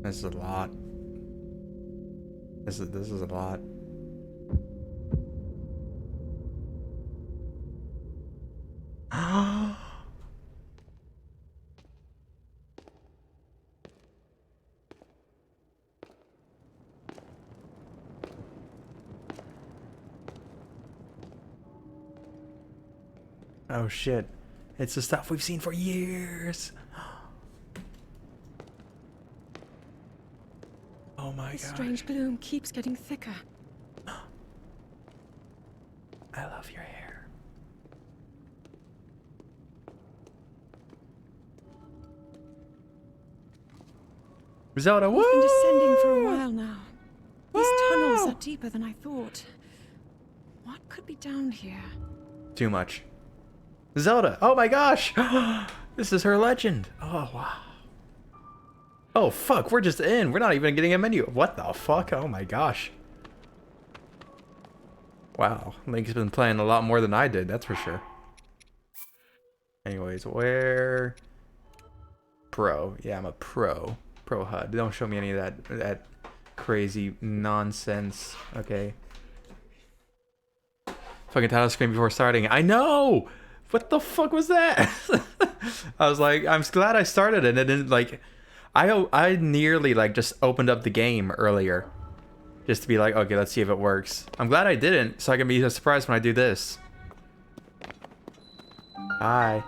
This is a lot. This is a lot. Oh shit. It's the stuff we've seen for years. Oh my god. The strange gloom keeps getting thicker. I love your hair. Zelda, We've been descending for a while now. These tunnels are deeper than I thought. What could be down here? Too much. Zelda, oh my gosh! This is her legend. Oh wow. Oh fuck, we're just in. We're not even getting a menu. What the fuck? Oh my gosh. Wow, Link's been playing a lot more than I did, that's for sure. Anyways, where? Pro. Yeah, I'm a pro. Pro HUD. Don't show me any of that crazy nonsense. Okay. Fucking title screen before starting. I know! What the fuck was that? I was like, I'm glad I started it and it didn't like... I nearly like just opened up the game earlier. Just to be like, okay, let's see if it works. I'm glad I didn't, so I can be surprised when I do this. Hi.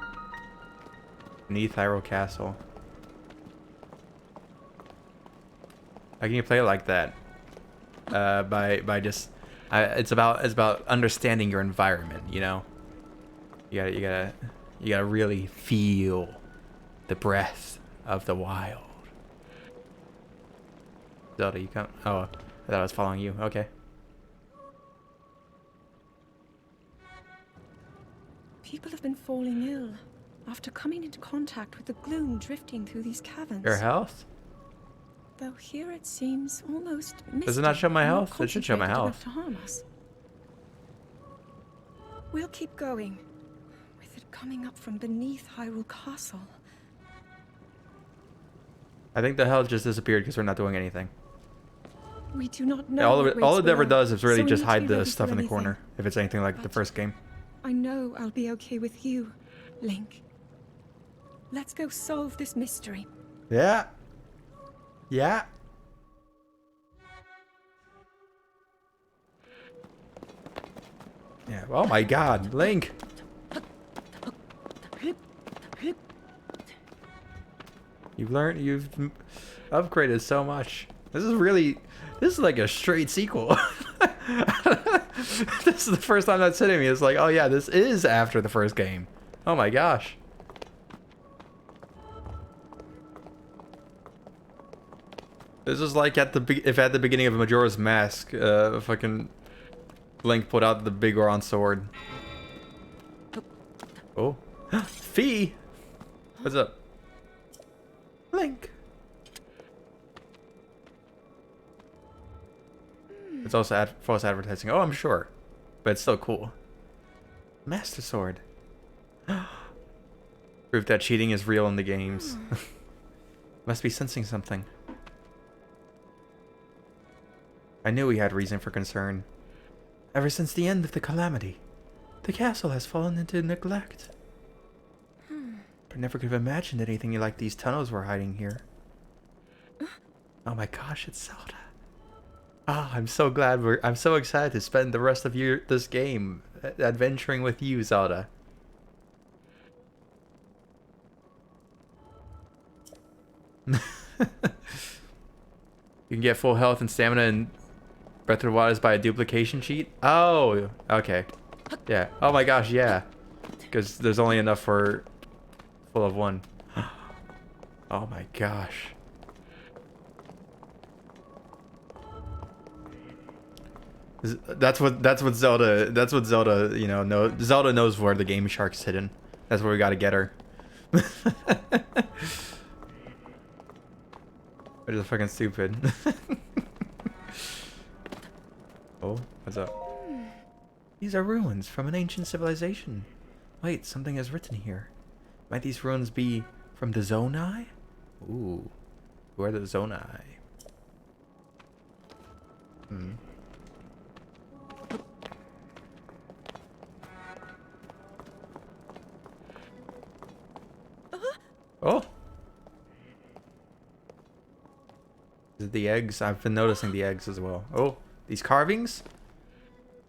Beneath Hyrule Castle. How can you play it like that? By just... it's about understanding your environment, you know? You gotta really feel the breath of the wild. Zelda, you come. Oh, I thought I was following you. Okay. People have been falling ill after coming into contact with the gloom drifting through these caverns. Your health? Though here it seems almost Does it not show my misty and health? It should show my concentrated health. enough to harm us. We'll keep going, with it coming up from beneath Hyrule Castle. I think the health just disappeared because we're not doing anything. We do not know. Yeah, all what it waits ever below, does is really so we just need to hide be the ready stuff for in the anything. corner. If it's anything like the But first game. I know I'll be okay with you, Link. Let's go solve this mystery. Yeah. Yeah. Yeah. Oh my God, Link. You've upgraded so much. This is like a straight sequel. This is the first time that's hitting me. It's like, oh yeah, this is after the first game. Oh my gosh. This is like at the beginning of Majora's Mask, fucking Link put out the big Goron sword. Oh, Fee, what's up? Link. It's also false advertising. Oh, I'm sure, but it's still cool. Master Sword. Proof that cheating is real in the games. Must be sensing something. I knew we had reason for concern. Ever since the end of the calamity, the castle has fallen into neglect. But never could have imagined anything like these tunnels were hiding here. Oh my gosh, it's Zelda. Ah, I'm so glad I'm so excited to spend the rest of this game adventuring with you, Zelda. You can get full health and stamina in Breath of the Wild is by a duplication cheat? Oh, okay. Yeah. Oh my gosh, yeah. Because there's only enough for full of one. Oh my gosh. That's what Zelda, you know, knows. Zelda knows where the Game Shark's hidden. That's where we gotta get her. Which is fucking stupid. Oh, what's up? These are ruins from an ancient civilization. Wait, something is written here. Might these ruins be from the Zonai? Ooh. Who are the Zonai? Hmm. Oh! Is it the eggs? I've been noticing the eggs as well. Oh, these carvings?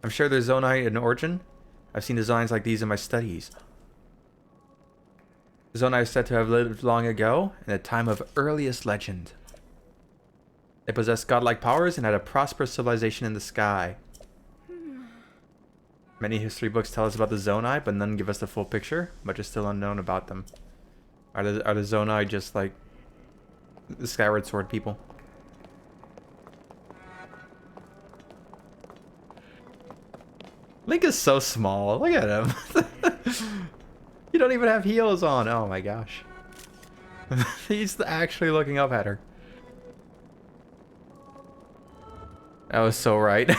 I'm sure they're Zonai in origin. I've seen designs like these in my studies. The Zonai is said to have lived long ago, in a time of earliest legend. They possessed godlike powers and had a prosperous civilization in the sky. Many history books tell us about the Zonai, but none give us the full picture. Much is still unknown about them. Are the Zonai just like the Skyward Sword people? Link is so small. Look at him. You don't even have heels on. Oh my gosh. He's actually looking up at her. That was so right.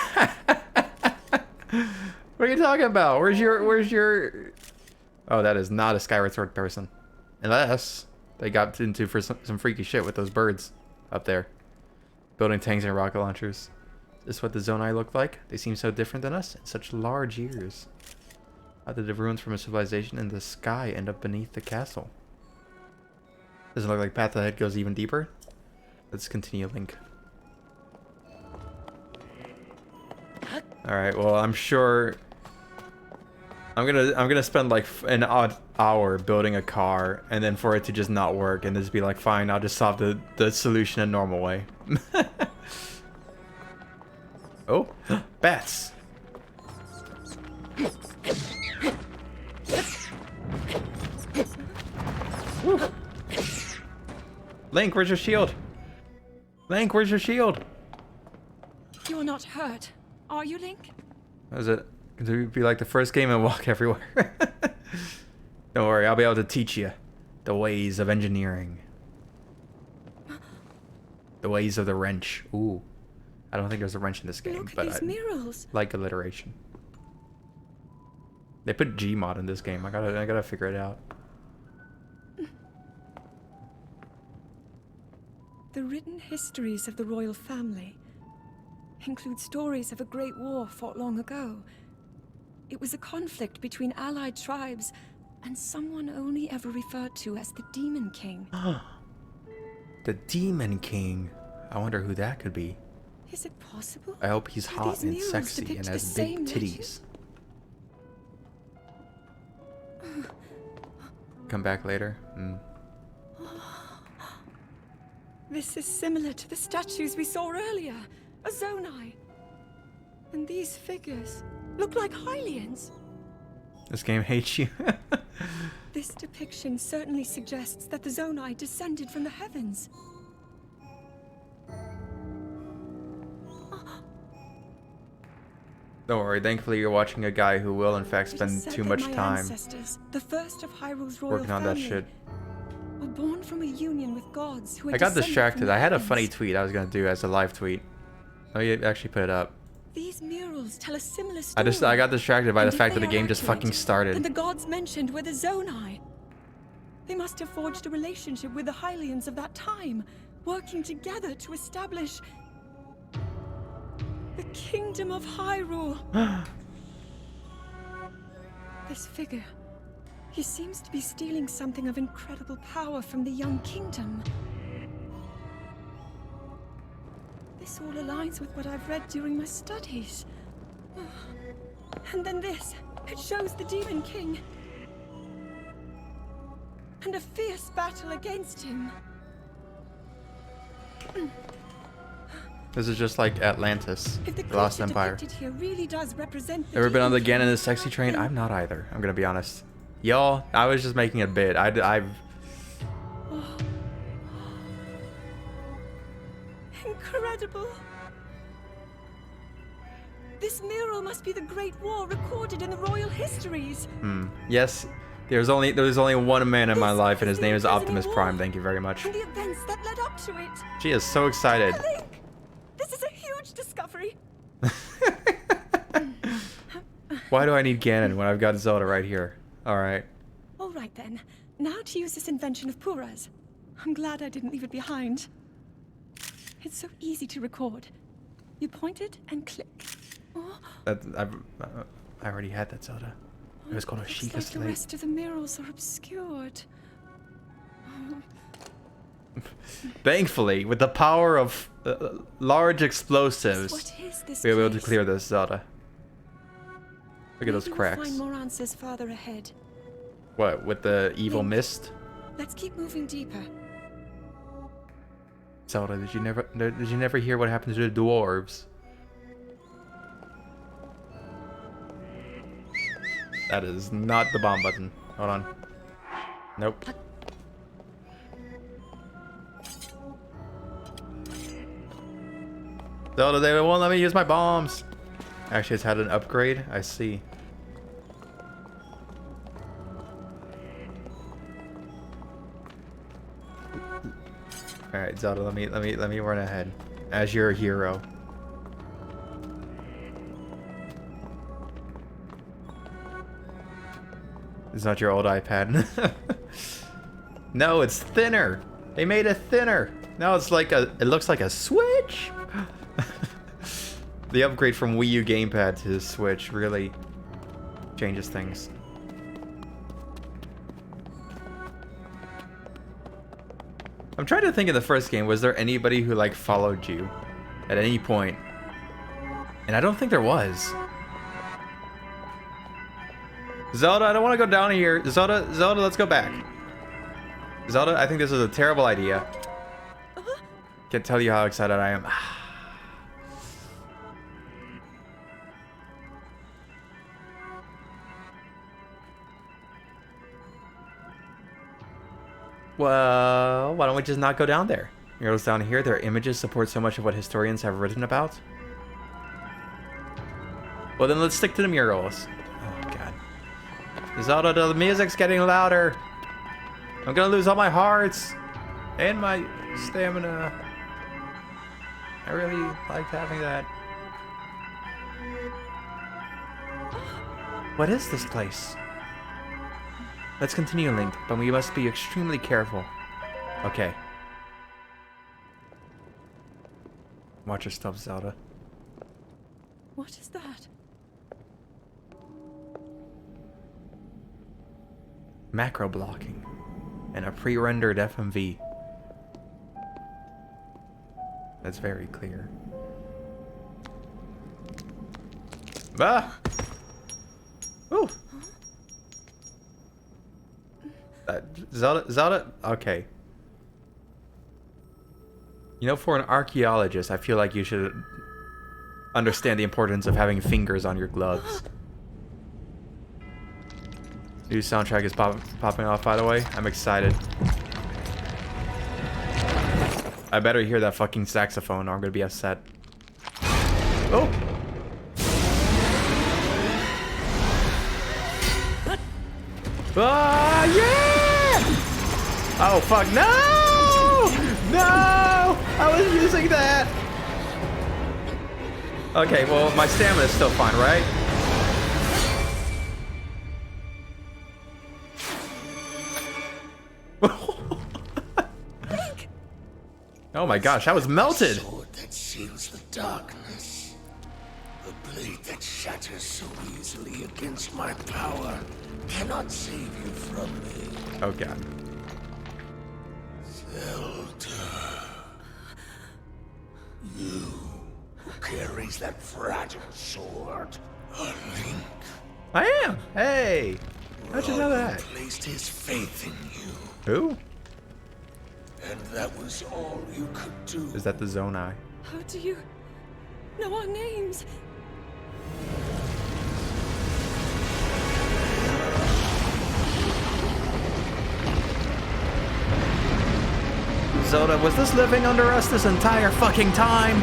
What are you talking about? Where's your... Oh, that is not a Skyward Sword person. Unless they got into for some freaky shit with those birds up there. Building tanks and rocket launchers. Is this what the Zonai look like? They seem so different than us in such large ears. How did the ruins from a civilization in the sky end up beneath the castle? Doesn't look like path ahead goes even deeper. Let's continue, Link. Alright, well, I'm sure... I'm gonna spend like an odd hour building a car, and then for it to just not work, and just be like, fine, I'll just solve the solution a normal way. Oh, bats! Woo. Link, where's your shield? Link, where's your shield? You're not hurt, are you, Link? Was it to be like the first game and walk everywhere? Don't worry, I'll be able to teach you the ways of engineering. The ways of the wrench. Ooh. I don't think there's a wrench in this game, Look but at these murals. like alliteration. They put Gmod in this game. I gotta figure it out. The written histories of the royal family include stories of a great war fought long ago. It was a conflict between allied tribes and someone only ever referred to as the Demon King. The Demon King. I wonder who that could be. Is it possible? I hope he's Are hot these and murals sexy depict and the has big same titties. Come back later. This is similar to the statues we saw earlier. A Zonai. And these figures look like Hylians. This game hates you. This depiction certainly suggests that the Zonai descended from the heavens. Don't worry, thankfully you're watching a guy who will in fact It is spend said too that much my time ancestors, the first of Hyrule's royal working on that family, shit. were born from a union with gods who had I got descended from distracted. the I had a heavens. funny tweet I was gonna do as a live tweet. Oh, you actually put it up. These murals tell a similar story. I got distracted by the And if fact that they the are game just accurate, fucking started. then the gods mentioned were the Zonai. They must have forged a relationship with the Hylians of that time, working together to establish the Kingdom of Hyrule. This figure, he seems to be stealing something of incredible power from the young kingdom. This all aligns with what I've read during my studies. And then this, it shows the Demon King. And a fierce battle against him. This is just like Atlantis, If the the Lost creature Empire. depicted here really does represent the Ever been on the Demon Ganon and the King, Sexy train? then- I'm not either. I'm gonna be honest. Y'all, I was just making a bit. I've Incredible. This mural must be the Great War recorded in the royal histories. yes. There's only one man in my This life, and is his the name is imprisoning Optimus war. Prime. Thank you very much. And the events that led up to it. She is so excited. Link! This is a huge discovery. Why do I need Ganon when I've got Zelda right here? All right. All right then. Now to use this invention of Pura's. I'm glad I didn't leave it behind. It's so easy to record. You point it and click. Oh, I already had that, Zelda. It was called a looks like Sheikah the Slate. rest of the murals are obscured. Thankfully, with the power of large explosives, What is this we'll be able to place? clear this, Zelda. Look at those Maybe we'll cracks. find more answers farther ahead. What, with the evil Link. mist? Let's keep moving deeper. Zelda, did you never hear what happened to the dwarves? That is not the bomb button. Hold on. Nope. Zelda, they won't let me use my bombs. Actually, it's had an upgrade. I see. All right, Zelda, let me run ahead as your hero. It's not your old iPad. No, it's thinner. They made it thinner. Now it's like it looks like a Switch. The upgrade from Wii U gamepad to Switch really changes things. I'm trying to think of the first game. Was there anybody who like followed you at any point? And I don't think there was. Zelda, I don't want to go down here. Zelda, let's go back. Zelda, I think this is a terrible idea. Can't tell you how excited I am. Well, why don't we just not go down there? Murals down here, their images support so much of what historians have written about. Well, then let's stick to the murals. Oh, God. Zelda, the music's getting louder. I'm gonna lose all my hearts and my stamina. I really liked having that. What is this place? Let's continue, Link, but we must be extremely careful. Okay. Watch your step, Zelda. What is that? Macro blocking and a pre-rendered FMV. That's very clear. Ah! Ooh! Zelda, okay. You know, for an archaeologist, I feel like you should understand the importance of having fingers on your gloves. New soundtrack is popping off, by the way. I'm excited. I better hear that fucking saxophone or I'm gonna be upset. Oh! Ah, yeah! Oh, fuck, no! No! I was using that! Okay, well, my stamina's still fine, right? Oh my gosh, I was melted! The sword that seals the darkness. The blade that shatters so easily against my power cannot save you from me. Oh god. Zelda. You who carries that fragile sword. A Link. I am! Hey! How'd you know that? Placed his faith in you. Who? And that was all you could do. Is that the Zonai? How do you know our names? Zelda, was this living under us this entire fucking time?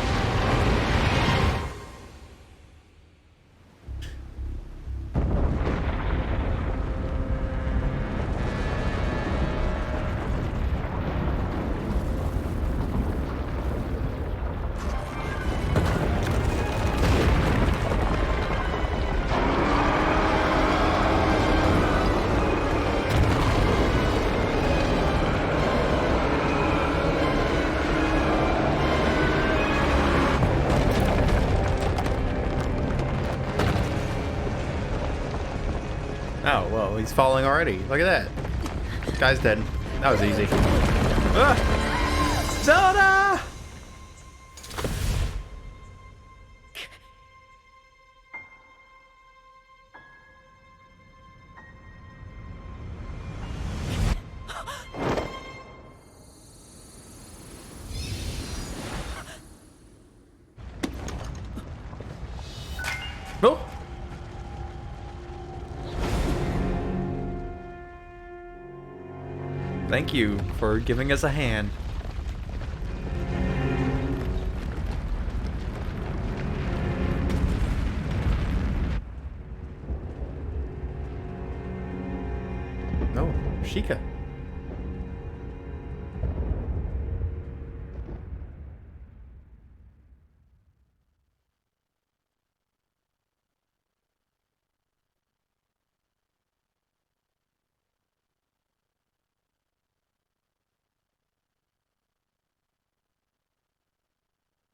he's falling already. Look at that. Guy's dead. That was easy. Ah! Zelda! Oh! Thank you for giving us a hand. Oh, Sheikah.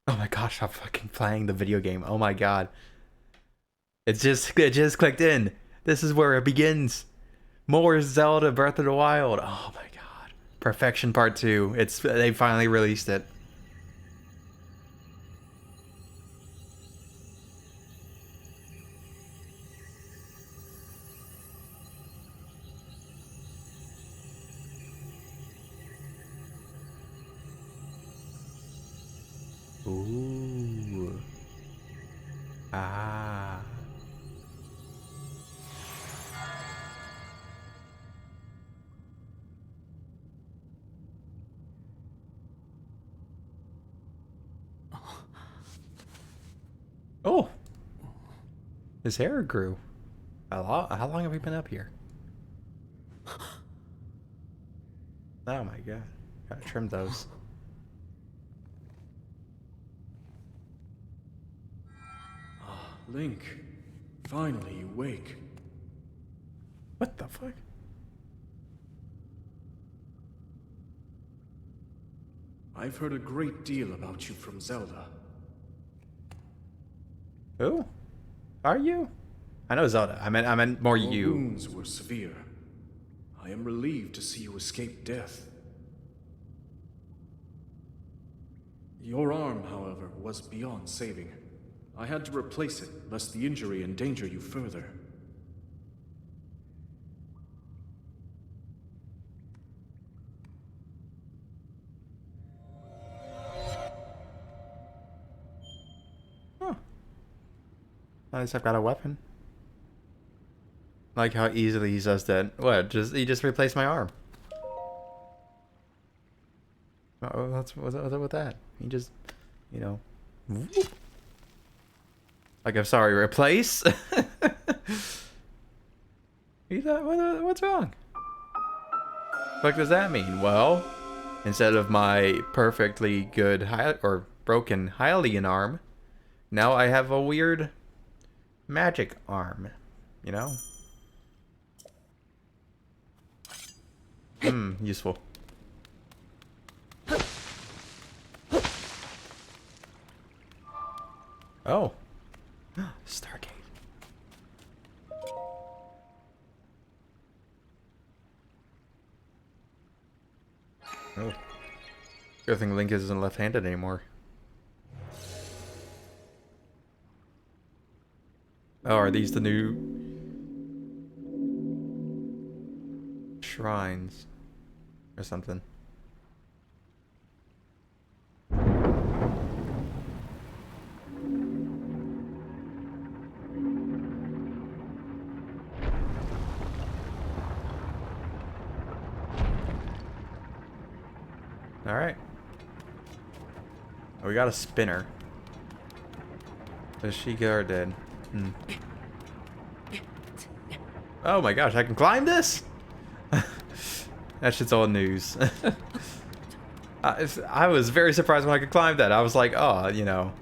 Oh my gosh, I'm fucking playing the video game. Oh my god. It just clicked in. This is where it begins. More Zelda Breath of the Wild. Oh my god. Perfection Part 2. They finally released it. Ooh. Ah. Oh. His hair grew. How long have we been up here? Oh my god. Gotta trim those. Link, finally you wake. What the fuck? I've heard a great deal about you from Zelda. Who? Are you? I know Zelda. I meant more Your you. wounds were severe. I am relieved to see you escape death. Your arm, however, was beyond saving. I had to replace it, lest the injury endanger you further. Huh. At least I've got a weapon. Like how easily he says that. What? He just replaced my arm. Oh, what's up with that? He just, you know. Whoop. Like, I'm sorry, replace? What's wrong? What does that mean? Well, instead of my perfectly good broken Hylian arm, now I have a weird magic arm. You know? Useful. Oh. Stargate. Oh. Good thing Link isn't left-handed anymore. Oh, are these the new shrines or something? Alright. Oh, we got a spinner. Is Sheikah dead? Oh my gosh, I can climb this? That shit's old news. I was very surprised when I could climb that. I was like, oh, you know,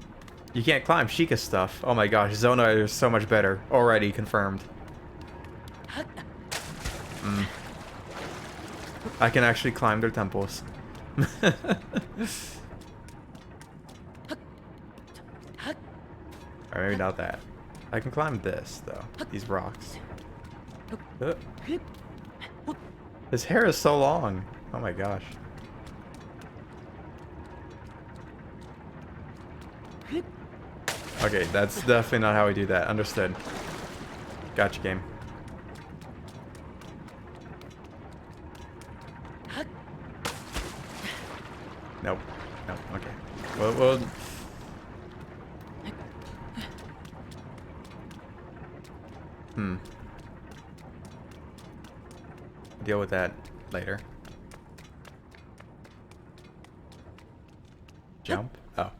you can't climb Sheikah stuff. Oh my gosh, Zona is so much better. Already confirmed. I can actually climb their temples. Or maybe not that. I can climb this, though. These rocks. Uh. His hair is so long. Oh my gosh. Okay, that's definitely not how we do that. Understood. Gotcha, game. Nope. Nope. Okay. Well. Deal with that later. Jump? Oh.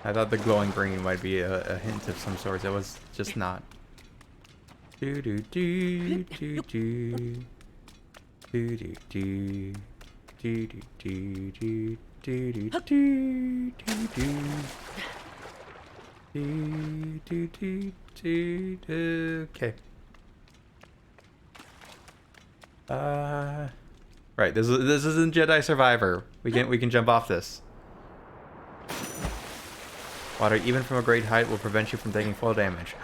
I thought the glowing green might be a hint of some sort. It was just not. Do do do do do do do do do do do do do do do do. Okay. Right. This isn't Jedi Survivor. We can jump off this. Water, even from a great height, will prevent you from taking full damage.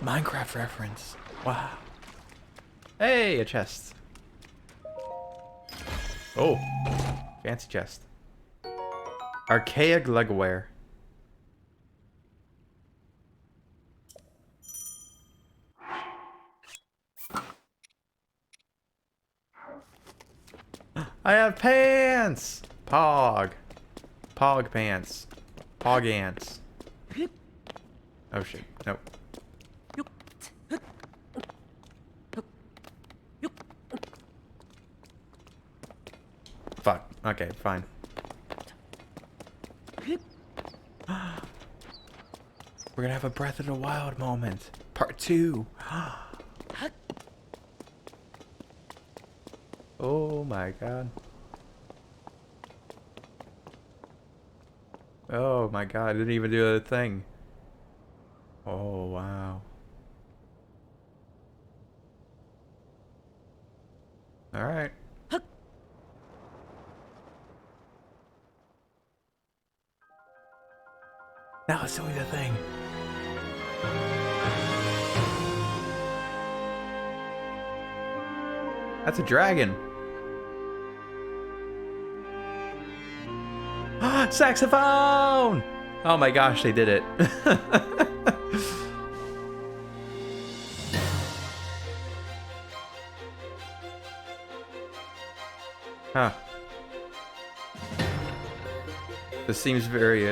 Minecraft reference. Wow. Hey, a chest. Oh, fancy chest. Archaic legware. I have pants! Pog. Pog pants. Pog ants. Oh shit. Nope. Fuck. Okay, fine. We're gonna have a Breath of the Wild moment. Part 2. Oh my god. Oh my god, I didn't even do a thing. Oh wow. Alright. Now let's do the thing. That's a dragon. Saxophone! Oh my gosh, they did it. Huh. This seems very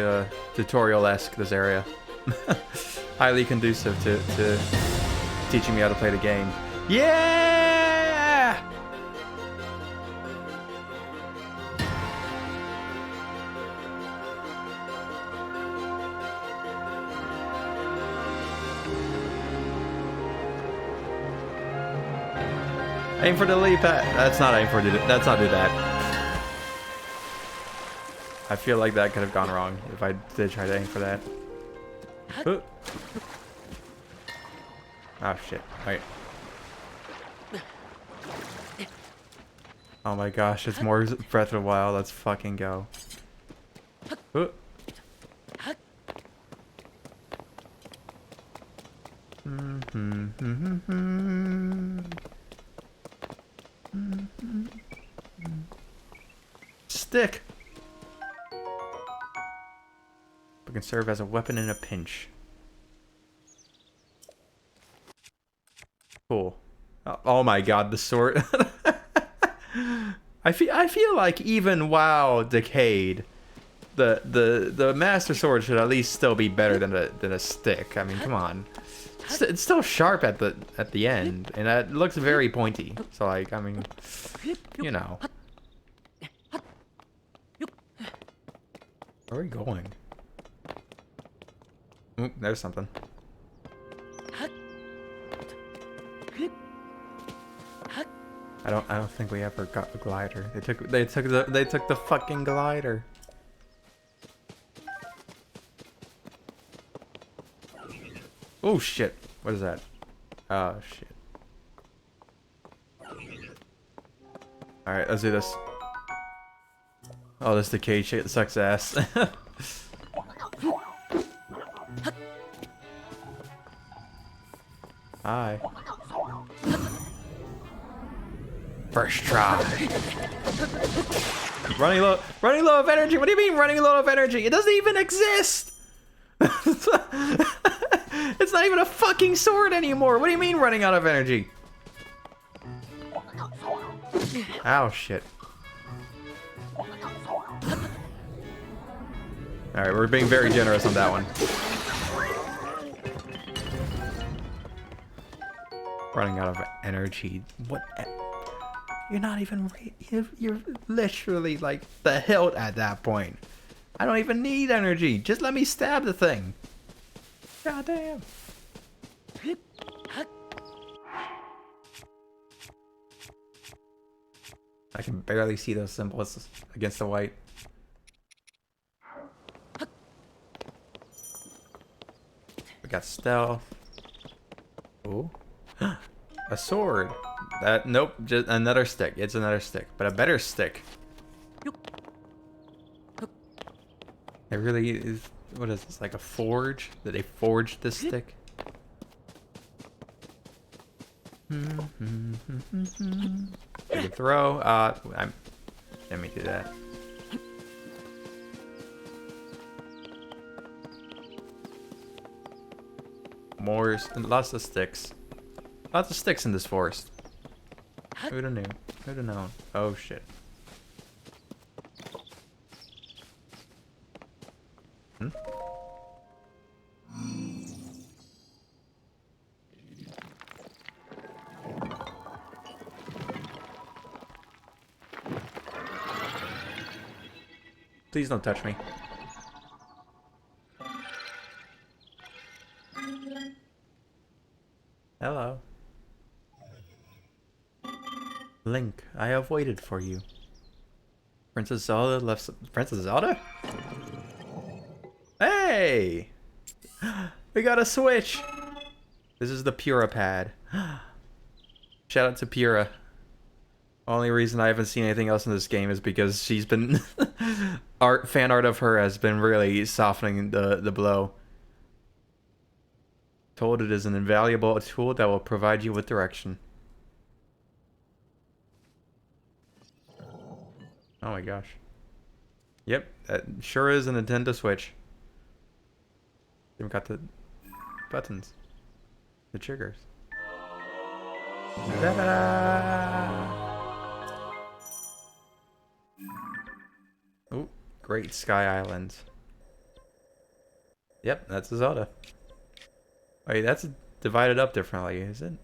tutorial-esque, this area. Highly conducive to teaching me how to play the game. Yeah! Aim for the leap pad. That's not aim for the. That's not do that. I feel like that could have gone wrong if I did try to aim for that. Oh shit! Wait. Oh my gosh! It's more Breath of the Wild. Let's fucking go. Stick. It can serve as a weapon in a pinch. Cool. Oh my god, the sword. I feel like even WoW Decayed, the Master Sword should at least still be better than a stick. I mean, come on. It's still sharp at the end, and it looks very pointy. So like, I mean, you know. Where are we going? Ooh, there's something. I don't think we ever got the glider. They took the fucking glider. Oh shit. What is that? Oh shit. Alright, let's do this. Oh, this decay shit sucks ass. Hi. First try. Running low of energy. What do you mean running low of energy? It doesn't even exist. It's not even a fucking sword anymore. What do you mean running out of energy? Ow, shit. Alright, we're being very generous on that one. Running out of energy. What? You're not even... You're literally like the hilt at that point. I don't even need energy. Just let me stab the thing. God damn. I can barely see those symbols against the white. We got stealth. Ooh. A sword. Nope, just another stick. It's another stick, but a better stick. It really is. What is this? Like a forge? Did they forge this stick? You can throw. Let me do that. More, lots of sticks. Lots of sticks in this forest. Who'd have knew? Who'd have known? Oh shit. Hmm? Please don't touch me. Hello. Link, I have waited for you. Princess Zelda left... Princess Zelda? Hey! We got a Switch! This is the Pura pad. Shout out to Pura. Only reason I haven't seen anything else in this game is because she's been... fan art of her has been really softening the blow. Told it is an invaluable tool that will provide you with direction. Oh my gosh. Yep, that sure is a Nintendo Switch. Even got the buttons. The triggers. Ta-da! Ooh, Great Sky Island. Yep, that's a Zelda. Wait, that's divided up differently, is it?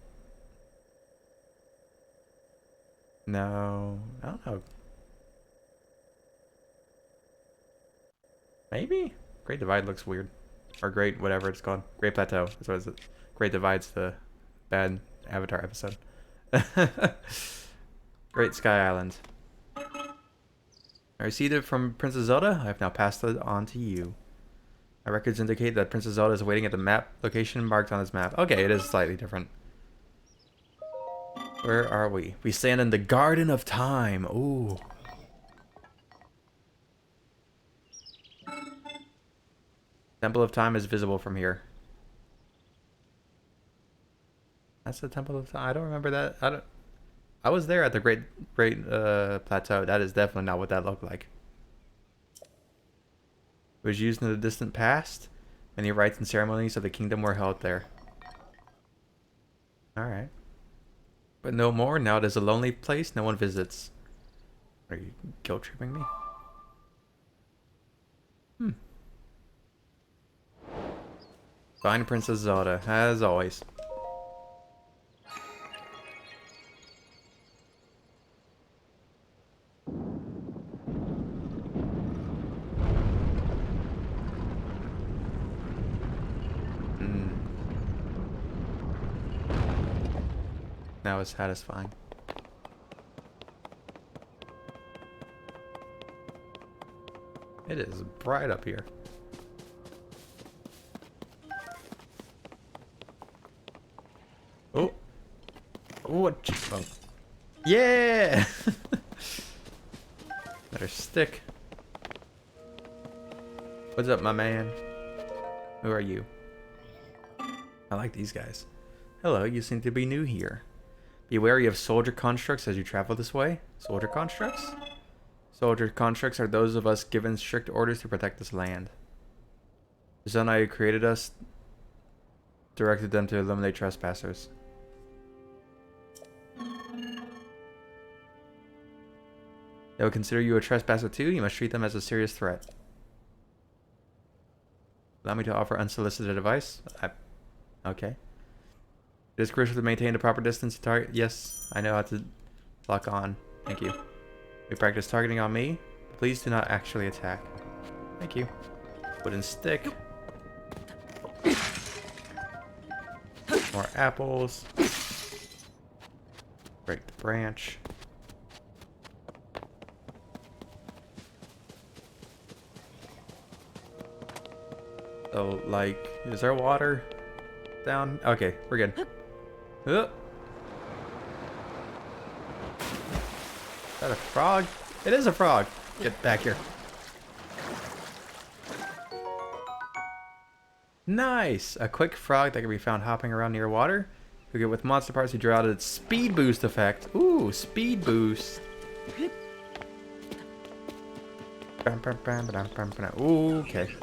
No, I don't know. Maybe? Great Divide looks weird. Or Great whatever it's called. Great Plateau. That's what it is. Great Divide's the bad Avatar episode. Great Sky Island. I received it from Princess Zelda. I have now passed it on to you. My records indicate that Princess Zelda is waiting at the map location marked on this map. Okay, it is slightly different. Where are we? We stand in the Garden of Time. Ooh. Temple of Time is visible from here. That's the Temple of Time. I don't remember that. I was there at the Great Plateau. That is definitely not what that looked like. It was used in the distant past. Many rites and ceremonies of the kingdom were held there. Alright. But no more. Now it is a lonely place no one visits. Are you guilt tripping me? Find Princess Zelda, as always. Now it's satisfying. It is bright up here. Oh. What? Oh. Yeah! Better stick. What's up, my man? Who are you? I like these guys. Hello, you seem to be new here. Be wary of soldier constructs as you travel this way. Soldier constructs? Soldier constructs are those of us given strict orders to protect this land. The Zonai who created us directed them to eliminate trespassers. They will consider you a trespasser too. You must treat them as a serious threat. Allow me to offer unsolicited advice. Okay. It is crucial to maintain a proper distance to target. Yes, I know how to lock on. Thank you. We practice targeting on me. Please do not actually attack. Thank you. Wooden stick. More apples. Break the branch. So, like, is there water down? Okay, we're good. Is that a frog? It is a frog. Get back here. Nice! A quick frog that can be found hopping around near water. You get with monster parts, you draw out its speed boost effect. Ooh, speed boost. Ooh, okay.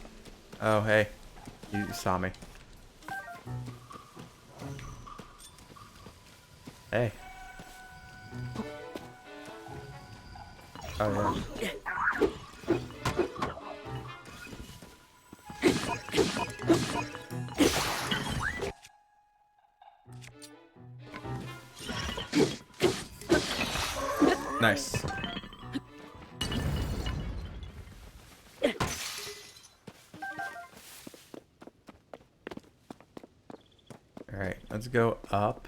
Oh, hey. You saw me. Hey. Oh, yeah. Nice. Alright, let's go up.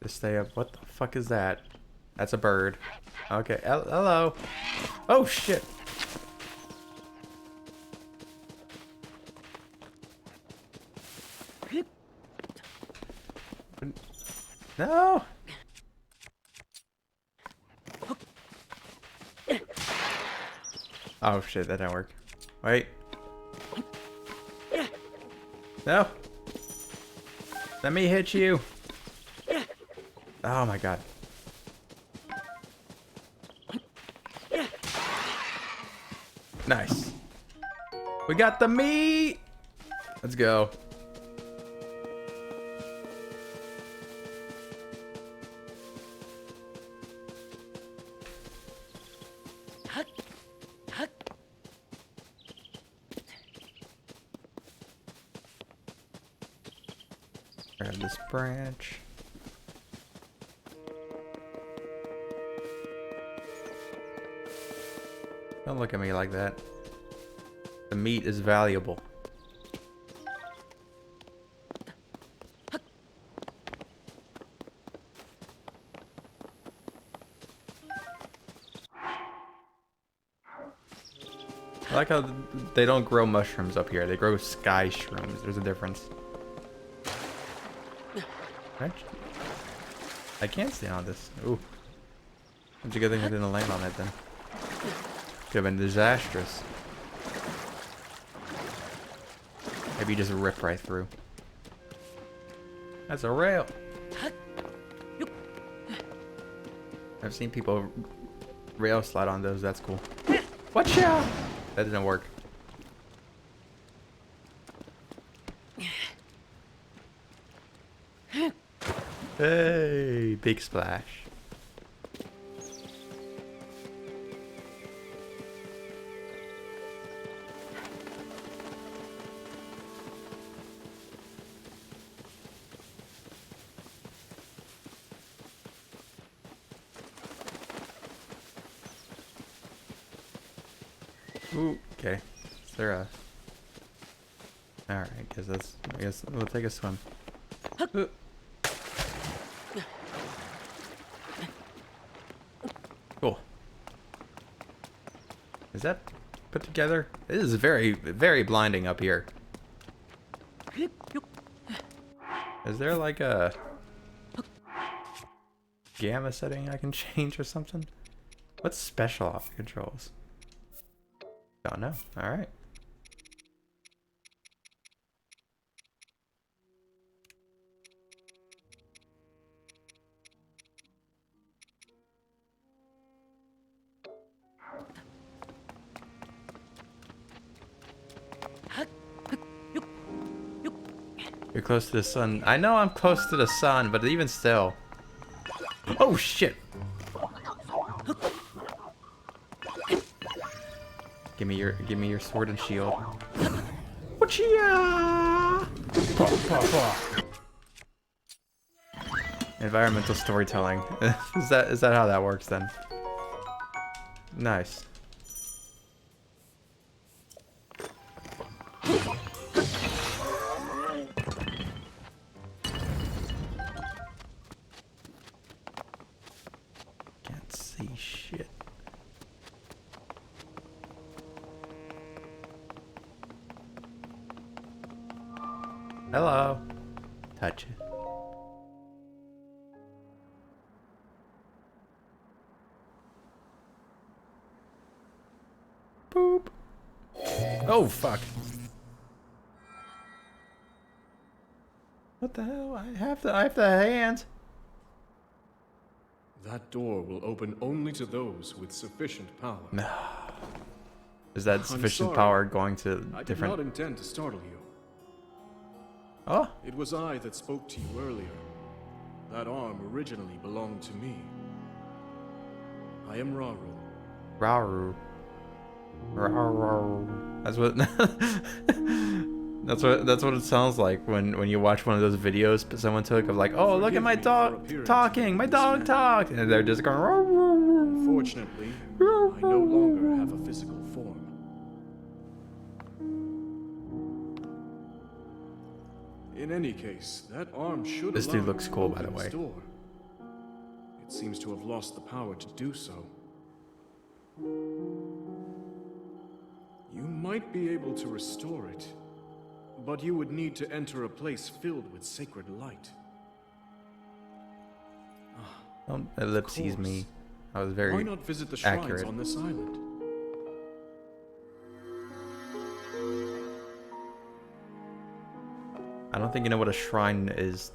Just stay up. What the fuck is that? That's a bird. Okay, hello. Oh, shit. No. Oh, shit, that didn't work. Wait. No. Let me hit you. Oh my god. Nice. We got the meat. Let's go. Grab this branch. Don't look at me like that. The meat is valuable. I like how they don't grow mushrooms up here. They grow sky shrooms. There's a difference. I can't stand on this. Ooh. It's a good thing I didn't land on it then. Could have been disastrous. Maybe you just rip right through. That's a rail. I've seen people rail slide on those. That's cool. Watch out! That didn't work. Hey, big splash. Ooh, okay. Is there a... Alright, I guess we'll take a swim. Ooh. Cool. Is that put together? This is very, very blinding up here. Is there like a gamma setting I can change or something? What's special off the controls? Don't know. Alright. You're close to the sun. I know I'm close to the sun, but even still. Oh shit! Give me your sword and shield. Wachia! Environmental storytelling. Is that how that works then? Nice. Can't see shit. Hello. Touch it. Boop. Oh fuck. What the hell? I have the hand. That door will open only to those with sufficient power. No. Is that sufficient sorry. power going to I did different? not intend to startle you. Oh, It was I that spoke to you earlier. That arm originally belonged to me. I am Rauru. Rauru. Rauru. That's what. That's what it sounds like when you watch one of those videos someone took of like, oh look at my dog talking, my dog talked, and they're just going. Rauru. Unfortunately, I no longer have a physical form. In any case, that arm should This dude allow looks you to cool, by open the this way. door. It seems to have lost the power to do so. You might be able to restore it, but you would need to enter a place filled with sacred light. Don't ellipses me. I was very Why not visit the shrines accurate. on this island? I don't think you know what a shrine is,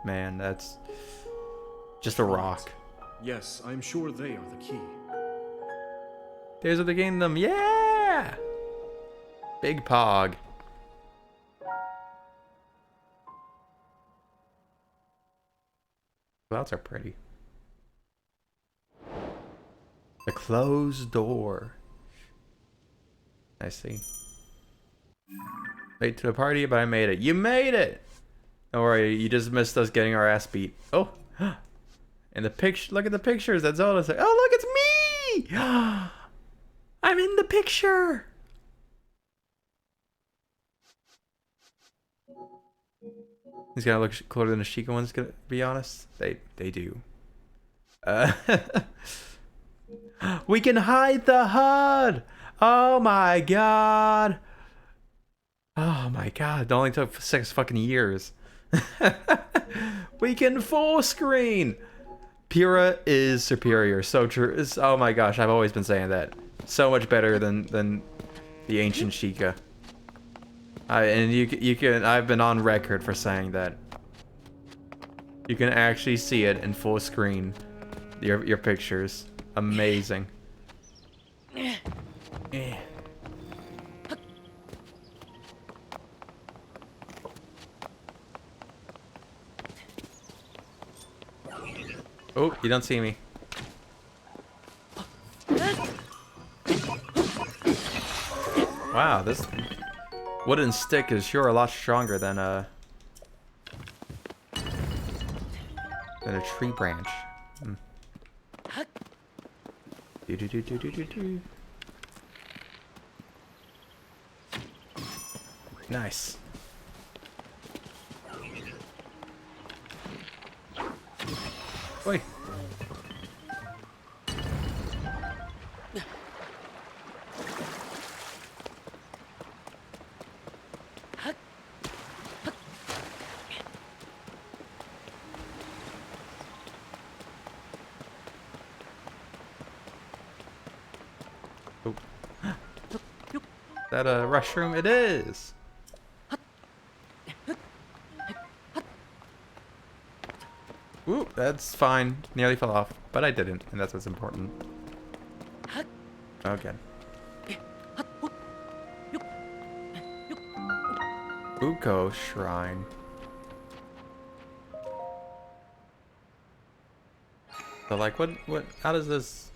man. That's just a rock. Yes, I'm sure they are the key. Tears of the Kingdom, yeah! Big Pog. Clouds are pretty. The closed door. I see. Late to the party, but I made it. You made it! Don't worry, you just missed us getting our ass beat. Oh! And the picture, look at the pictures that Zelda's like, oh look, it's me! I'm in the picture! He's gonna look cooler than the Sheikah one's gonna be honest. They do. We can hide the HUD! Oh my god! Oh my god, it only took 6 fucking years. We can full screen! Pyrrha is superior, so true. Oh my gosh, I've always been saying that. So much better than the ancient Sheikah. And you can, I've been on record for saying that. You can actually see it in full screen. Your pictures. Amazing. Oh, you don't see me. Wow, this wooden stick is sure a lot stronger than a tree branch. Hmm. Do. Nice. Oi. Oh. Is that a restroom? It is. Ooh, that's fine. Nearly fell off, but I didn't, and that's what's important. Okay. Uko Shrine. So like, how does this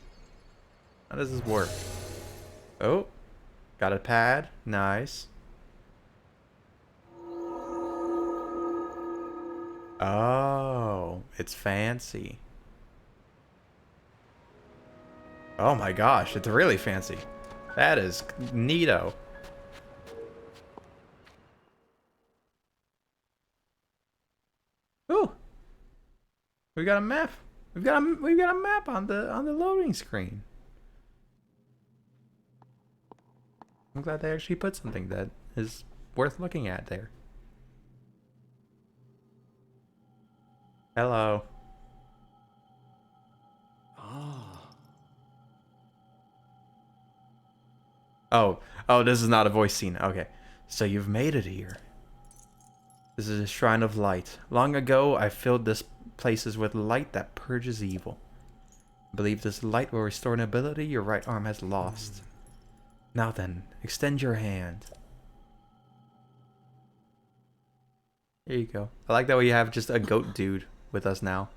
work? Oh, got a pad. Nice. Oh, it's fancy. Oh my gosh, it's really fancy. That is neato. Ooh, we got a map. We've got a map on the loading screen. I'm glad they actually put something that is worth looking at there. Hello. Ah. Oh, this is not a voice scene. Okay. So you've made it here. This is a shrine of light. Long ago, I filled this places with light that purges evil. I believe this light will restore an ability your right arm has lost. Now then, extend your hand. There you go. I like that we have just a goat dude with us now.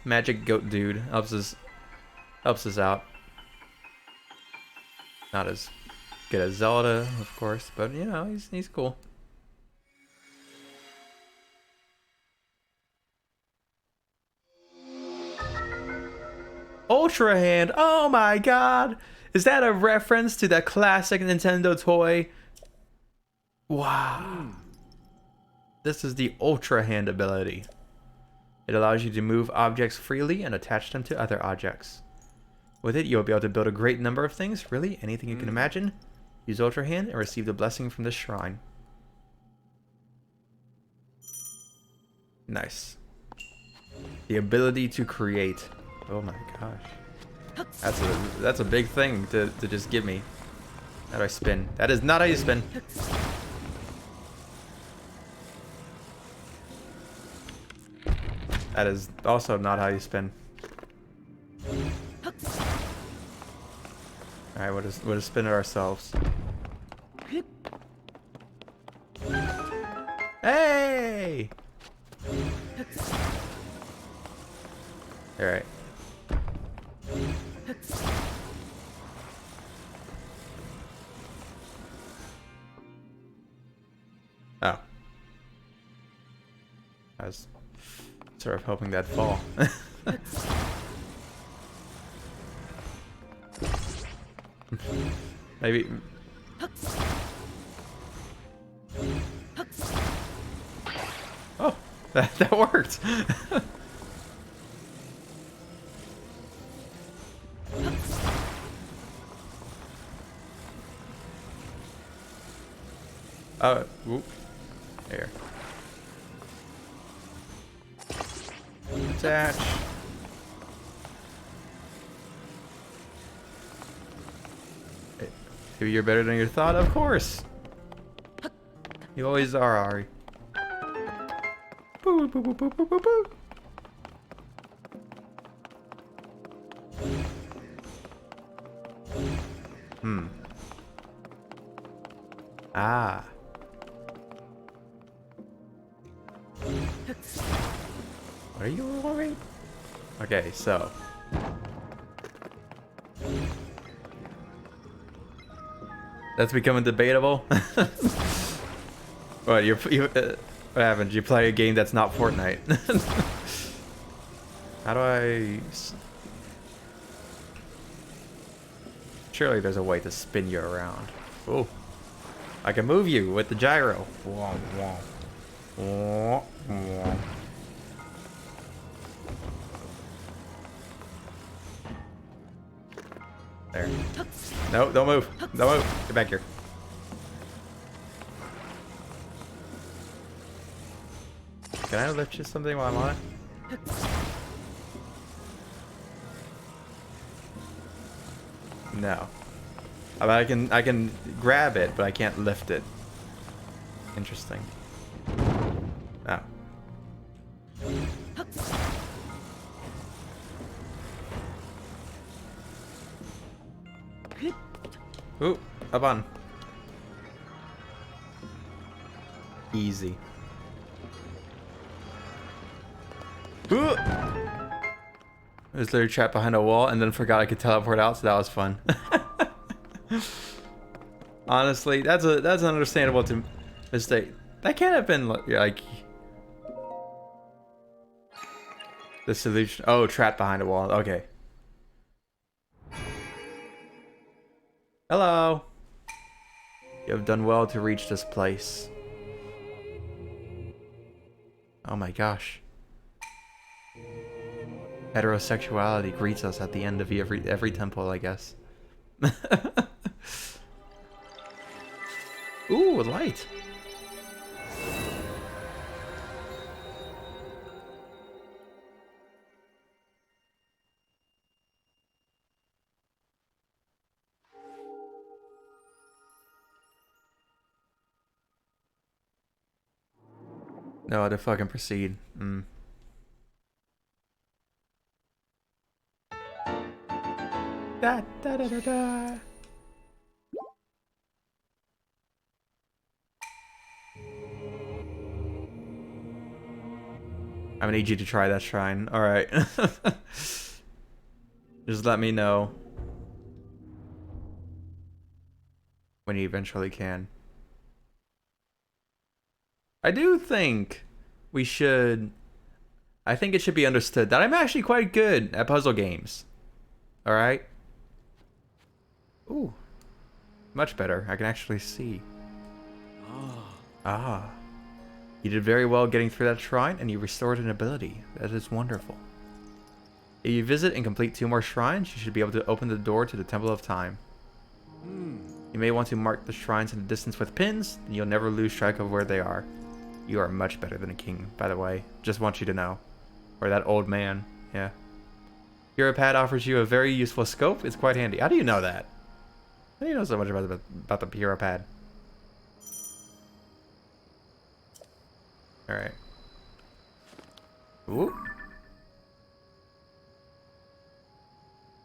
Magic goat dude helps us out. Not as good as Zelda, of course, but you know, he's cool. Ultra Hand. Oh my god. Is that a reference to that classic Nintendo toy? Wow. This is the Ultra Hand ability. It allows you to move objects freely and attach them to other objects. With it, you'll be able to build a great number of things, really, anything you can imagine. Use Ultra Hand and receive the blessing from the shrine. Nice. The ability to create. Oh my gosh. That's a big thing to just give me. How do I spin? That is not how you spin. That is also not how you spin. Alright, we'll just spin it ourselves. Hey! Alright. Oh. I was sort of hoping that'd fall. Maybe. Oh, that worked. Oh, whoop. There. Attach. Maybe you're better than you thought, of course. You always are, Ari. Boo, boo, boo, boo, boo, boo, boo. Ah. What are you rolling? Okay, so. That's becoming debatable. What what happened? You play a game that's not Fortnite? How do I? Surely there's a way to spin you around. Oh, I can move you with the gyro. Wah, wah. Wah, wah. There. No, don't move. Don't move. Get back here. Can I lift you something while I'm on it? No. I mean, I can grab it, but I can't lift it. Interesting. Oh. Ooh, up on. Easy. Ooh. I was literally trapped behind a wall and then forgot I could teleport out, so that was fun. Honestly, that's an understandable mistake. That can't have been like the solution. Oh, trapped behind a wall. Okay. Hello. You have done well to reach this place. Oh my gosh. Heterosexuality greets us at the end of every temple, I guess. Ooh, a light. No, to fucking proceed. Da, da, da, da, da. I'm gonna need you to try that shrine. Alright. Just let me know when you eventually can. I do think we should... I think it should be understood that I'm actually quite good at puzzle games. Alright? Ooh. Much better. I can actually see. Ah. You did very well getting through that shrine, and you restored an ability. That is wonderful. If you visit and complete 2 more shrines, you should be able to open the door to the Temple of Time. You may want to mark the shrines in the distance with pins, and you'll never lose track of where they are. You are much better than a king, by the way. Just want you to know. Or that old man. Yeah. Hero Pad offers you a very useful scope. It's quite handy. How do you know that? How do you know so much about the Hero Pad? Alright. Ooh.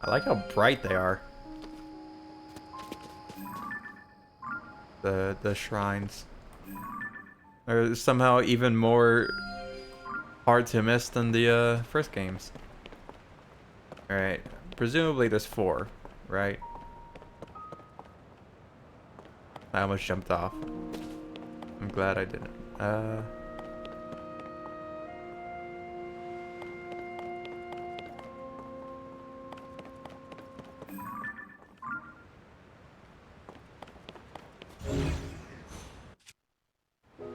I like how bright they are. The shrines. They're somehow even more hard to miss than the first games. Alright. Presumably there's 4, right? I almost jumped off. I'm glad I didn't.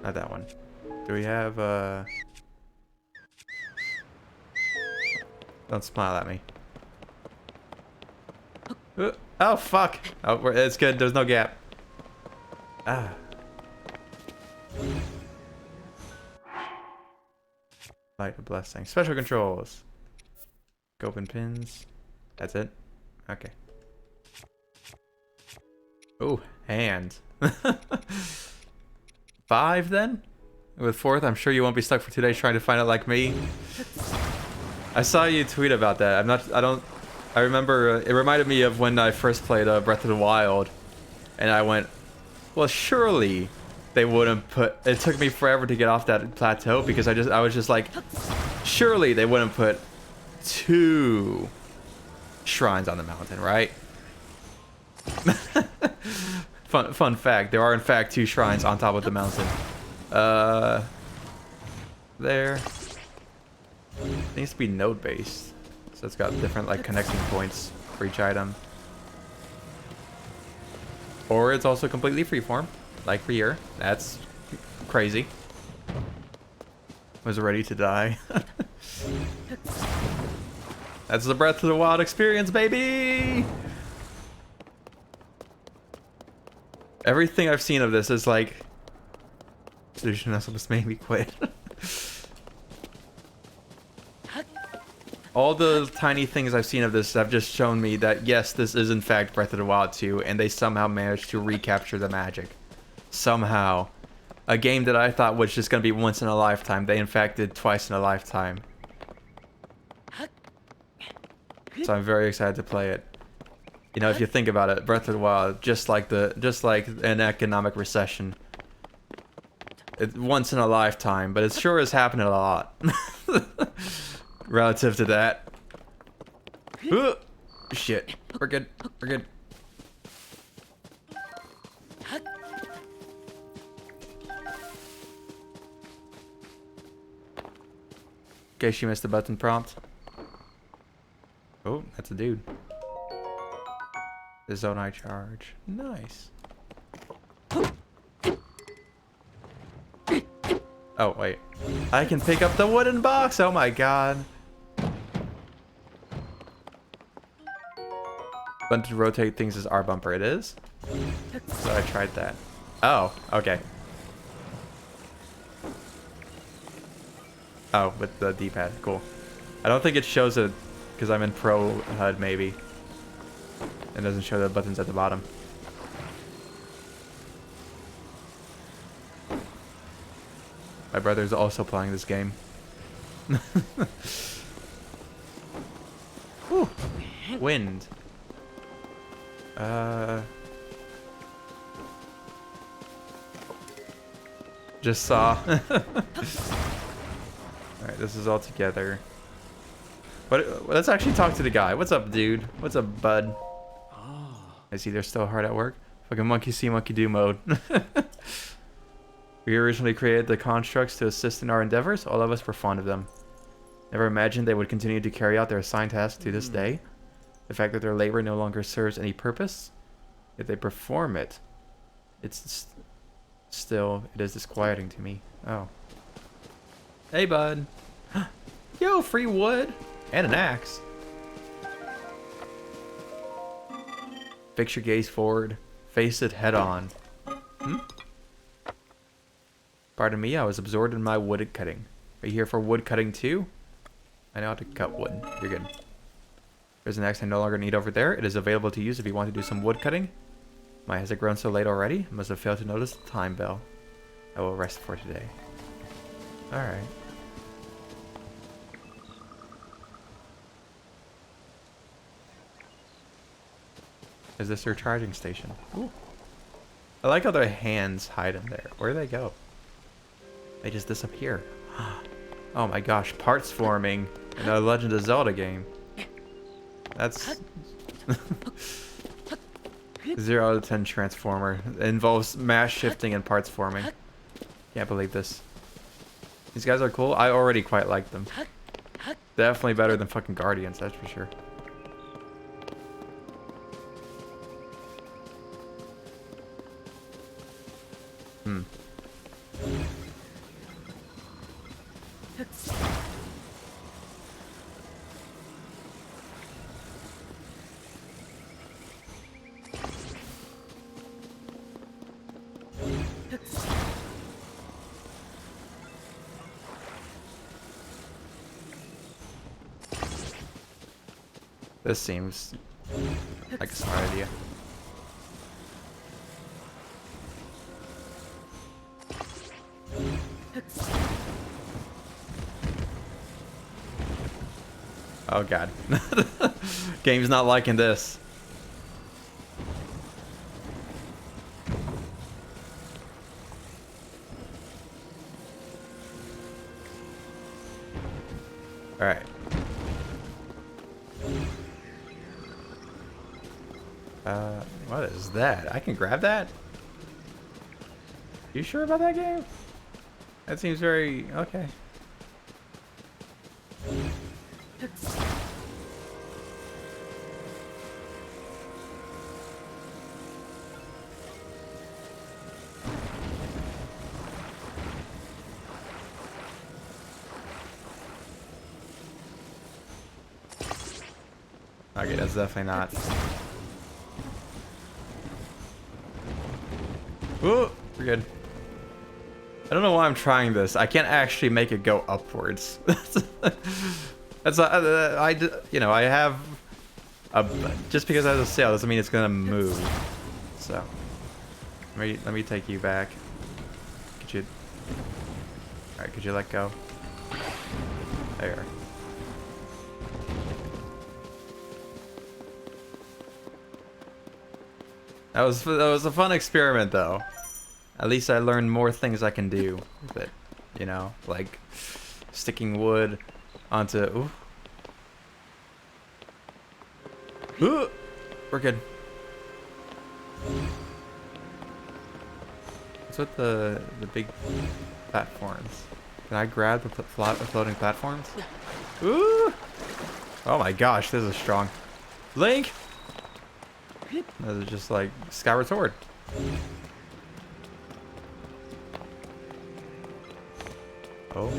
Not that one. Do we have, Don't smile at me. Oh, fuck! Oh, it's good. There's no gap. Ah. Light a blessing. Special controls. Scope and pins. That's it? Okay. Oh, hand. 5 then? With 4th, I'm sure you won't be stuck for 2 days trying to find it like me. I saw you tweet about that. I remember, it reminded me of when I first played Breath of the Wild. And I went, well, surely they wouldn't put... It took me forever to get off that plateau because I was just like, surely they wouldn't put 2 shrines on the mountain, right? Fun fact, there are in fact 2 shrines on top of the mountain. There. It needs to be node based. So it's got different like connecting points for each item. Or it's also completely freeform, like for here. That's crazy. Was ready to die. That's the Breath of the Wild experience, baby! Everything I've seen of this is like... Solution just made me quit. All the tiny things I've seen of this have just shown me that yes, this is in fact Breath of the Wild 2, and they somehow managed to recapture the magic. Somehow. A game that I thought was just going to be once in a lifetime, they in fact did twice in a lifetime. So I'm very excited to play it. You know, if you think about it, Breath of the Wild, just like an economic recession. It's once in a lifetime, but it sure is happening a lot. Relative to that. Shit. We're good. We're good. Okay, she missed the button prompt. Oh, that's a dude. The Zonai charge. Nice. Oh, wait. I can pick up the wooden box! Oh my god. Button to rotate things is R bumper. It is? So I tried that. Oh, okay. Oh, with the D-pad. Cool. I don't think it shows it because I'm in Pro HUD, maybe. It doesn't show the buttons at the bottom. My brother's also playing this game. Whew. Wind. Just saw. Alright, this is all together. But let's actually talk to the guy. What's up, dude? What's up, bud? I see they're still hard at work. Fucking monkey see, monkey do mode. We originally created the constructs to assist in our endeavors. All of us were fond of them. Never imagined they would continue to carry out their assigned tasks to this day. The fact that their labor no longer serves any purpose, if they perform it, it is disquieting to me. Oh. Hey, bud. Yo, free wood. And an axe. Fix your gaze forward. Face it head on. Pardon me, I was absorbed in my wood cutting. Are you here for wood cutting too? I know how to cut wood. You're good. There's an axe I no longer need over there. It is available to use if you want to do some wood cutting. My, has it grown so late already? I must have failed to notice the time bell. I will rest for today. Alright. Is this their charging station? Ooh. I like how their hands hide in there. Where do they go? They just disappear. Oh my gosh, parts forming in a Legend of Zelda game. That's 0 out of 10 transformer. It involves mass shifting and parts forming. Can't believe this. These guys are cool. I already quite like them. Definitely better than fucking Guardians, that's for sure. This seems like a smart idea. Oh god. Game's not liking this. Alright. What is that? I can grab that? You sure about that game? That seems very... okay. Okay, that's definitely not. Ooh, we're good. I don't know why I'm trying this. I can't actually make it go upwards. That's you know, I have a, just because I have a sail doesn't mean it's gonna move. So let me take you back. Could you? All right, could you let go? There you are. That was a fun experiment, though. At least I learned more things I can do with it. You know, like sticking wood onto. Ooh. We're good. What's with the big platforms? Can I grab the floating platforms? Ooh! Oh my gosh, this is strong. Link! This is just like Skyward Sword. Oh.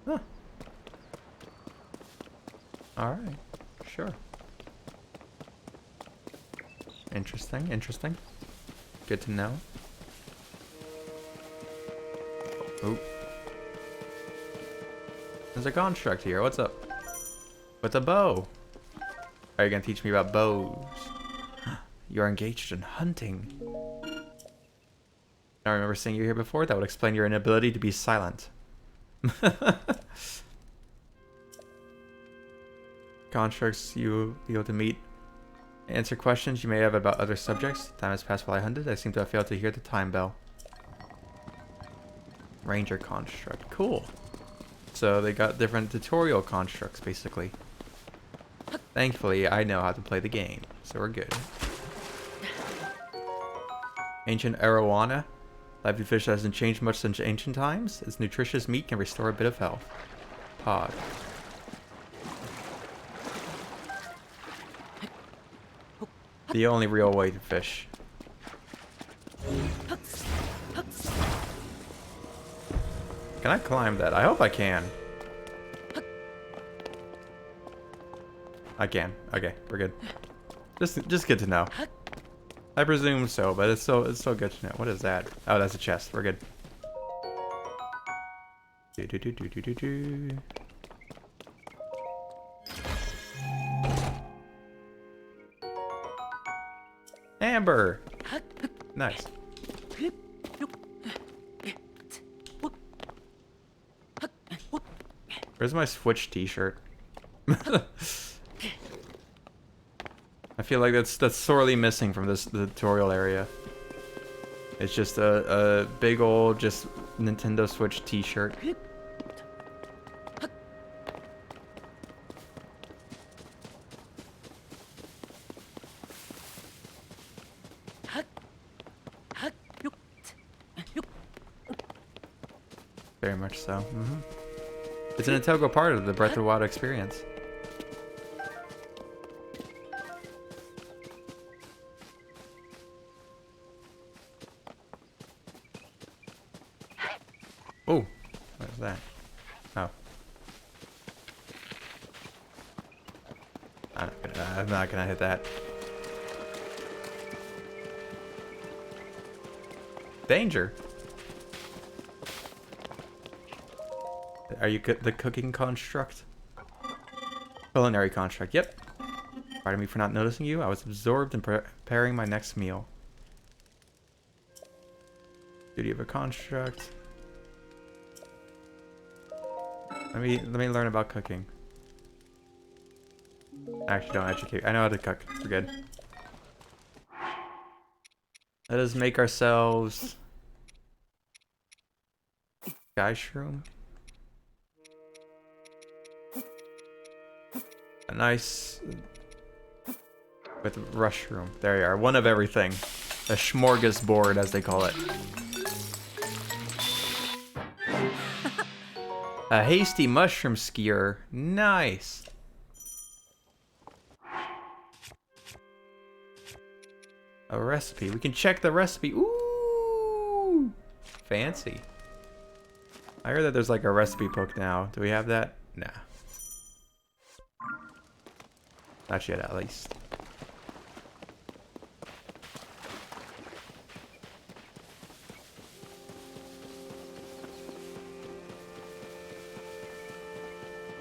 Huh. Alright. Sure. Interesting, interesting. Good to know. Oop. There's a construct here. What's up? With a bow. Are you gonna teach me about bows? You're engaged in hunting. I remember seeing you here before. That would explain your inability to be silent. Constructs you be able to meet. Answer questions you may have about other subjects. Time has passed while I hunted. I seem to have failed to hear the time bell. Ranger construct. Cool. So they got different tutorial constructs, basically. Thankfully, I know how to play the game, so we're good. Ancient arowana. Lively fish hasn't changed much since ancient times. Its nutritious meat can restore a bit of health. Pod. The only real way to fish. Can I climb that? I hope I can. I can. Okay, we're good. Just good to know. I presume so, but it's still good to know. What is that? Oh, that's a chest. We're good. Amber. Nice. Where's my Switch t-shirt? I feel like that's sorely missing from the tutorial area. It's just a big old just Nintendo Switch t-shirt. Very much so. Mm-hmm. It's an integral part of the Breath of the Wild experience. Oh, what is that? Oh. I'm not gonna hit that. Danger. Are you the cooking construct? Culinary construct, yep. Pardon me for not noticing you. I was absorbed in preparing my next meal. Duty of a construct. Let me learn about cooking. Actually, don't educate. I know how to cook. We're good. Let us make ourselves sky shroom. A nice with rushroom. There you are. One of everything. A smorgasbord, as they call it. A hasty mushroom skewer. Nice. A recipe. We can check the recipe. Ooh, fancy. I heard that there's like a recipe book now. Do we have that? Nah. Not yet, at least.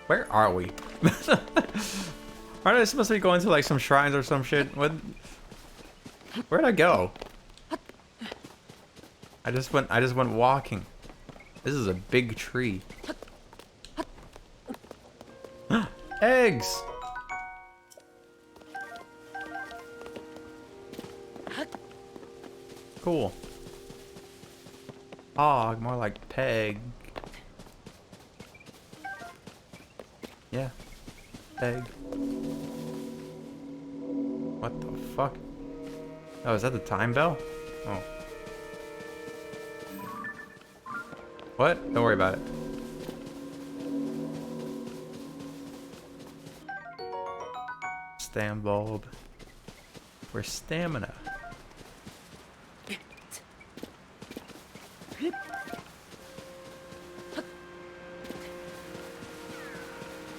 Where are we? Aren't I supposed to be going to like some shrines or some shit? What? Where'd I go? I just went walking. This is a big tree. Eggs! Cool. Hog, more like peg. Yeah. Egg. What the fuck? Oh, is that the time bell? Oh. What? Don't worry about it. Stam bulb. For stamina.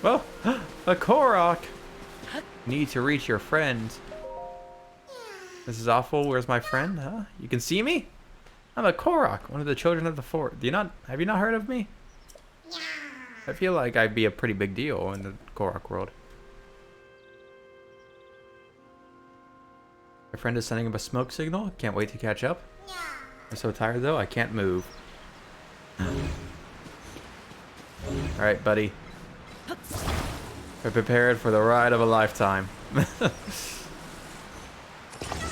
Well, a Korok! Need to reach your friend. This is awful. Where's my friend? Huh? You can see me? I'm a Korok, one of the children of the fort. Have you not heard of me? I feel like I'd be a pretty big deal in the Korok world. My friend is sending him a smoke signal. Can't wait to catch up. I'm so tired though, I can't move. Alright, buddy. We're prepared for the ride of a lifetime.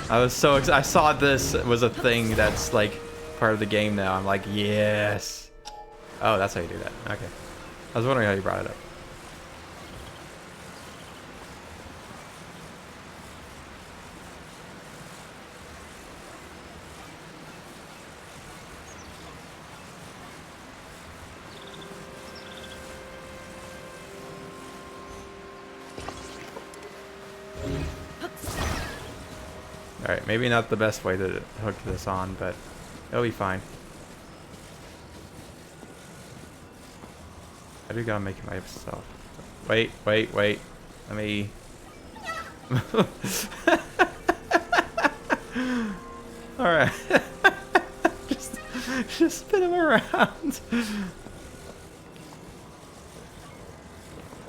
I was so excited. I saw this was a thing that's like part of the game now. I'm like, yes. Oh, that's how you do that. Okay. I was wondering how you brought it up. Alright, maybe not the best way to hook this on, but it'll be fine. I do gotta make it myself. Wait. Let me... Alright. just spin him around.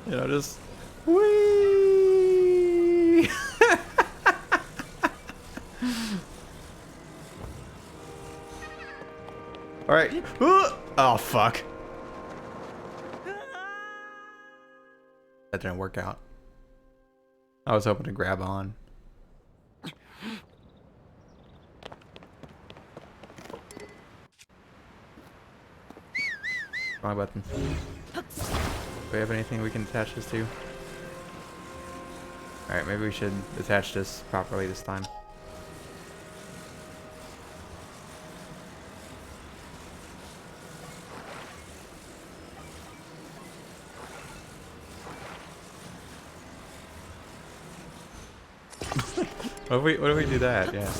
You know, just... Whee! Alright. Oh, fuck. That didn't work out. I was hoping to grab on. Wrong button. Do we have anything we can attach this to? Alright, maybe we should attach this properly this time. What if we do that? Yeah.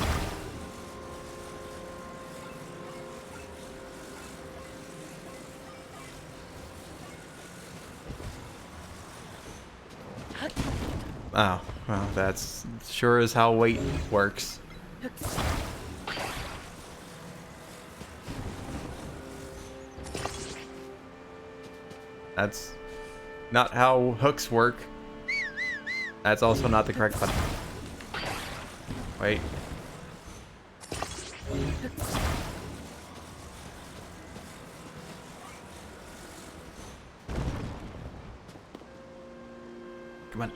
Oh, well, that's sure as how weight works. That's not how hooks work. That's also not the correct button. Wait. Come on.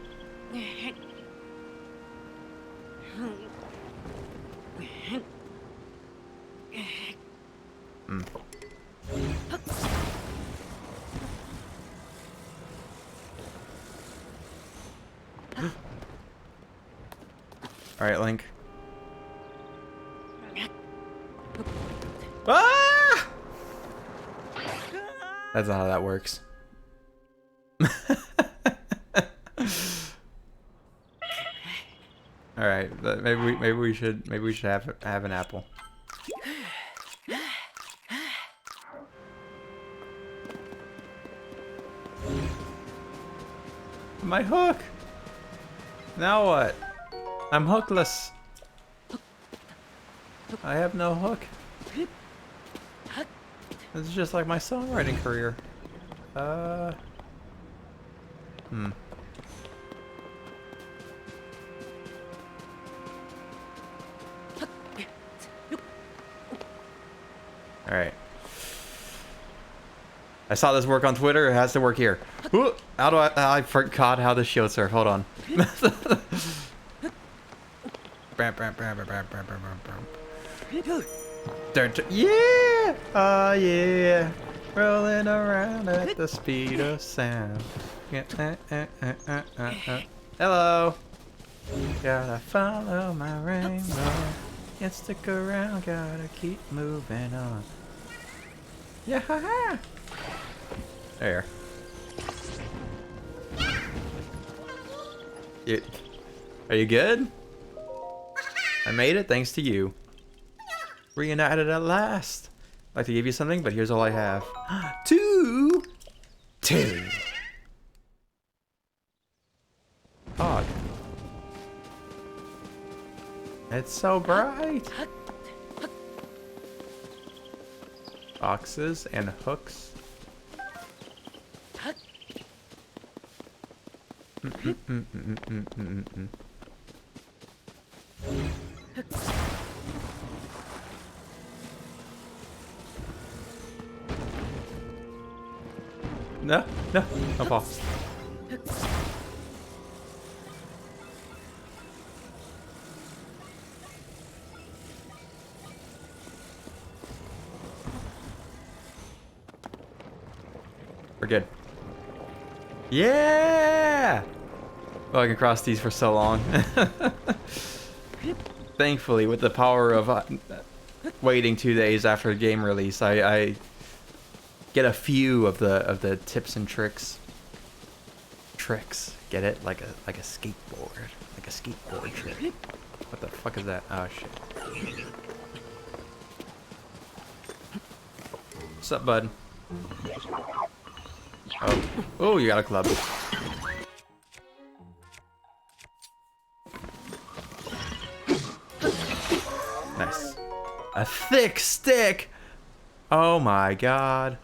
All right, Link. Ah! That's not how that works. All right, maybe we should have an apple. My hook. Now what? I'm hookless. I have no hook. This is just like my songwriting career. Alright. I saw this work on Twitter. It has to work here. Ooh, how do I forgot how to shield surf. Hold on. Yeah! Oh yeah! Rolling around at the speed of sound. Yeah, Hello. Gotta follow my rainbow. Can't stick around, gotta keep moving on. Yeah. There. Are you good? I made it thanks to you. Reunited at last. I'd like to give you something, but here's all I have. Two. Hog. It's so bright. Boxes and hooks. No, don't fall. We're good. Yeah! Oh, I can cross these for so long. Thankfully, with the power of waiting 2 days after game release, I get a few of the tips and tricks. Get it? Like a skateboard, like a skateboard trick. What the fuck is that? Oh shit. What's up, bud? Oh, you got a club. Nice. A thick stick! Oh my god.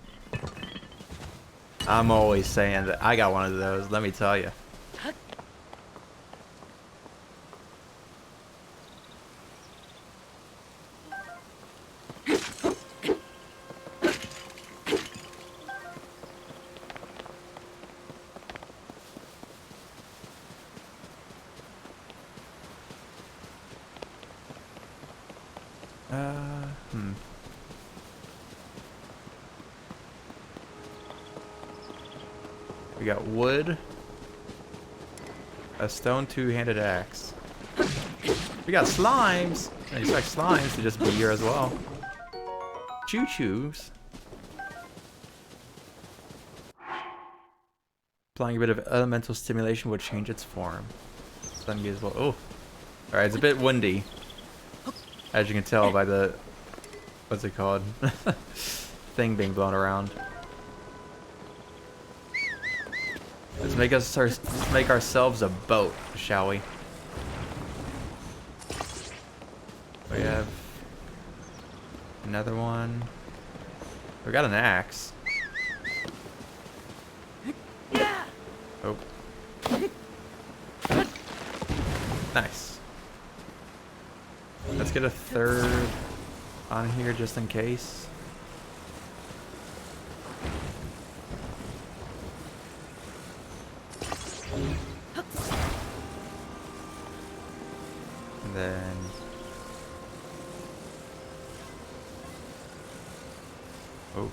I'm always saying that I got one of those, let me tell you. We got wood, a stone two-handed axe. We got slimes. I expect slimes to just be here as well. Choo-choos. Applying a bit of elemental stimulation would change its form. Sun as well. Oh, all right. It's a bit windy, as you can tell by the what's it called thing being blown around. Let's make ourselves a boat, shall we? We have another one. We got an axe. Oh. Nice. Let's get a third on here just in case. And then oh.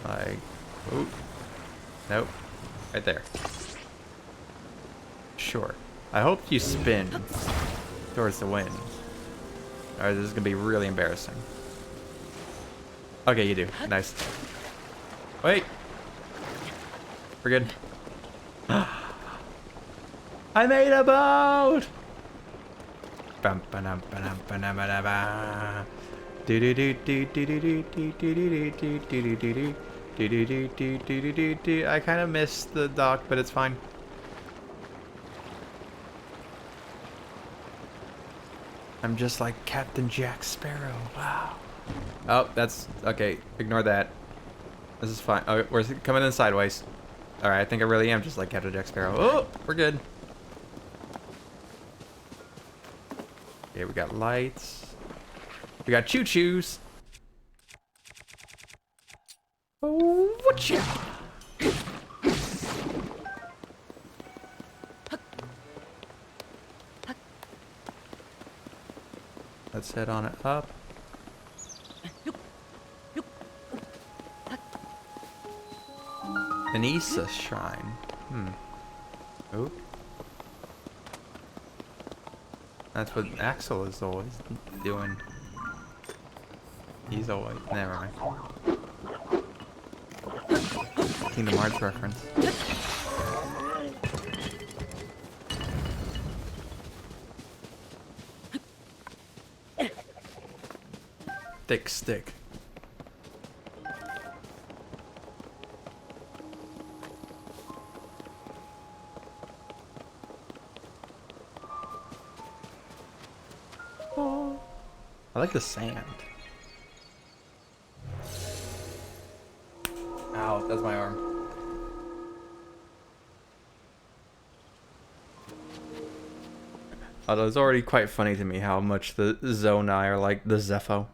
Like, oh, nope, right there. Sure. I hope you spin towards the wind. Alright, this is gonna be really embarrassing. Okay, you do. Nice. Wait. We're good. I made a boat! Bum, ba-dum, ba-dum, ba-dum, ba-da-ba. I kind of missed the dock, but it's fine. I'm just like Captain Jack Sparrow. Wow. Oh, that's okay. Ignore that. This is fine. Oh, we're coming in sideways. All right, I think I really am just like Captain Jack Sparrow. Oh, we're good. Okay, we got lights. We got choo-choos. Oh, whatcha? Let's head on it up. An Issa shrine. Oh. That's what Axel is always doing. He's always... Never mind. Kingdom Hearts reference. Thick stick. Oh. I like the sand. Ow, that's my arm. Although it's already quite funny to me how much the Zonai are like the Zepho.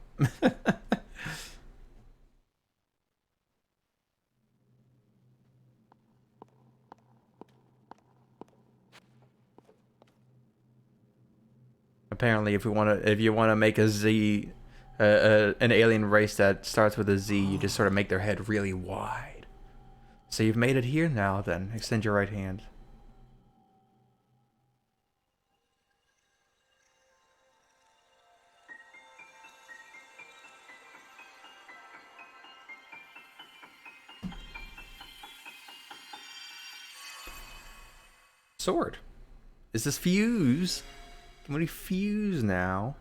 Apparently, if you want to make a Z, an alien race that starts with a Z, you just sort of make their head really wide. So you've made it here now. Then extend your right hand. Sword. Is this fuse? Can we fuse now?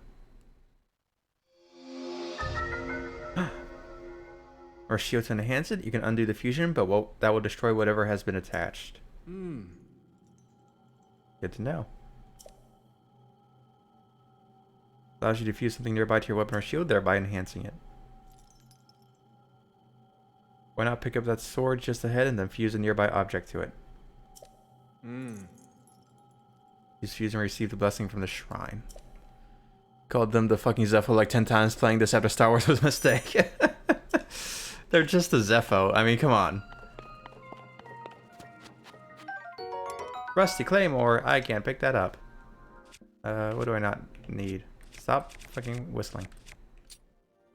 Or shield to enhance it. You can undo the fusion, but that will destroy whatever has been attached. Good to know. Allows you to fuse something nearby to your weapon or shield, thereby enhancing it. Why not pick up that sword just ahead and then fuse a nearby object to it? Use fuse and receive the blessing from the shrine. Called them the fucking Zepho like 10 times playing this after Star Wars was a mistake. They're just a Zepho. I mean, come on. Rusty Claymore. I can't pick that up. What do I not need? Stop fucking whistling.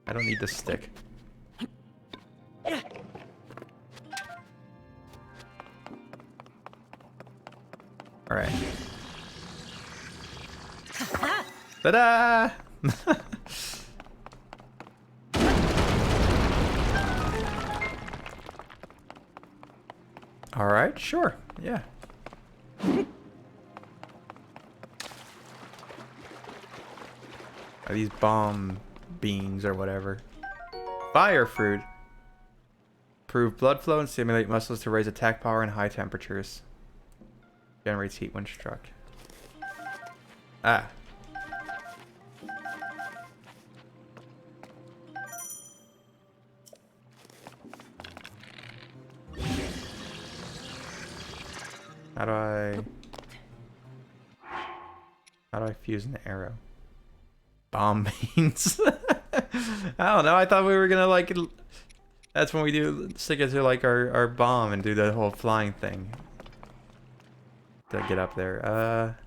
I don't need this stick. Alright. Ta-da! Alright, sure. Yeah. Are these bomb beans or whatever? Fire fruit. Improve blood flow and stimulate muscles to raise attack power in high temperatures. Generates heat when struck. Ah. How do I fuse an arrow? Bomb beans. I don't know. I thought we were gonna like. That's when we do stick it to like our bomb and do the whole flying thing. To get up there.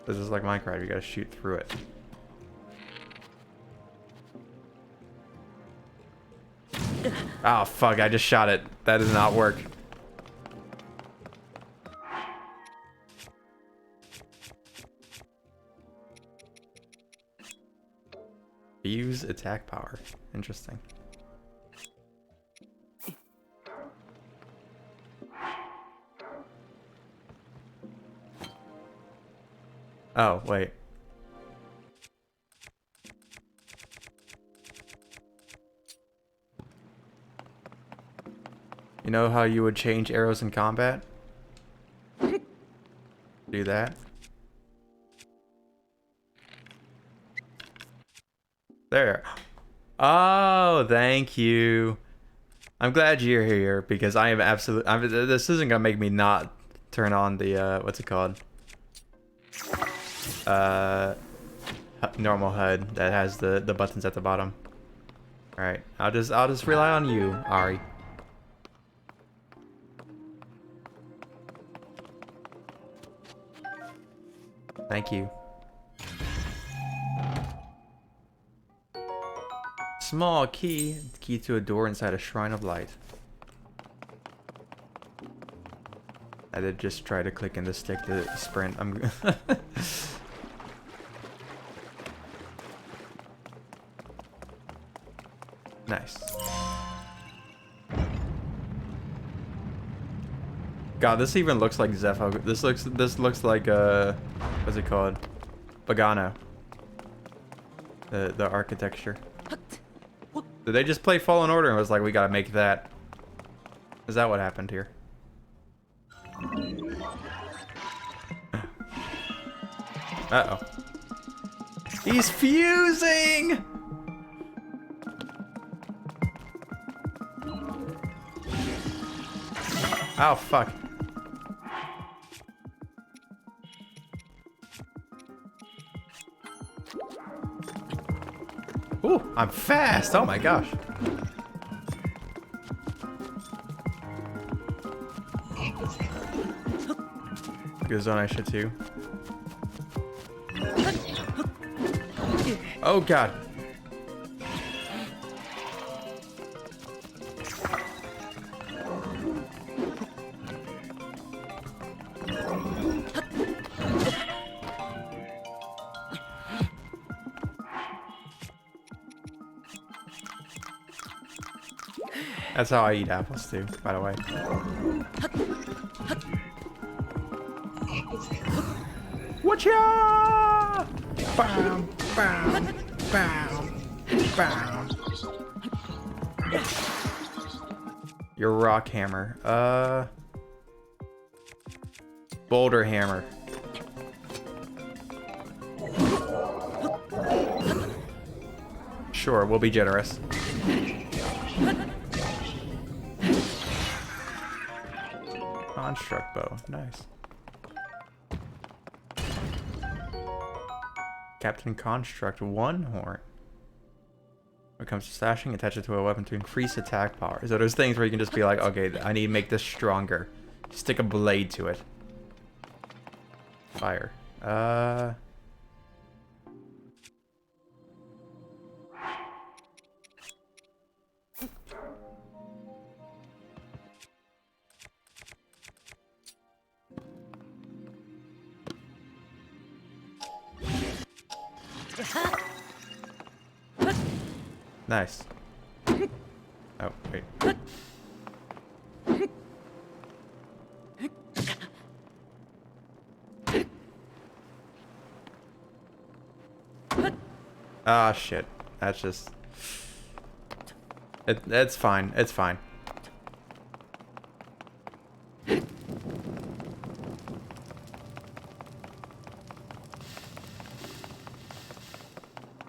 This is like Minecraft, you gotta shoot through it. Oh fuck, I just shot it. That does not work. Use attack power. Interesting. Oh, wait. You know how you would change arrows in combat? Do that. There. Oh, thank you. I'm glad you're here because I am absolutely. This isn't gonna make me not turn on the what's it called? Normal HUD that has the buttons at the bottom. All right, I'll just rely on you, Ari. Thank you. Small key. Key to a door inside a shrine of light. I did just try to click in the stick to sprint. I'm nice. God, this even looks like Zepho. This looks like what's it called? Pagano. The architecture. Did they just play Fallen Order and was like, we gotta make that? Is that what happened here? Uh-oh. He's fusing! Oh, fuck. Ooh, I'm fast! Oh my gosh. Good zone, I should too. Oh god. That's how I eat apples too, by the way. Watcha! Bam, bam, bam, bam. Your rock hammer. Boulder hammer. Sure, we'll be generous. Construct bow. Nice. Captain Construct one horn. When it comes to stashing, attach it to a weapon to increase attack power. So there's things where you can just be like, okay, I need to make this stronger. Stick a blade to it. Fire. Nice. Oh, wait. Ah, shit. That's just... It's fine. It's fine.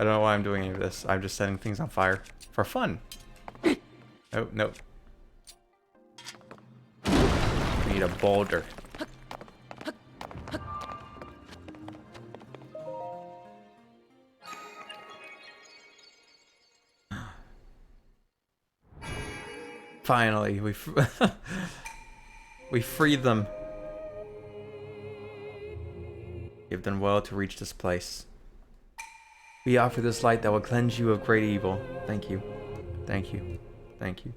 I don't know why I'm doing any of this. I'm just setting things on fire. For fun. Oh, no. We need a boulder. Finally, we freed them. You've done well to reach this place. We offer this light that will cleanse you of great evil. Thank you. Thank you. Thank you.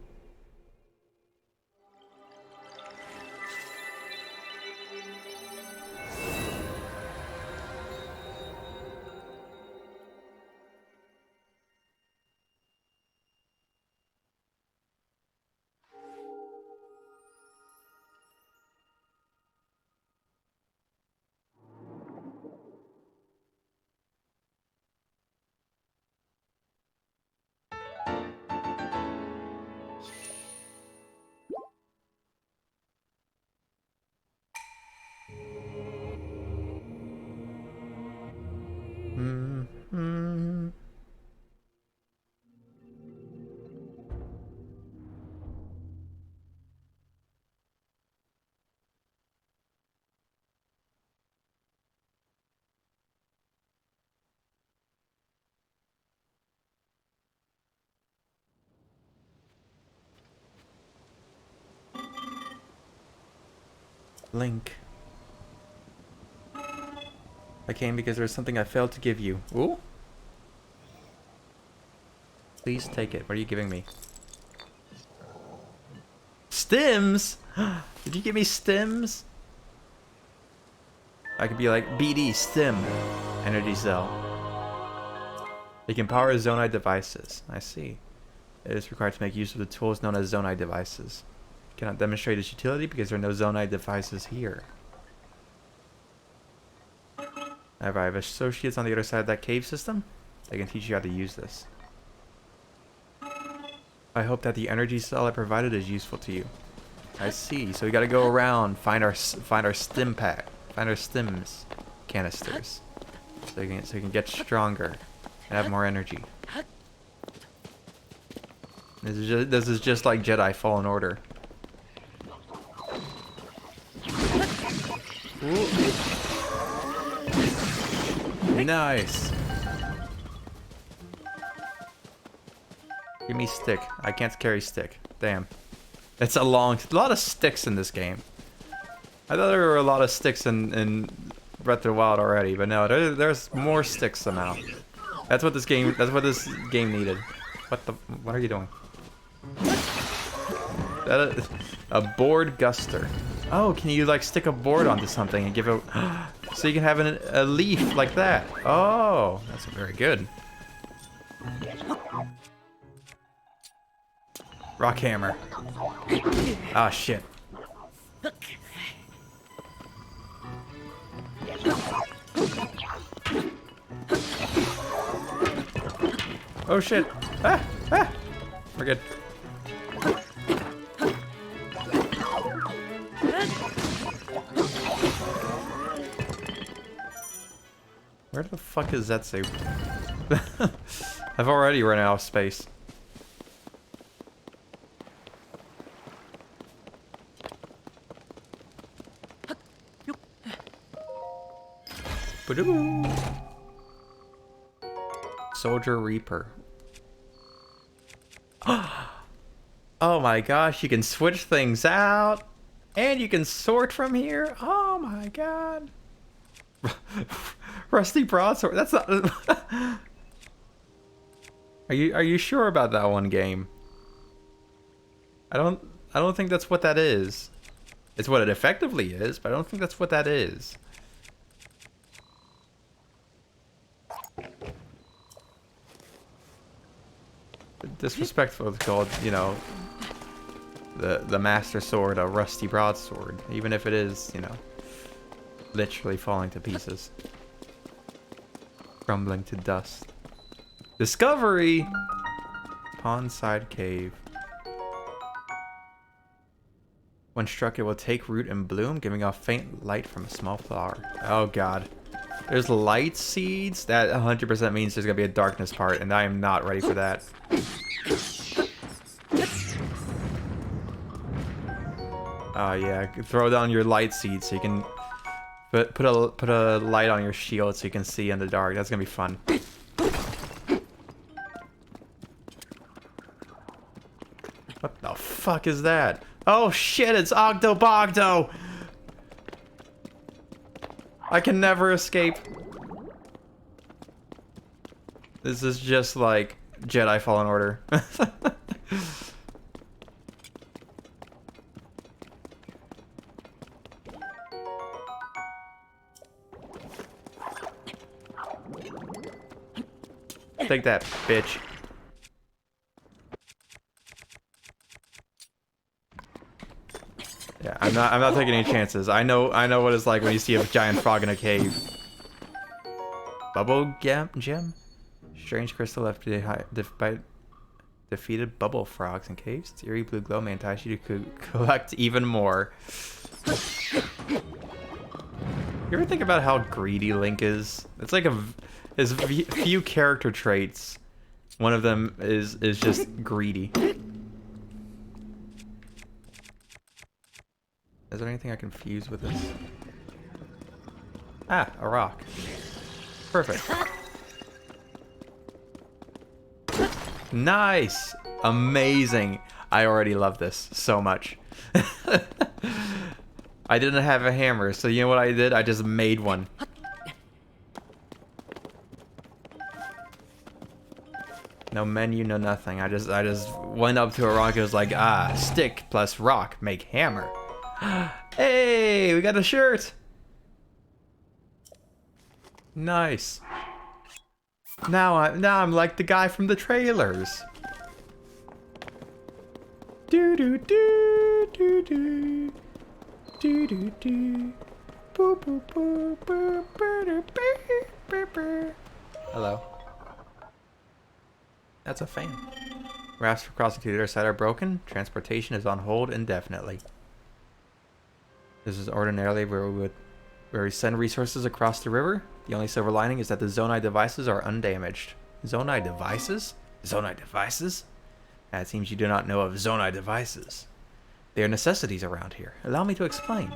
Link. I came because there's something I failed to give you. Ooh. Please take it. What are you giving me? Stims? Did you give me stims? I could be like BD Stim Energy Cell. It can power Zonai devices. I see. It is required to make use of the tools known as Zonai devices. Cannot demonstrate its utility because there are no Zonai devices here. However, I have associates on the other side of that cave system. They can teach you how to use this. I hope that the energy cell I provided is useful to you. I see. So we gotta go around, find our stim pack, find our stims canisters, so you can get stronger and have more energy. This is just like Jedi Fallen Order. Ooh. Nice. Give me stick. I can't carry stick. Damn. It's a lot of sticks in this game. I thought there were a lot of sticks in Breath of the Wild already, but no, there's more sticks somehow. That's what this game needed. What are you doing? A board guster. Oh, can you like stick a board onto something and give it so you can have a leaf like that? Oh, that's very good. Rock hammer. Ah, shit. Oh shit. Ah, ah. We're good. Where the fuck is Zetsu? I've already run out of space. Soldier Reaper. Oh my gosh, you can switch things out and you can sort from here. Oh my god. Rusty broadsword. That's not Are you sure about that one game? I don't think that's what that is. It's what it effectively is, but I don't think that's what that is. Disrespectful is called, you know, the master sword a rusty broadsword, even if it is, you know, literally falling to pieces, crumbling to dust. Discovery! Pondside Cave. When struck, it will take root and bloom, giving off faint light from a small flower. Oh god. There's light seeds? That 100% means there's gonna be a darkness part, and I am not ready for that. Oh yeah, throw down your light seeds so you can put a light on your shield so you can see in the dark. That's gonna be fun. What the fuck is that? Oh shit, it's Ogdo Bogdo! I can never escape. This is just like Jedi Fallen Order. Take that, bitch. Yeah, I'm not taking any chances. I know what it's like when you see a giant frog in a cave. Bubble gem? Strange crystal left by defeated bubble frogs in caves. Its eerie blue glow may entice you to collect even more. You ever think about how greedy Link is? It's like his few character traits. One of them is just greedy. Is there anything I can fuse with this? Ah, a rock. Perfect. Nice! Amazing! I already love this so much. I didn't have a hammer, so you know what I did? I just made one. No menu, no nothing. I just went up to a rock and was like, ah, stick plus rock make hammer. Hey, we got a shirt. Nice. Now I'm like the guy from the trailers. Do do do do do do do do. Boo boo boo boo boo boo boo. Hello. That's a fan. Rafts for crossing to the other side are broken. Transportation is on hold indefinitely. This is ordinarily where we send resources across the river. The only silver lining is that the Zonai devices are undamaged. Zonai devices? Zonai devices? It seems you do not know of Zonai devices. They are necessities around here. Allow me to explain.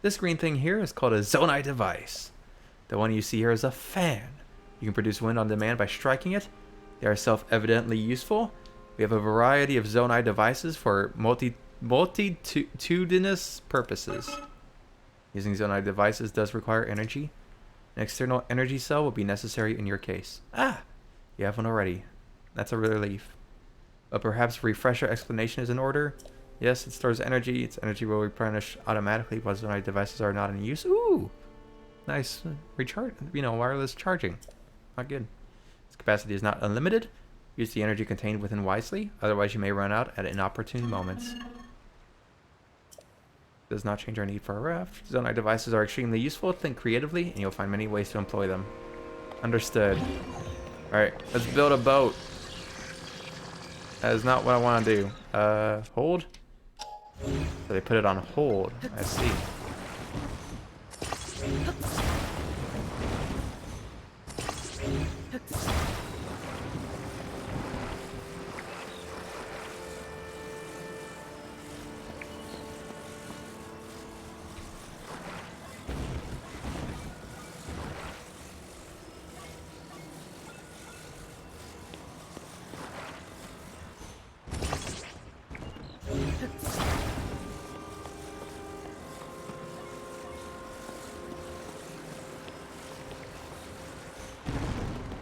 This green thing here is called a Zonai device. The one you see here is a fan. You can produce wind on demand by striking it. They are self-evidently useful. We have a variety of Zonai devices for multitudinous purposes. Using Zonai devices does require energy. An external energy cell will be necessary in your case. Ah! You have one already. That's a relief. But perhaps refresher explanation is in order. Yes, it stores energy. Its energy will replenish automatically while Zonai devices are not in use. Ooh! Nice recharge, wireless charging. Not good. Its capacity is not unlimited. Use the energy contained within wisely, otherwise you may run out at inopportune moments. Does not change our need for a raft. Zonai devices are extremely useful. Think creatively, and you'll find many ways to employ them. Understood. Alright, let's build a boat. That is not what I want to do. Hold? So they put it on hold. I see.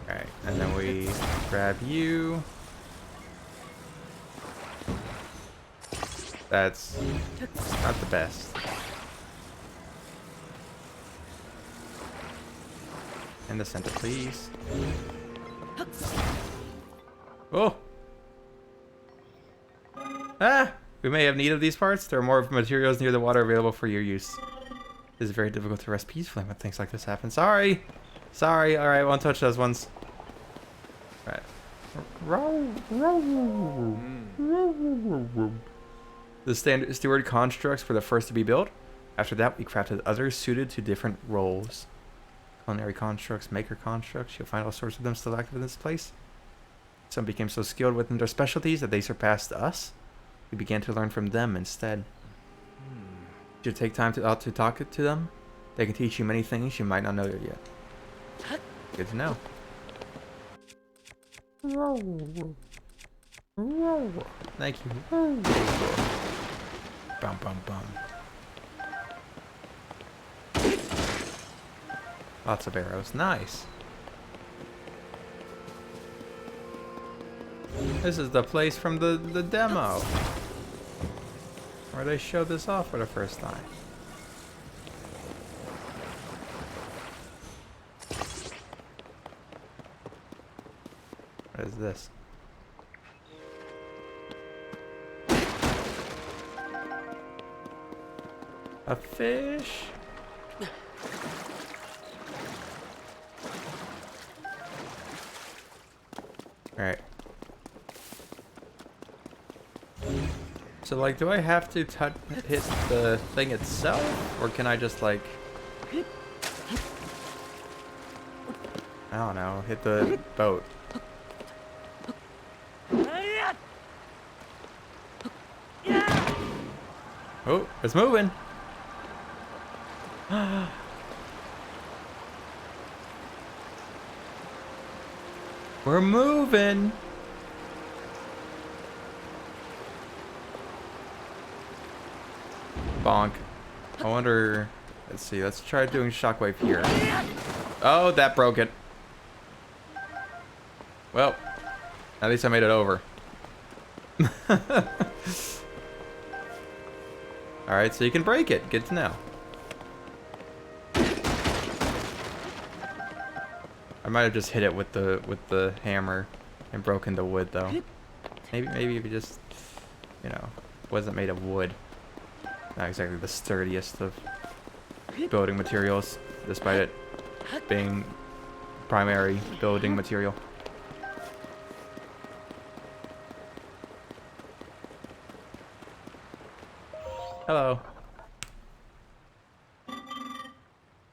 Alright, and then we grab you. That's not the best. In the center, please. Oh! Ah! We may have need of these parts. There are more materials near the water available for your use. It is very difficult to rest peacefully when things like this happen. Sorry! Sorry, alright, won't touch those ones. Alright. The standard steward constructs were the first to be built. After that, we crafted others suited to different roles. Culinary constructs, maker constructs, you'll find all sorts of them still active in this place. Some became so skilled within their specialties that they surpassed us. We began to learn from them instead. You should take time to talk to them. They can teach you many things you might not know yet. Good to know. Thank you. Bum bum bum. Lots of arrows. Nice. This is the place from the demo. Where they showed this off for the first time. What is this? A fish? Alright. So, like, do I have to hit the thing itself? Or can I just, like... I don't know, hit the boat. Oh, it's moving! We're moving! Bonk. I wonder... Let's see, let's try doing shockwave here. Oh, that broke it. Well, at least I made it over. Alright, so you can break it. Good to know. I might have just hit it with the hammer and broken the wood though. Maybe if you just, you know, wasn't made of wood. Not exactly the sturdiest of building materials, despite it being primary building material. Hello.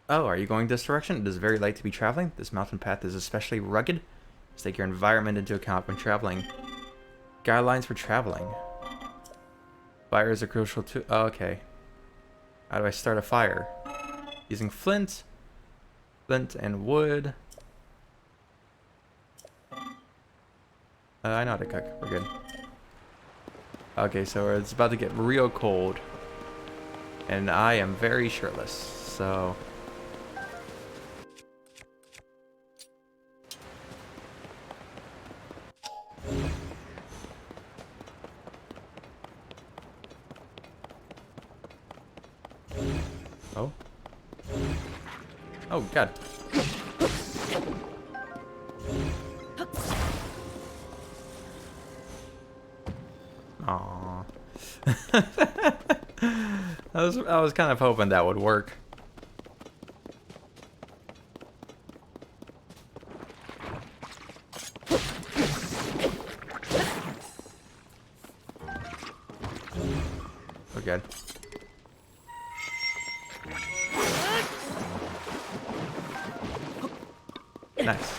Oh, are you going this direction? It is very late to be traveling. This mountain path is especially rugged. Just take your environment into account when traveling. Guidelines for traveling. Fires are crucial too. Oh, okay. How do I start a fire? Using flint and wood. I know how to cook. We're good. Okay, so it's about to get real cold. And I am very shirtless, so... Oh. Oh, God. Aww. I was kind of hoping that would work. Oh, good. Nice.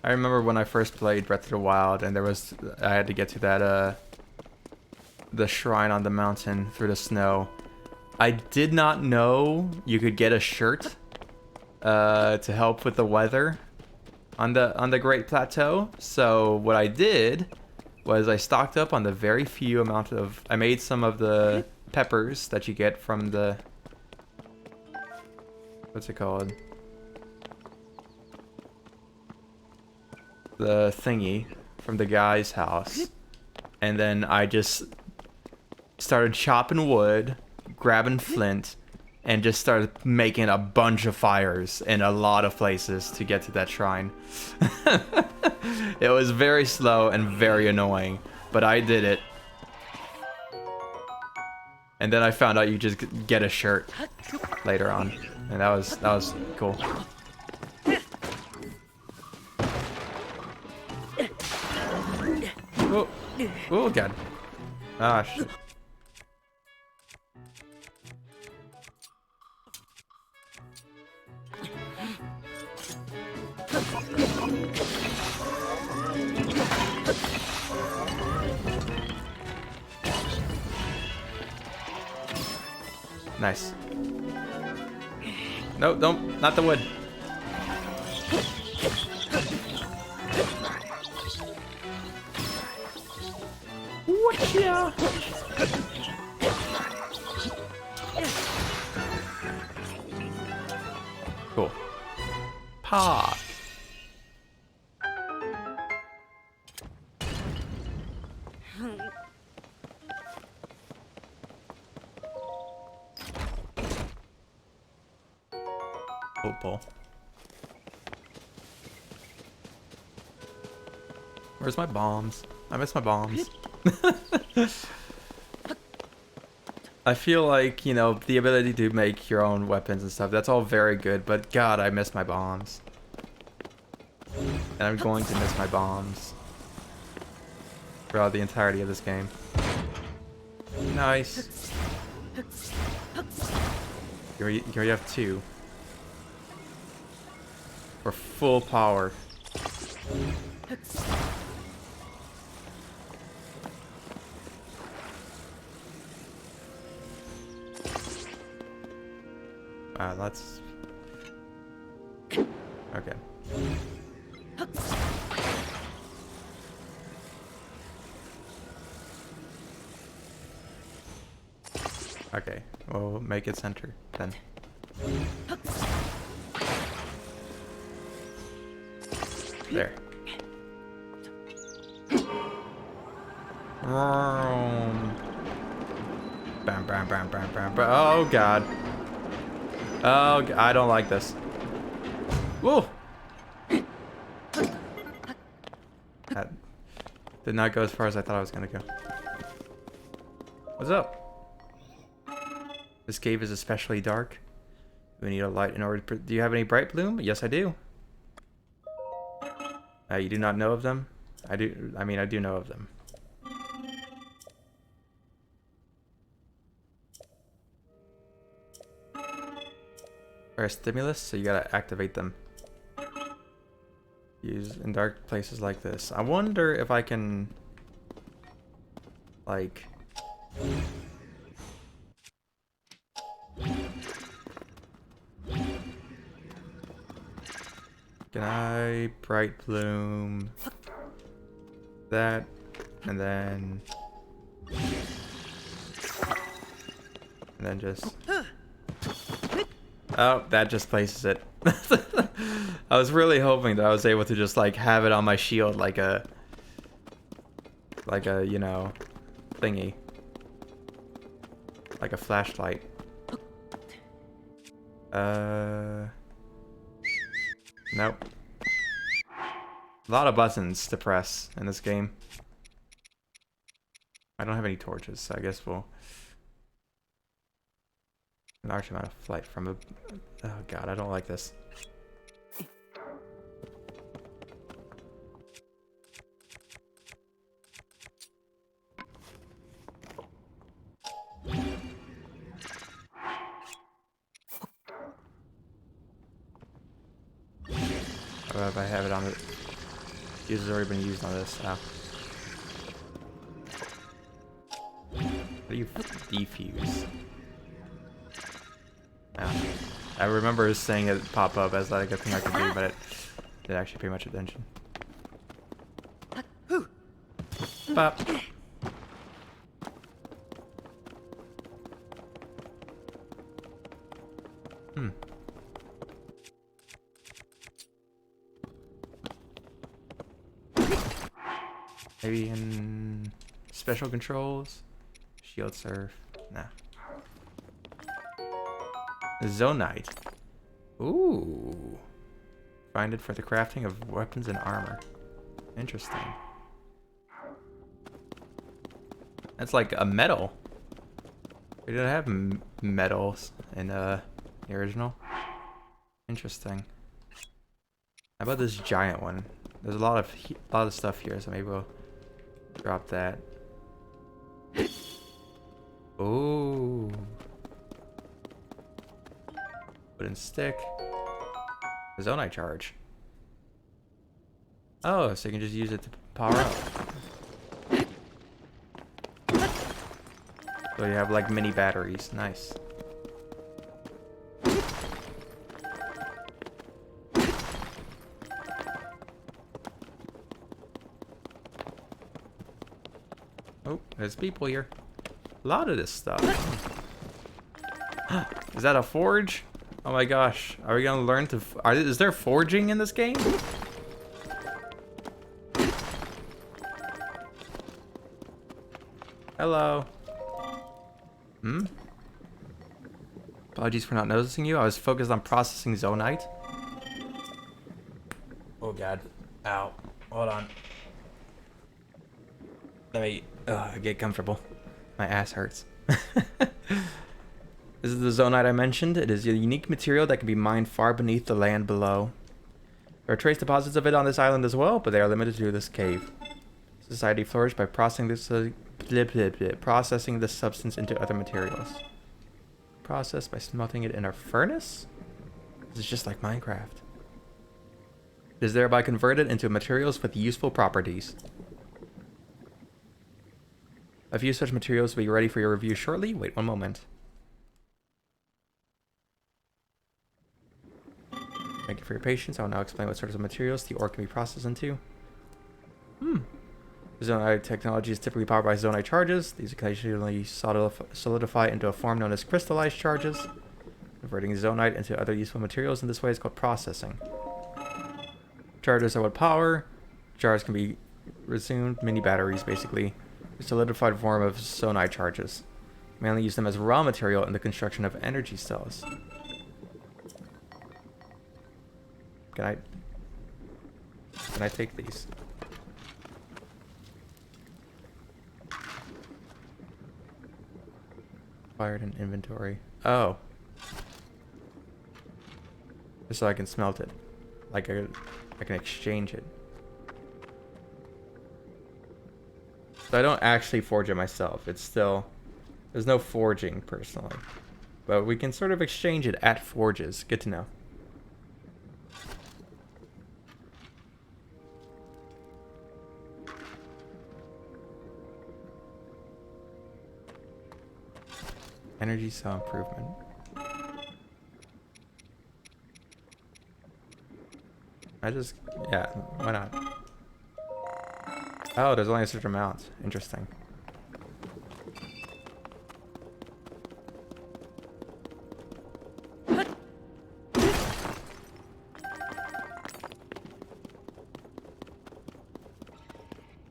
I remember when I first played Breath of the Wild, and I had to get to that the shrine on the mountain through the snow. I did not know you could get a shirt to help with the weather on the Great Plateau. So what I did was I stocked up on the very few amount of... I made some of the peppers that you get from the... What's it called? The thingy from the guy's house. And then I just started chopping wood, grabbing flint, and just started making a bunch of fires in a lot of places to get to that shrine. It was very slow and very annoying, but I did it. And then I found out you just get a shirt later on, and that was cool. Oh, oh God! Ah, shit. Nice. No, don't, not the wood. Whatcha? Cool. Pop. Opal. Where's my bombs? I miss my bombs. I feel like, you know, the ability to make your own weapons and stuff, that's all very good, but God, I miss my bombs. And I'm going to miss my bombs throughout the entirety of this game. Nice. You already have two. For full power. That's... Okay. Okay, we'll make it center then. There. Bam, bam, bam, bam, bam, bam. Oh god. Oh, I don't like this. Whoa. That did not go as far as I thought I was gonna go. What's up? This cave is especially dark. We need a light in order to... Do you have any bright bloom? Yes, I do. You do not know of them? I do. I mean, I do know of them. Or a stimulus, so you gotta activate them. Use in dark places like this. I wonder if I can... like... Can I bright bloom that, and then just, oh, that just places it. I was really hoping that I was able to just like have it on my shield like a, you know, thingy, like a flashlight. Nope. A lot of buttons to press in this game. I don't have any torches, so I guess we'll... Large amount of flight from a... Oh god, I don't like this. If I have it on the... Fuse has already been used on this. Oh. How do you defuse? Oh. I remember seeing it pop up as like a thing I could do, but it didn't actually pay much attention. Bop. Maybe in special controls? Shield surf? Nah. Zonite. Ooh. Find it for the crafting of weapons and armor. Interesting. That's like a metal. We didn't have metals in the original. Interesting. How about this giant one? There's a lot of stuff here, so maybe we'll drop that. Ooh. Wooden stick. The Zonite charge. Oh, so you can just use it to power up. So you have like mini batteries. Nice. Oh, there's people here. A lot of this stuff. Is that a forge? Oh my gosh. Are we gonna learn to... is there forging in this game? Hello. Hmm? Apologies for not noticing you. I was focused on processing Zonite. Oh god. Ow. Hold on. Let me get comfortable. My ass hurts. This is the Zonite I mentioned. It is a unique material that can be mined far beneath the land below. There are trace deposits of it on this island as well, but they are limited to this cave. Society flourished by processing this substance into other materials. Processed by smelting it in a furnace? This is just like Minecraft. It is thereby converted into materials with useful properties. A few such materials will be ready for your review shortly. Wait one moment. Thank you for your patience. I will now explain what sorts of materials the ore can be processed into. Zonite technology is typically powered by zonite charges. These occasionally solidify into a form known as crystallized charges. Converting zonite into other useful materials in this way is called processing. Charges are what power. Jars can be resumed, mini batteries basically. A solidified form of zonite charges. Mainly use them as raw material in the construction of energy cells. Can I take these? Fired in inventory. Oh. Just so I can smelt it. Like I can exchange it. So I don't actually forge it myself. It's still... There's no forging, personally. But we can sort of exchange it at forges. Good to know. Energy cell improvement. Yeah, why not? Oh, there's only a certain amount. Interesting.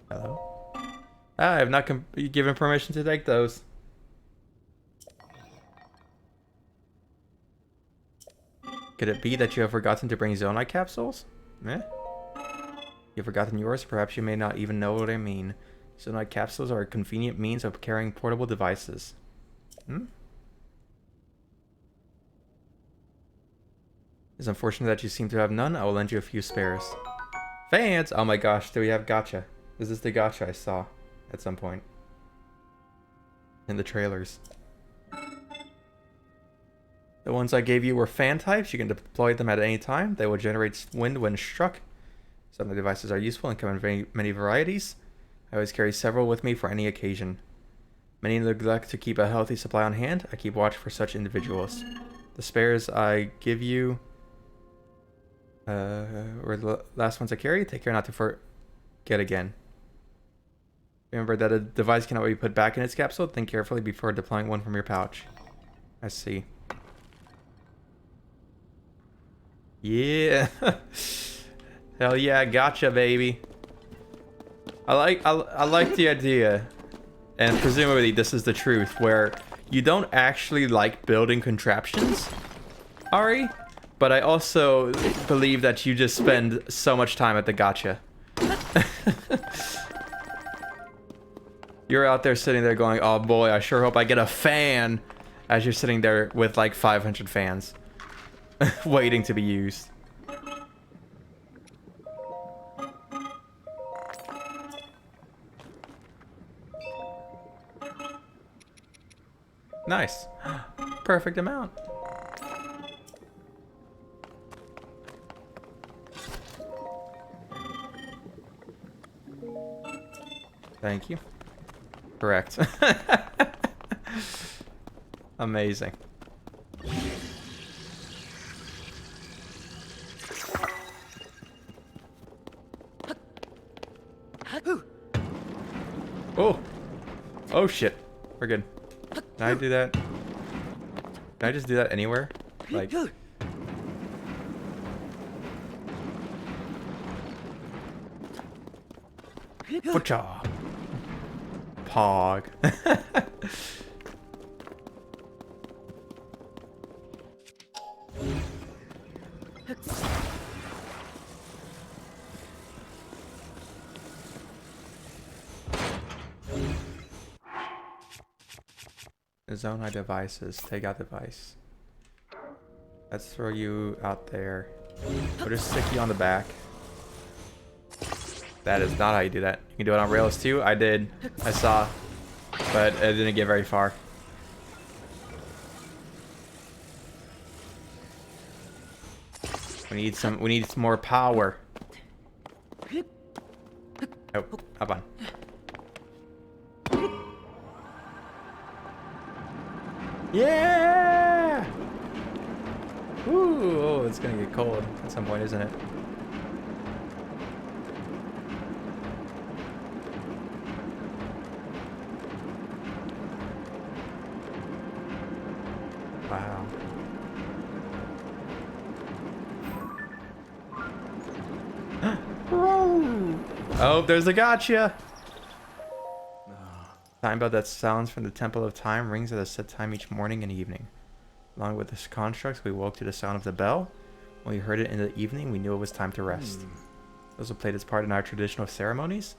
Hello? I have not given permission to take those. Could it be that you have forgotten to bring zonite capsules? Eh? You've forgotten yours? Perhaps you may not even know what I mean. Zonite capsules are a convenient means of carrying portable devices. Hmm? It's unfortunate that you seem to have none. I will lend you a few spares. Fans! Oh my gosh, do we have gacha? Is this the gacha I saw at some point? In the trailers. The ones I gave you were fan types. You can deploy them at any time. They will generate wind when struck. Some of the devices are useful and come in many varieties. I always carry several with me for any occasion. Many neglect to keep a healthy supply on hand. I keep watch for such individuals. The spares I give you were the last ones I carry. Take care not to forget again. Remember that a device cannot be put back in its capsule. Think carefully before deploying one from your pouch. I see. Yeah. Hell yeah, gotcha, baby. I like the idea, and presumably this is the truth, where you don't actually like building contraptions, Ari, but I also believe that you just spend so much time at the gotcha. You're out there sitting there going, oh boy, I sure hope I get a fan, as you're sitting there with like 500 fans. Waiting to be used. Nice. Perfect amount. Thank you. Correct. Amazing. Oh! Oh shit. We're good. Can I do that? Can I just do that anywhere? Like... Butcha! Pog. Zonite devices. Take out device. Let's throw you out there. We'll just stick you on the back. That is not how you do that. You can do it on rails too. I did. I saw. But it didn't get very far. We need some more power. Oh, hop on. Yeah! Ooh, oh, it's gonna get cold at some point, isn't it? Wow. Oh, there's a gotcha! Time bell that sounds from the Temple of Time rings at a set time each morning and evening. Along with the constructs, we woke to the sound of the bell. When we heard it in the evening, we knew it was time to rest. It also played its part in our traditional ceremonies.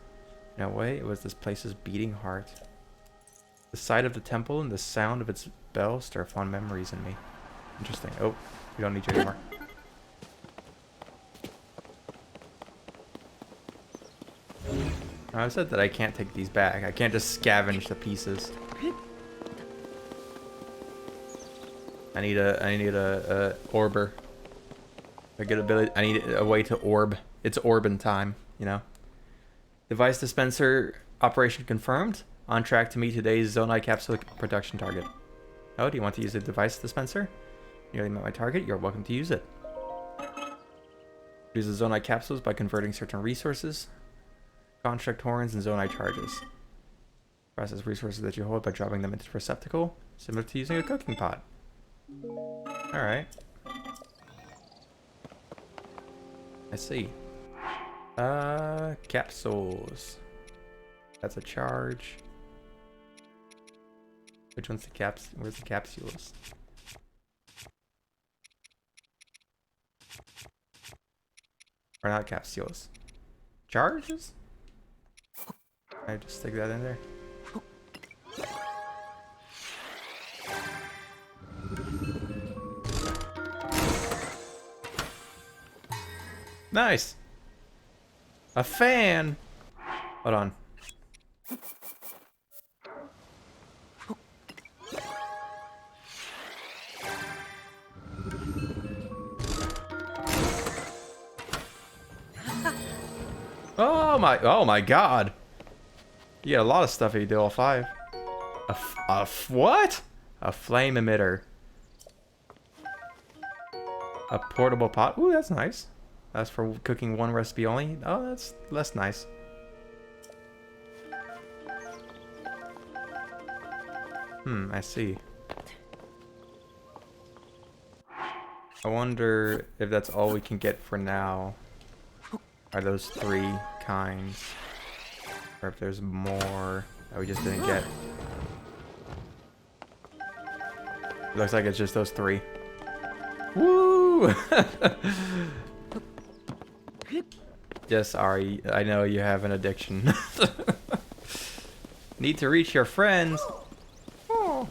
In a way, it was this place's beating heart. The sight of the temple and the sound of its bell stir fond memories in me. Interesting. Oh, we don't need you anymore. I said that I can't take these back. I can't just scavenge the pieces. I need a orber. I need a way to orb. It's orbin time, you know. Device dispenser operation confirmed. On track to meet today's Zonai capsule production target. Oh, do you want to use the device dispenser? You already met my target. You're welcome to use it. Use the Zonai capsules by converting certain resources, construct horns, and Zonai charges. Process resources that you hold by dropping them into the receptacle, similar to using a cooking pot. Alright. I see. Capsules. That's a charge. Which one's the caps? Where's the capsules? Or not capsules. Charges? I just stick that in there. Nice. A fan. Hold on. Oh my god. You get a lot of stuff if you do all 5. What? A flame emitter. A portable pot. Ooh, that's nice. That's for cooking one recipe only. Oh, that's less nice. I see. I wonder if that's all we can get for now. Are those 3 kinds? Or if there's more that we just didn't get. It looks like it's just those 3. Woo! Yes, Ari, I know you have an addiction. Need to reach your friends. Oh.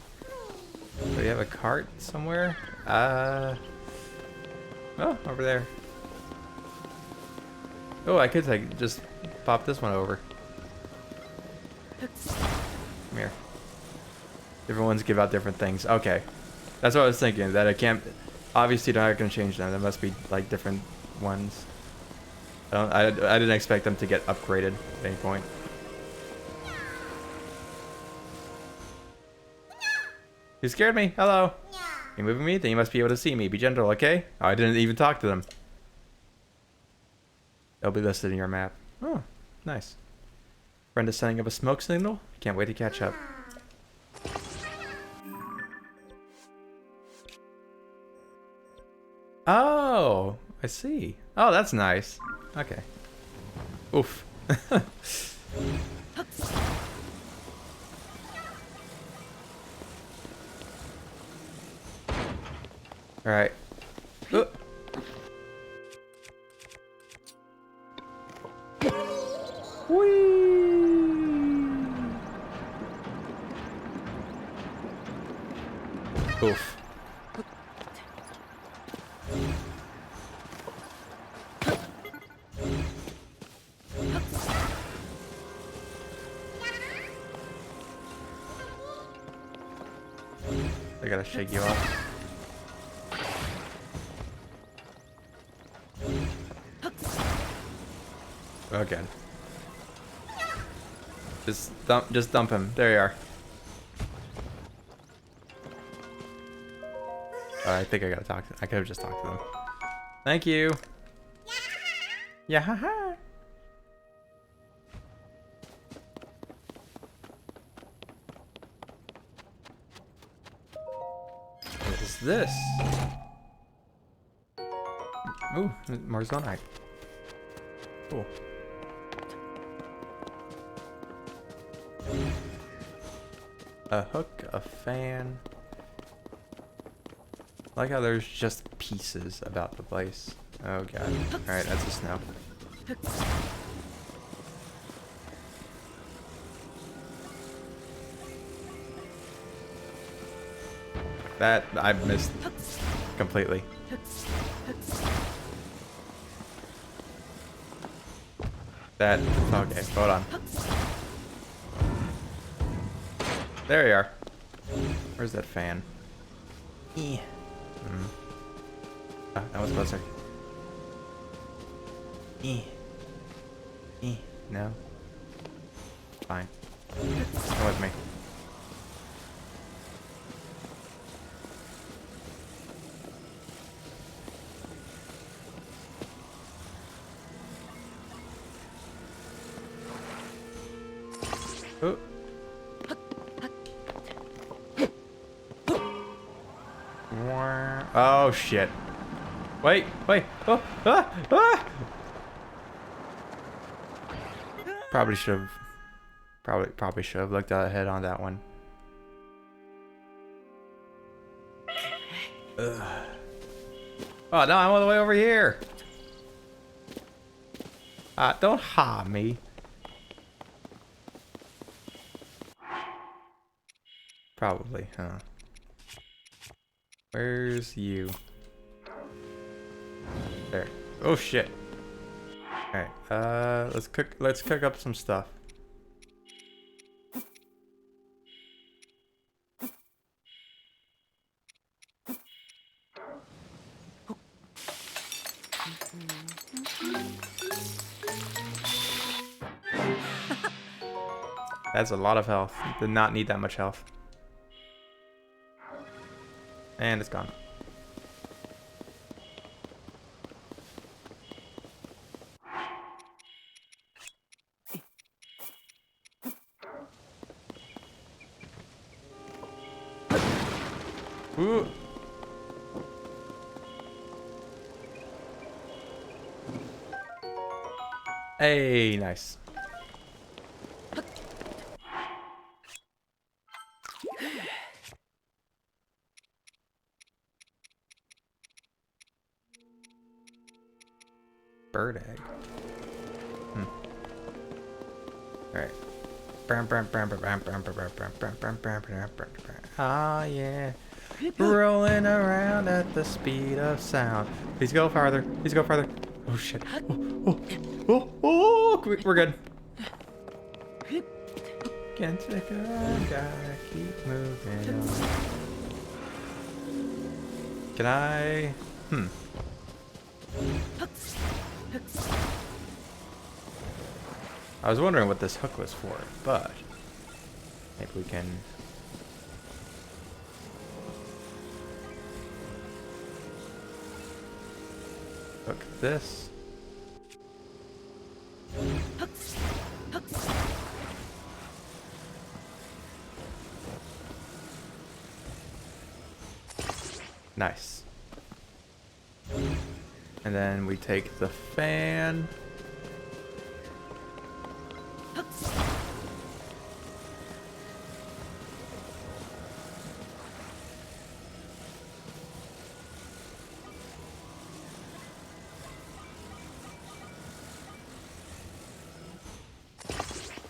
Do you have a cart somewhere? Oh, over there. Oh, I could just pop this one over. Come here. Different ones give out different things. Okay. That's what I was thinking. That I can't... Obviously, they're not going to change them. There must be, like, different ones. I didn't expect them to get upgraded at any point. You scared me. Hello. You moving me? Then you must be able to see me. Be gentle, okay? Oh, I didn't even talk to them. They'll be listed in your map. Oh, nice. Friend is setting up a smoke signal. Can't wait to catch up. Oh, I see. Oh, that's nice. Okay. Oof. All right. Oof. I gotta shake you off. Oh god. Just dump him. There you are. I think I gotta talk to... I could have just talked to them. Thank you. Yeah, haha. What is this? Ooh, more zonite. Cool. A hook, a fan. I like how there's just pieces about the place. Oh god. Alright, that's a snow. That I missed completely. That, okay, hold on. There you are. Where's that fan? Ah, that was closer. No. Fine. Come with me. Oh. Oh shit. Wait. Oh, ah. Probably should have looked ahead on that one. Ugh. Oh no, I'm all the way over here. Don't ha me. Probably, huh? Where's you? There. Oh shit. Alright, let's cook up some stuff. That's a lot of health. Did not need that much health. And it's gone. Ooh. Hey, nice. Bird egg. Alright. Ah, yeah. Rolling around at the speed of sound. Please go farther. Please go farther. Oh, shit. Oh, we're good. Can't take a ride, gotta keep moving on. Can I? I was wondering what this hook was for, but maybe we can. Hook this. Nice. And then we take the fan.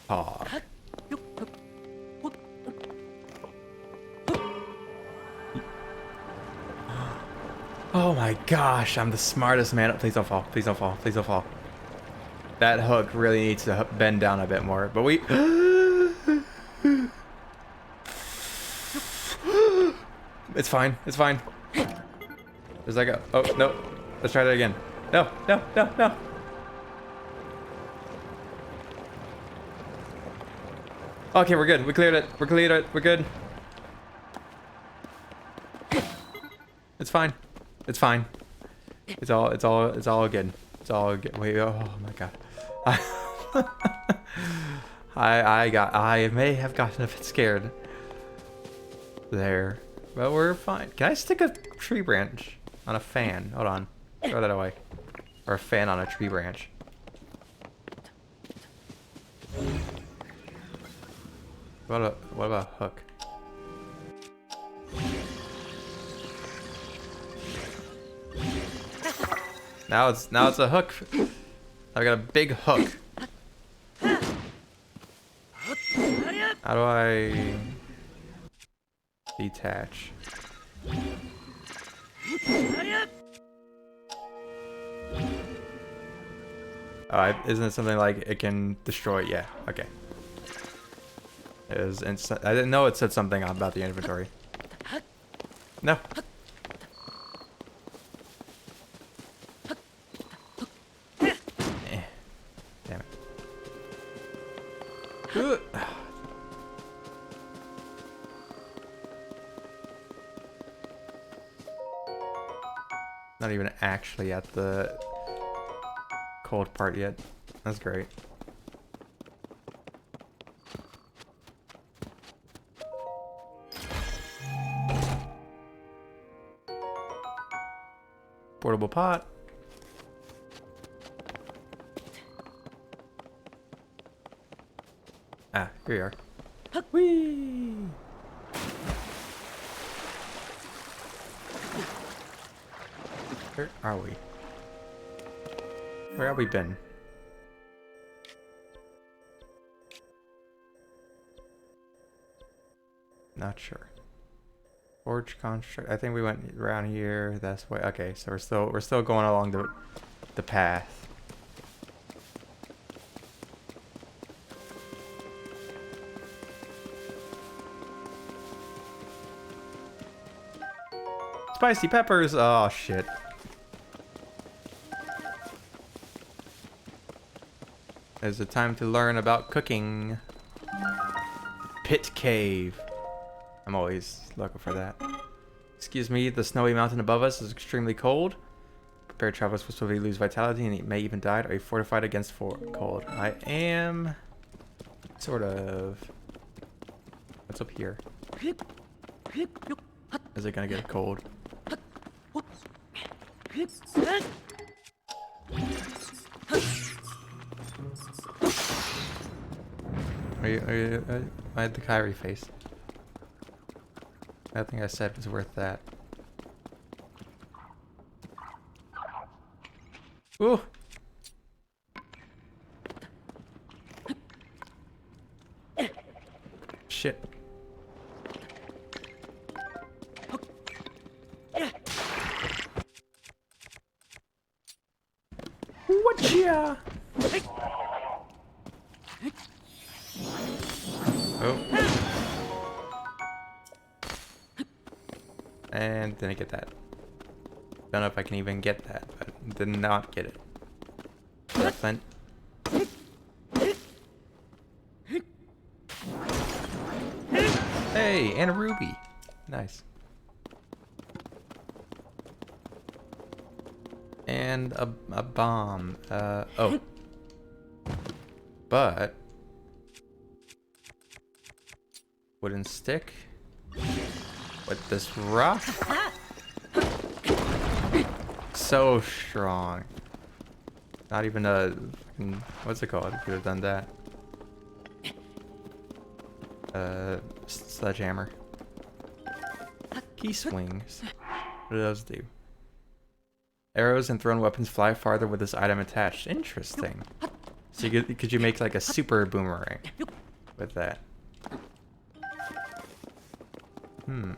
Aw. Oh my gosh, I'm the smartest man. Please don't fall. Please don't fall. Please don't fall. That hook really needs to bend down a bit more, but we... It's fine. It's fine. There's like a... Oh, no. Let's try that again. No, no, no, no. Okay, we're good. We cleared it. We cleared it. We're good. It's fine. It's fine. It's all good. It's all good. Wait, oh my god. I may have gotten a bit scared there. but we're fine. Can I stick a tree branch on a fan? Hold on. Throw that away. Or a fan on a tree branch. What about a hook? Now it's a hook. I got a big hook. How do I detach? Isn't it something like it can destroy? Yeah, okay. It is instant. I didn't know it said something about the inventory. No. Damn it. Ugh. Not even actually at the cold part yet. That's great. Portable pot. Ah, here you are. Whee! Where are we? Where have we been? Not sure. Forge construct. I think we went around here. That's why. Okay, so we're still going along the path. Spicy peppers. Oh shit. Is it time to learn about cooking? Pit cave. I'm always looking for that. Excuse me, the snowy mountain above us is extremely cold. Prepare travelers will swiftly lose vitality and may even die. Are you fortified against cold? I am. Sort of. What's up here? Is it gonna get cold? I had the Kyrie face. I think I said it was worth that. Ooh! Shit. Whatcha? Oh. And didn't get that. Don't know if I can even get that, but did not get it. Flint. Hey, and a ruby. Nice. And a bomb. Oh. But wooden stick with this rock. So strong. Not even a fucking, what's it called? Could have done that. Sledgehammer. Key swings. What do those do? Arrows and thrown weapons fly farther with this item attached. Interesting. So could you make like a super boomerang with that? Hmm.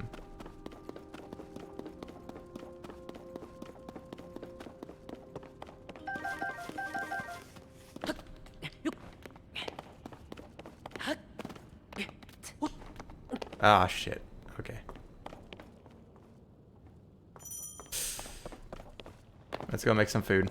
Ah, shit. Okay. Let's go make some food.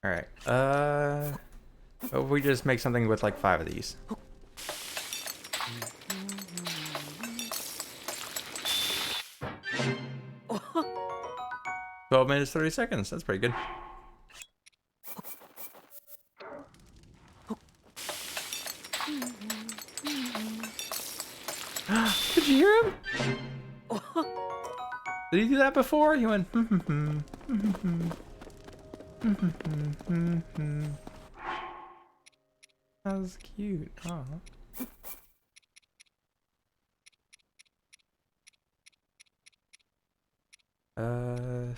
All right. Oh, we just make something with like 5 of these. 12 minutes, 30 seconds. That's pretty good. Did you hear him? Did he do that before? He went. That was cute. Oh.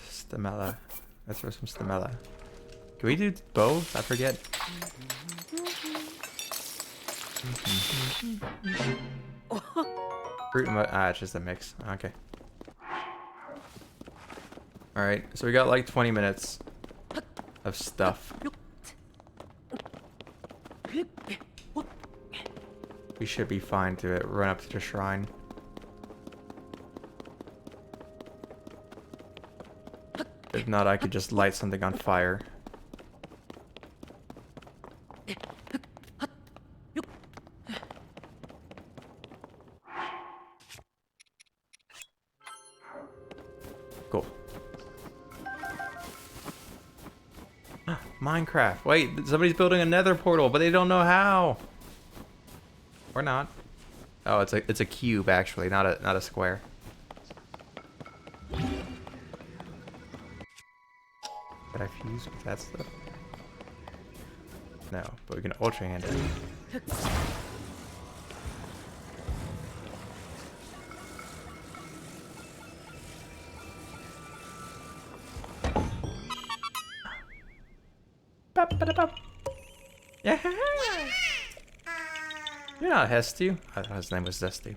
Stamella. Let's throw some stamella. Can we do both? I forget. Fruit and it's just a mix. Okay. Alright, so we got like 20 minutes of stuff. We should be fine to run up to the shrine. If not, I could just light something on fire. Cool. Minecraft. Wait, somebody's building a nether portal, but they don't know how. Or not. Oh, it's a cube actually, not a square. Did I fuse with that stuff? No, but we can ultra hand it. Yeah. You're not Hestu. I thought his name was Zestu.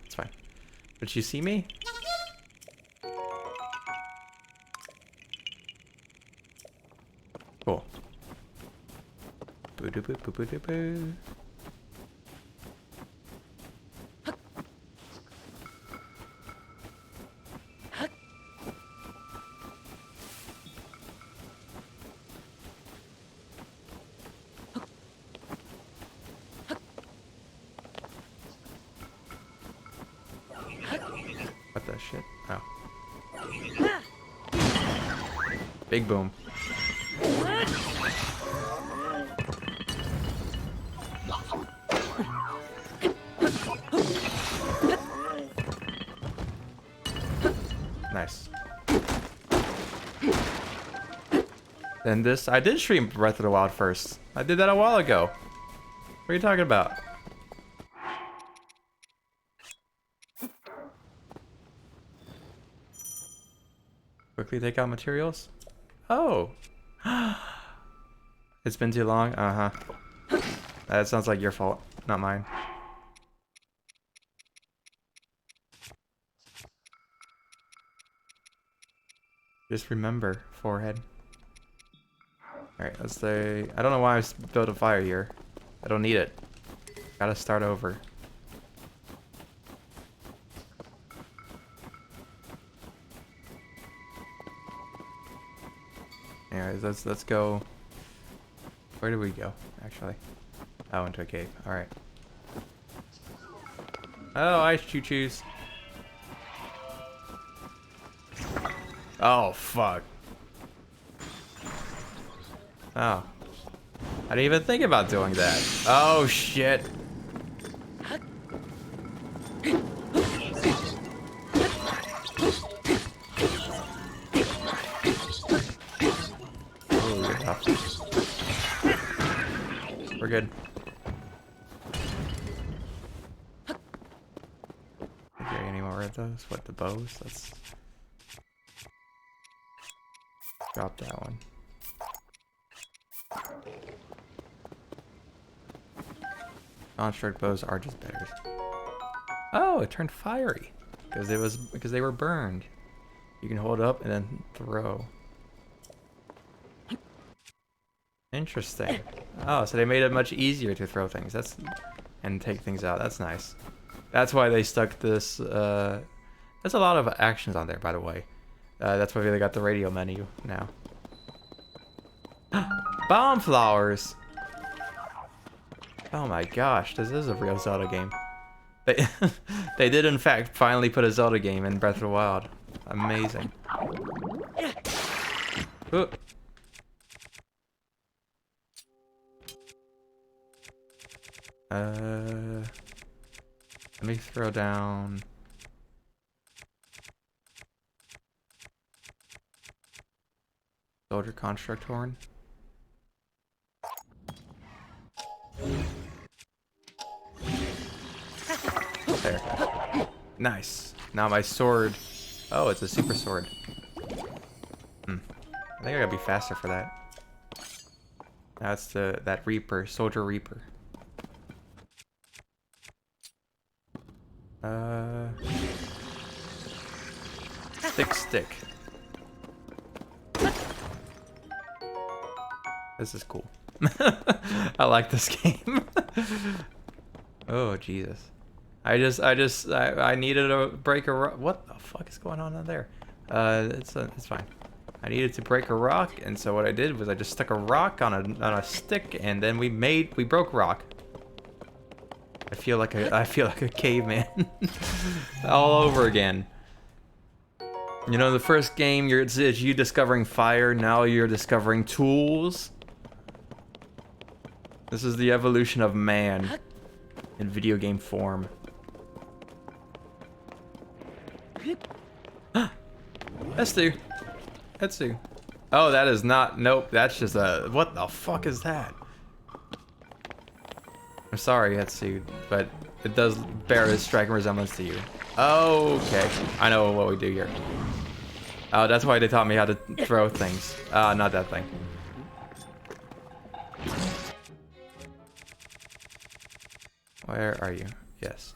It's fine. Did you see me? Cool. Boo doo boo boo boo doo boo. What the shit? Oh. Big boom. Nice. Then this, I did stream Breath of the Wild first. I did that a while ago. What are you talking about? Quickly take out materials? Oh. It's been too long? Uh-huh. That sounds like your fault, not mine. Just remember, forehead. Alright, let's say... I don't know why I built a fire here. I don't need it. Gotta start over. Anyways, let's go... Where did we go, actually? Oh, into a cave. Alright. Oh, ice choo-choos. Oh, fuck. Oh. I didn't even think about doing that. Oh, shit. Ooh, good enough. We're good. Is there any more of those? What, the bows? Let's drop that one. Non-stroke bows are just better. Oh, it turned fiery because they were burned. You can hold up and then throw. Interesting. Oh, so they made it much easier to throw things. And take things out. That's nice. That's why they stuck this. There's a lot of actions on there, by the way. That's why they got the radio menu now. Bomb flowers. Oh my gosh, this is a real Zelda game. They did in fact finally put a Zelda game in Breath of the Wild. Amazing. Oh. Let me throw down. Soldier construct horn. There. Nice. Now my sword. Oh, it's a super sword. I think I gotta be faster for that. That's that Reaper, Soldier Reaper. Stick. This is cool. I like this game. Oh Jesus! I needed to break a rock. What the fuck is going on there? It's fine. I needed to break a rock, and so what I did was I just stuck a rock on a stick, and then we broke rock. I feel like a caveman all over again. You know, the first game it's you discovering fire. Now you're discovering tools. This is the evolution of man in video game form. Etsu. Oh, that is not. Nope, that's just a. What the fuck is that? I'm sorry, Etsu, but it does bear a striking resemblance to you. Okay, I know what we do here. Oh, that's why they taught me how to throw things. Not that thing. Where are you? Yes.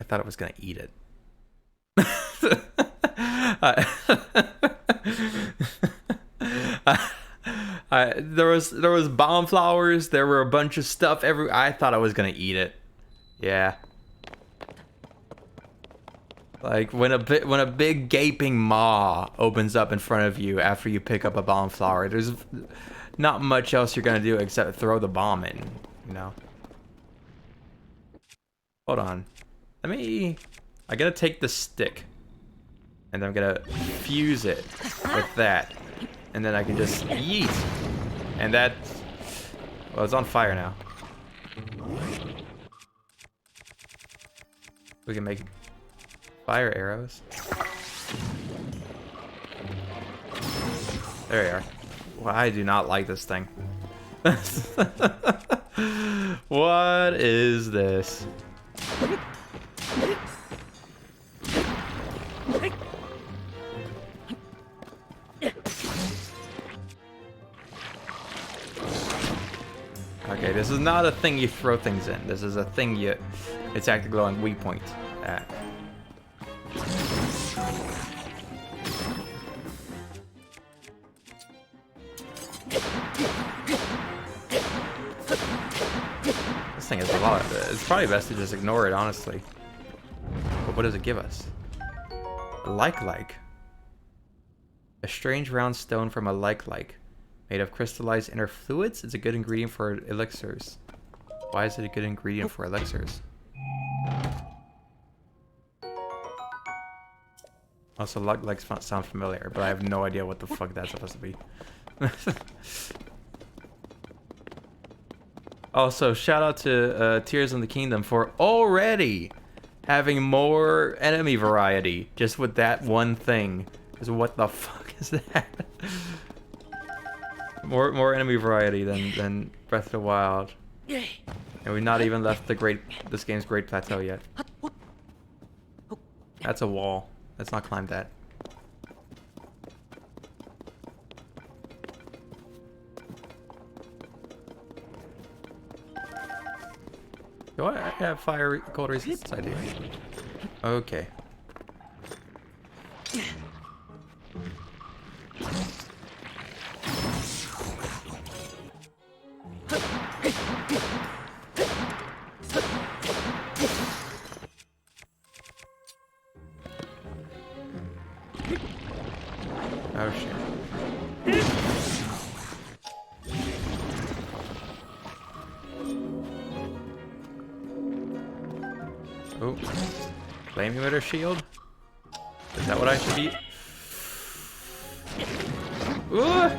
I thought it was gonna eat it. There was bomb flowers. There were a bunch of stuff. I thought I was gonna eat it. Yeah. Like when a big gaping maw opens up in front of you after you pick up a bomb flower, there's not much else you're gonna do except throw the bomb in. You know. Hold on. I gotta take the stick, and then I'm gonna fuse it with that, and then I can just yeet, and that. Well, it's on fire now. We can make fire arrows. There we are. Well, I do not like this thing. What is this? Okay, this is not a thing you throw things in. This is a thing you attack the glowing weak point at. This thing is a lot. It's probably best to just ignore it, honestly. But what does it give us? A like. A strange round stone from a like. Made of crystallized inner fluids. It's a good ingredient for elixirs. Why is it a good ingredient for elixirs? Also, like sound familiar, but I have no idea what the fuck that's supposed to be. Also, shout out to Tears in the Kingdom for already having more enemy variety just with that one thing. Because what the fuck is that? More enemy variety than Breath of the Wild. And we've not even left this game's Great Plateau yet. That's a wall. Let's not climb that. Do I have fire cold resistance? I do. Okay. Oh shit. Oh, flame emitter shield. Is that what I should be? Ooh!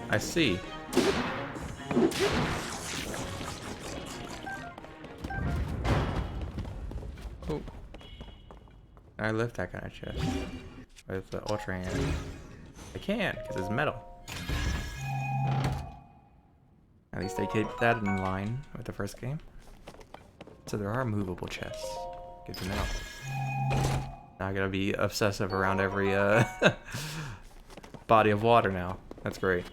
I see. Oh. I lift that kind of chest with the ultra hand. I can, because it's metal. At least they keep that in line with the first game. So there are movable chests. Good to know. Now I gotta be obsessive around every body of water now. That's great.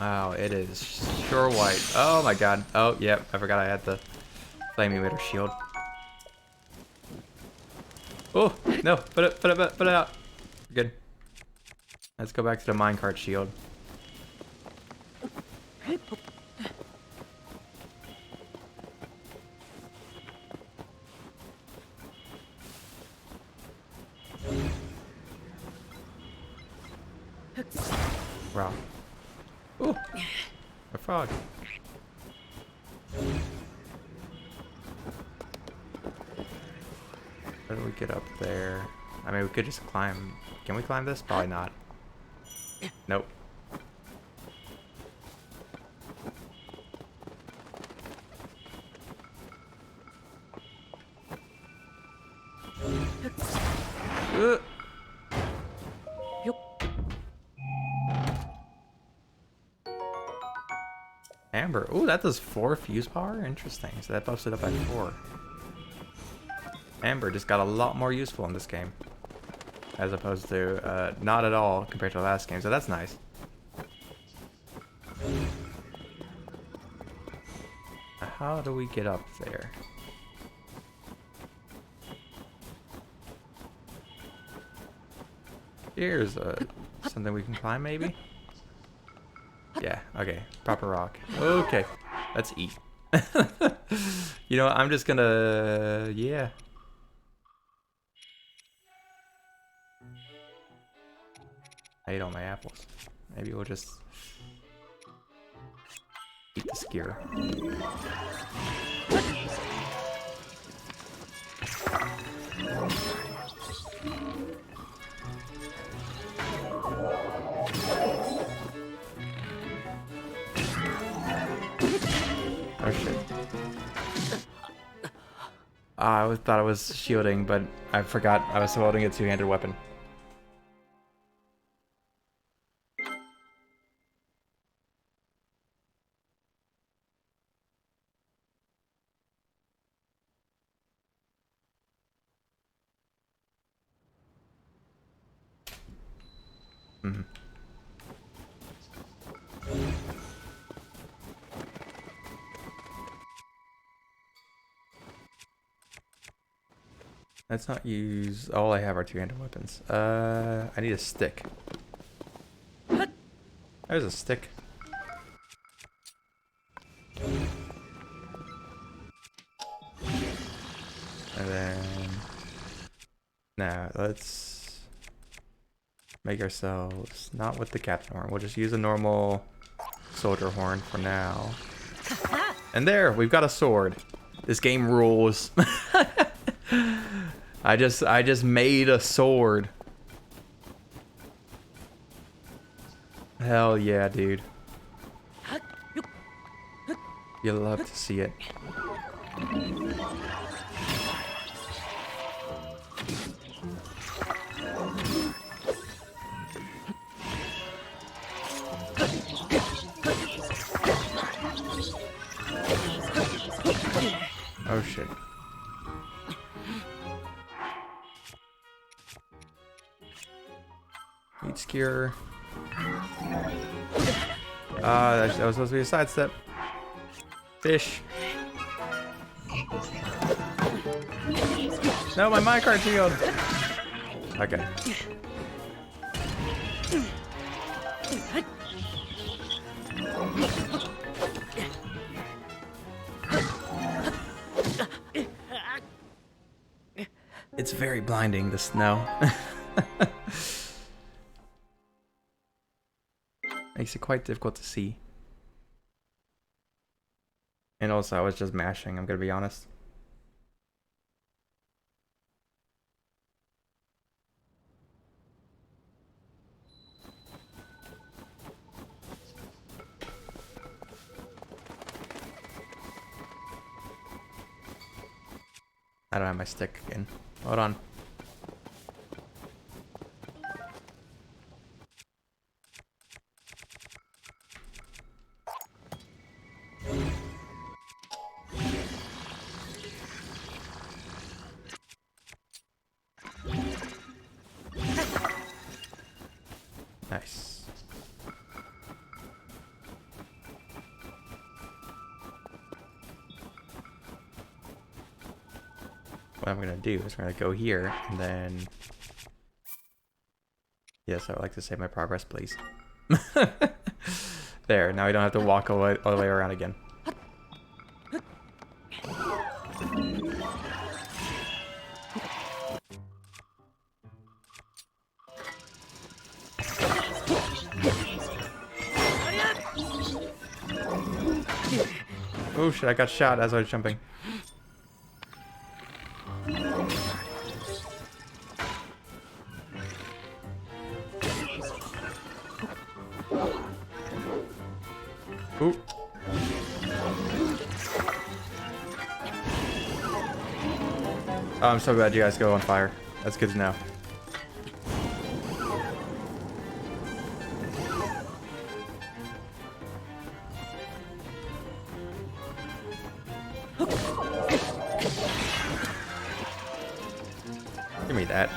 Wow, it is sure white. Oh my god. Oh, yep. I forgot I had the flame emitter shield. Oh, no. Put it out. Good. Let's go back to the minecart shield. Wow. Ooh, a frog. How do we get up there? I mean, we could just climb. Can we climb this? Probably not. Nope. Amber. Ooh, that does 4 fuse power? Interesting. So that buffs it up by 4. Amber just got a lot more useful in this game. As opposed to not at all compared to the last game. So that's nice. How do we get up there? Here's something we can climb, maybe? Yeah, okay. Proper rock. Okay. Let's eat. You know what? I'm just gonna... Yeah. I ate all my apples. Maybe we'll just... eat the skewer. Oh shit. I thought I was shielding, but I forgot I was holding a two-handed weapon. Mm-hmm. Let's not use... all I have are two-handed weapons. I need a stick. There's a stick. And then... now, let's... make ourselves... not with the captain horn. We'll just use a normal soldier horn for now. And there! We've got a sword. This game rules. I just made a sword. Hell yeah, dude. You'll love to see it. Oh shit. Meat skewer. That was supposed to be a sidestep. Fish. No, my minecart shield. Okay. It's very blinding, the snow. Makes it quite difficult to see. And also, I was just mashing, I'm gonna be honest. I don't have my stick again. Hold on. Nice. What I'm gonna do is we're gonna go here and then, yes, I would like to save my progress, please. There, now we don't have to walk all the way around again. Oh shit, I got shot as I was jumping. Ooh. Oh, I'm so glad you guys go on fire. That's good to know. Give me that.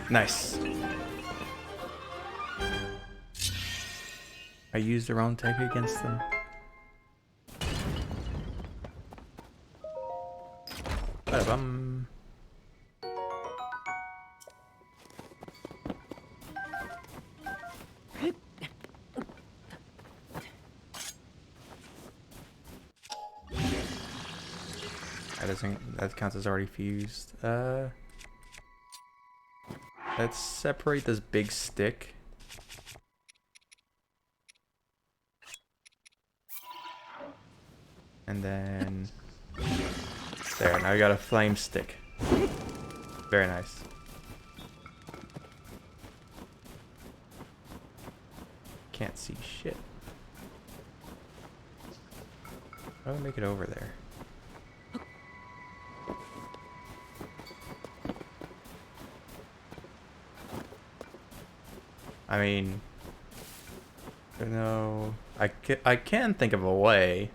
Nice. I used the wrong tech against them. Ba-da-bum. That counts as already fused. Let's separate this big stick. And then there, now we got a flame stick. Very nice. Can't see shit. How do I make it over there? I mean, no, I can think of a way.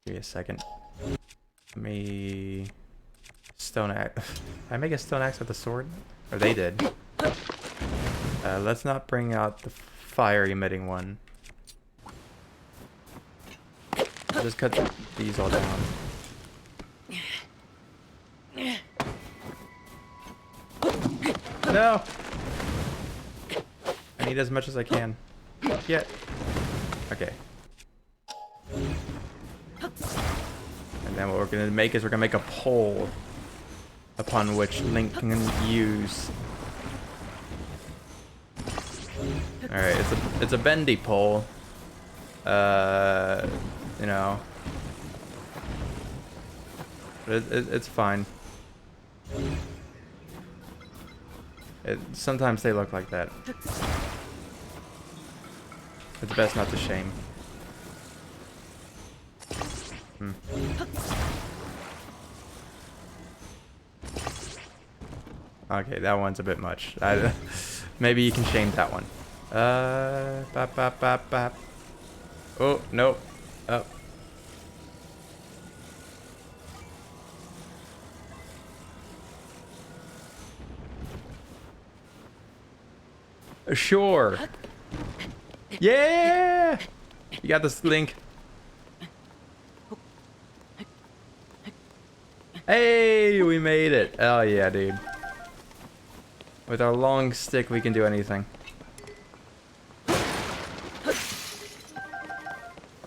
Give me a second. Let me stone axe. I make a stone axe with a sword, or they did. Let's not bring out the fire emitting one. I'll just cut these all down. No. I need as much as I can. Yeah. Okay. And then what we're gonna make is we're gonna make a pole upon which Link can use. All right, it's a bendy pole. You know, but it's fine. Sometimes they look like that. It's best not to shame. Okay, that one's a bit much. Maybe you can shame that one. Bop, bop, bop, bop. Oh, nope. Oh. Sure. Yeah! You got this, Link. Hey, we made it. Oh yeah, dude. With our long stick, we can do anything.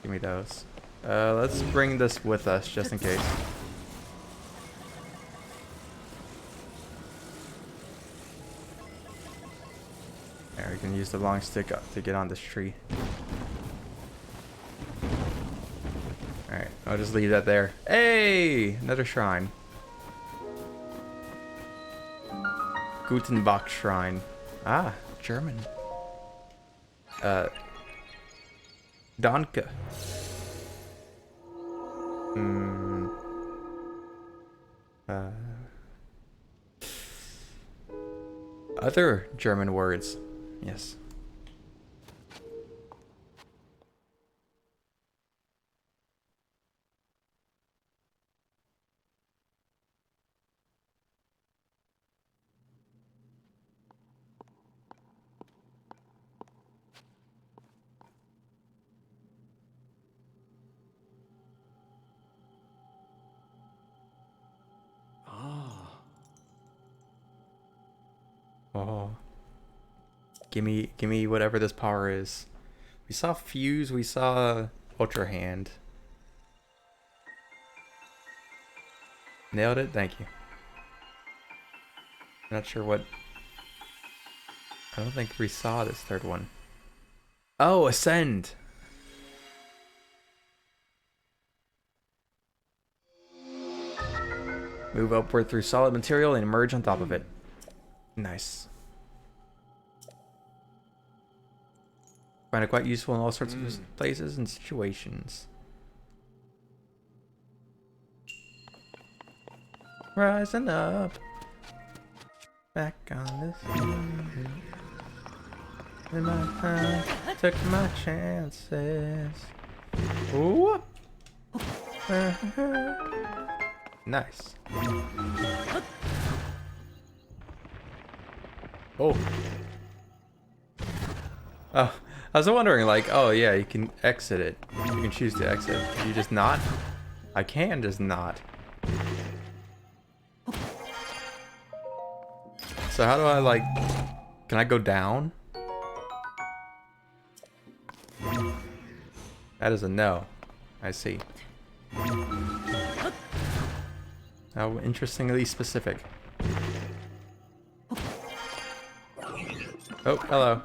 Give me those. Let's bring this with us, just in case. There, we can use the long stick up to get on this tree. Alright, I'll just leave that there. Hey! Another shrine. Gutenbach Shrine. Ah, German. Danke. Other German words. Yes. Ah. Oh. Give me whatever this power is. We saw Fuse, we saw Ultra Hand. Nailed it, thank you. Not sure what... I don't think we saw this third one. Oh, Ascend! Move upward through solid material and emerge on top of it. Nice. Find it quite useful in all sorts of places and situations. Rising up. Back on this. In my time, took my chances. Ooh. Nice. Oh. Oh, I was wondering, like, oh yeah, you can exit it. You can choose to exit. Can you just not? I can just not. So how do I, like, can I go down? That is a no. I see. How interestingly specific. Oh, hello.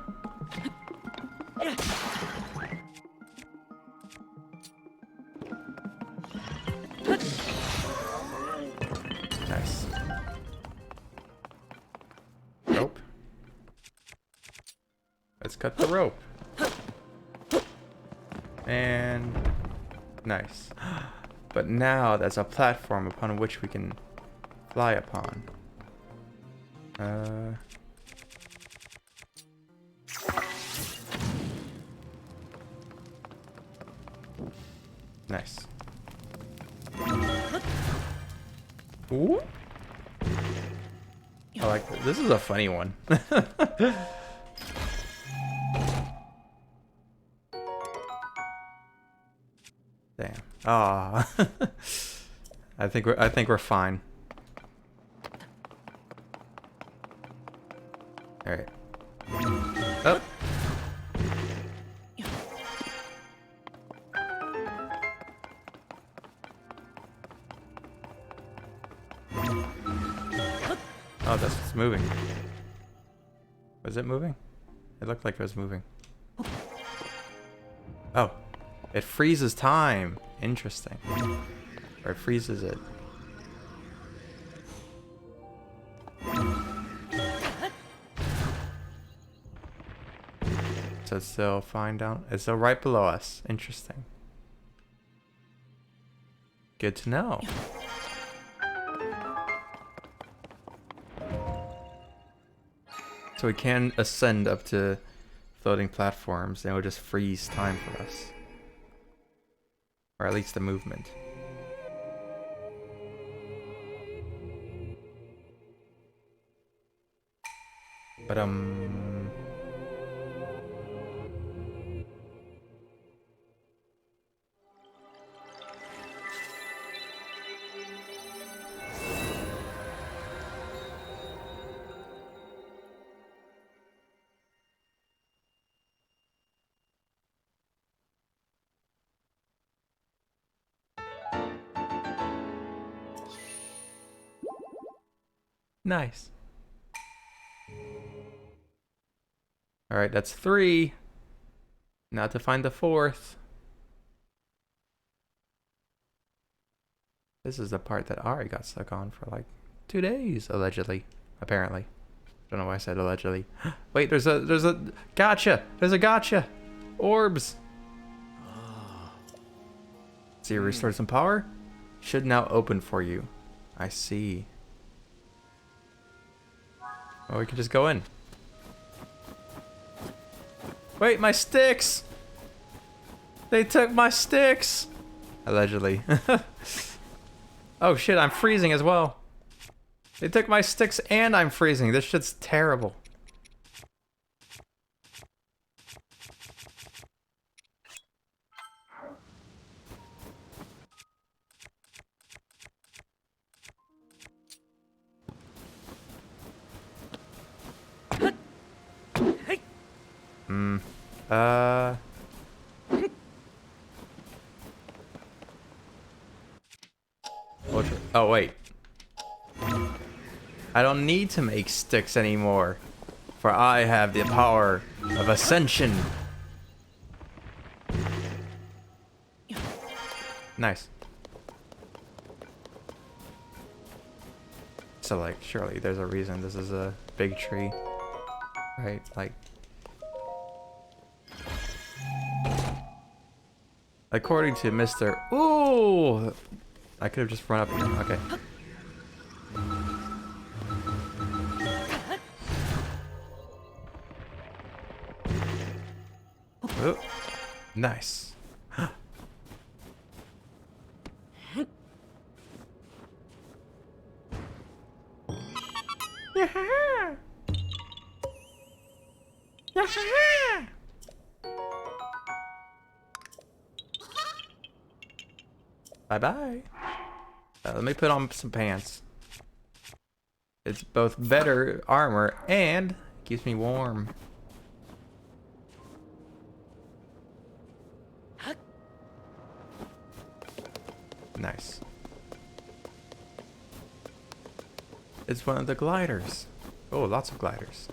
Nice. Rope. Let's cut the rope. And nice. But now that's a platform upon which we can fly upon. Nice. Ooh. I like this. This is a funny one. Damn. Ah. I think we're fine. All right. Up. Oh, that's what's moving. Was it moving? It looked like it was moving. Oh. It freezes time. Interesting. Or it freezes it. So it's still fine down. It's still right below us. Interesting. Good to know. So we can ascend up to floating platforms and it will just freeze time for us. Or at least the movement. But Nice. Alright, that's 3. Now to find the 4th. This is the part that Ari got stuck on for like 2 days, allegedly. Apparently. Don't know why I said allegedly. Wait, there's a gotcha! There's a gotcha! Orbs! See, you restored some power? Should now open for you. I see. Well, we can just go in. Wait, my sticks! They took my sticks! Allegedly. Oh shit, I'm freezing as well. They took my sticks and I'm freezing. This shit's terrible. Oh, wait. I don't need to make sticks anymore, for I have the power of ascension. Nice. So, like, surely there's a reason this is a big tree, right? Like, according to Mr. Ooh, I could have just run up here. Okay. Oh, nice. Bye-bye. Let me put on some pants. It's both better armor and keeps me warm. Nice. It's one of the gliders. Oh, lots of gliders.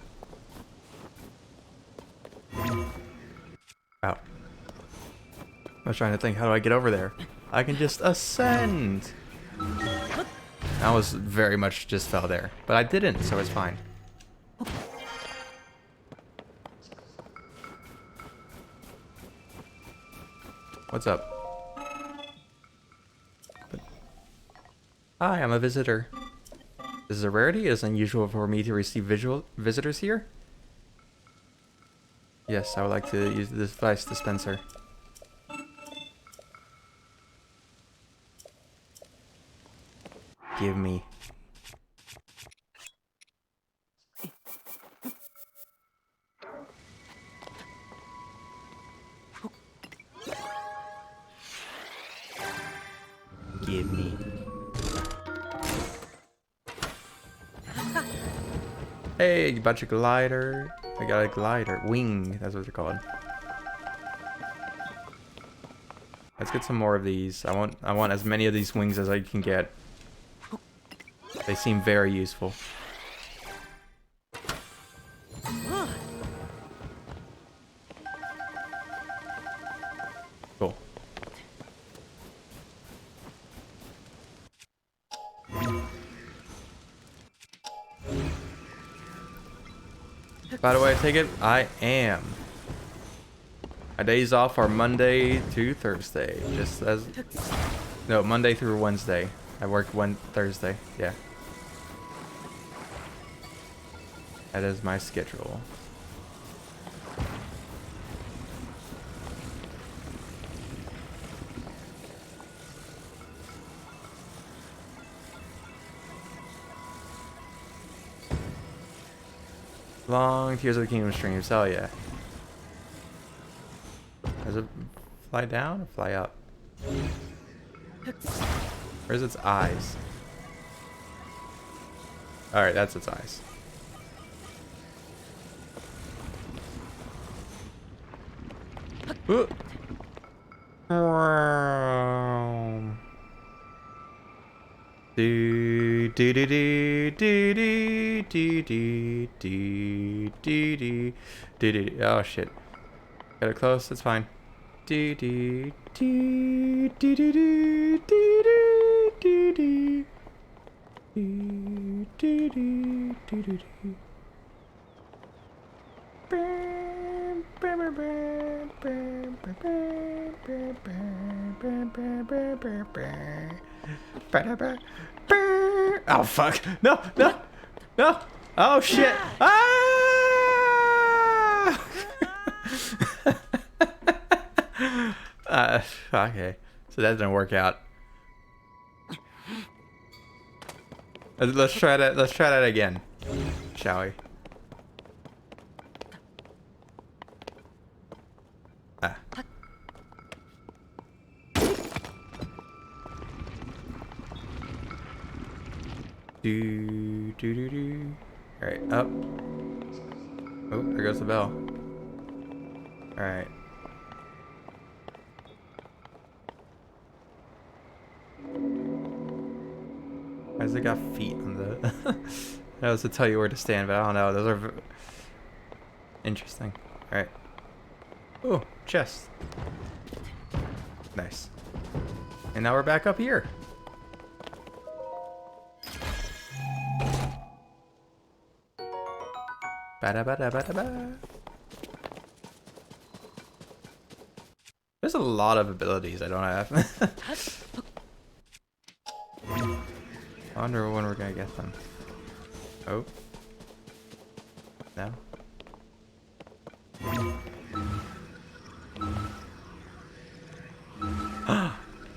Wow. I was trying to think, how do I get over there? I can just ascend. I was very much just fell there, but I didn't, so it's fine. What's up? Hi, I'm a visitor. This is a rarity. It is unusual for me to receive visitors here. Yes, I would like to use this device dispenser. Give me. Give me. Hey, you bought your glider. I got a glider. Wing, that's what they're called. Let's get some more of these. I want as many of these wings as I can get. They seem very useful. Cool. By the way, I take it I am. My days off are Monday to Thursday. Just as... No, Monday through Wednesday. I work Thursday. Yeah. That is my schedule. Long Tears of the Kingdom streams. Hell yeah. Does it fly down or fly up? Where's its eyes? Alright, that's its eyes. Ooh. Do do do do do do do do do do do do. Oh shit! Got it close. It's fine. Do do do do do do do do do. Do, do, do, do, do, do. Oh fuck! No! No! No! Oh shit! Ah! Okay. So that didn't work out. Let's try that. Let's try that again, shall we? Ah. Do do do do. All right, up. Oh, there goes the bell. All right. Why does it got feet on the... That was to tell you where to stand, but I don't know. Those are... interesting. Alright. Oh, chest. Nice. And now we're back up here. Ba-da-ba-da-ba-da-ba. There's a lot of abilities I don't have. I wonder when we're gonna get them. Oh. No.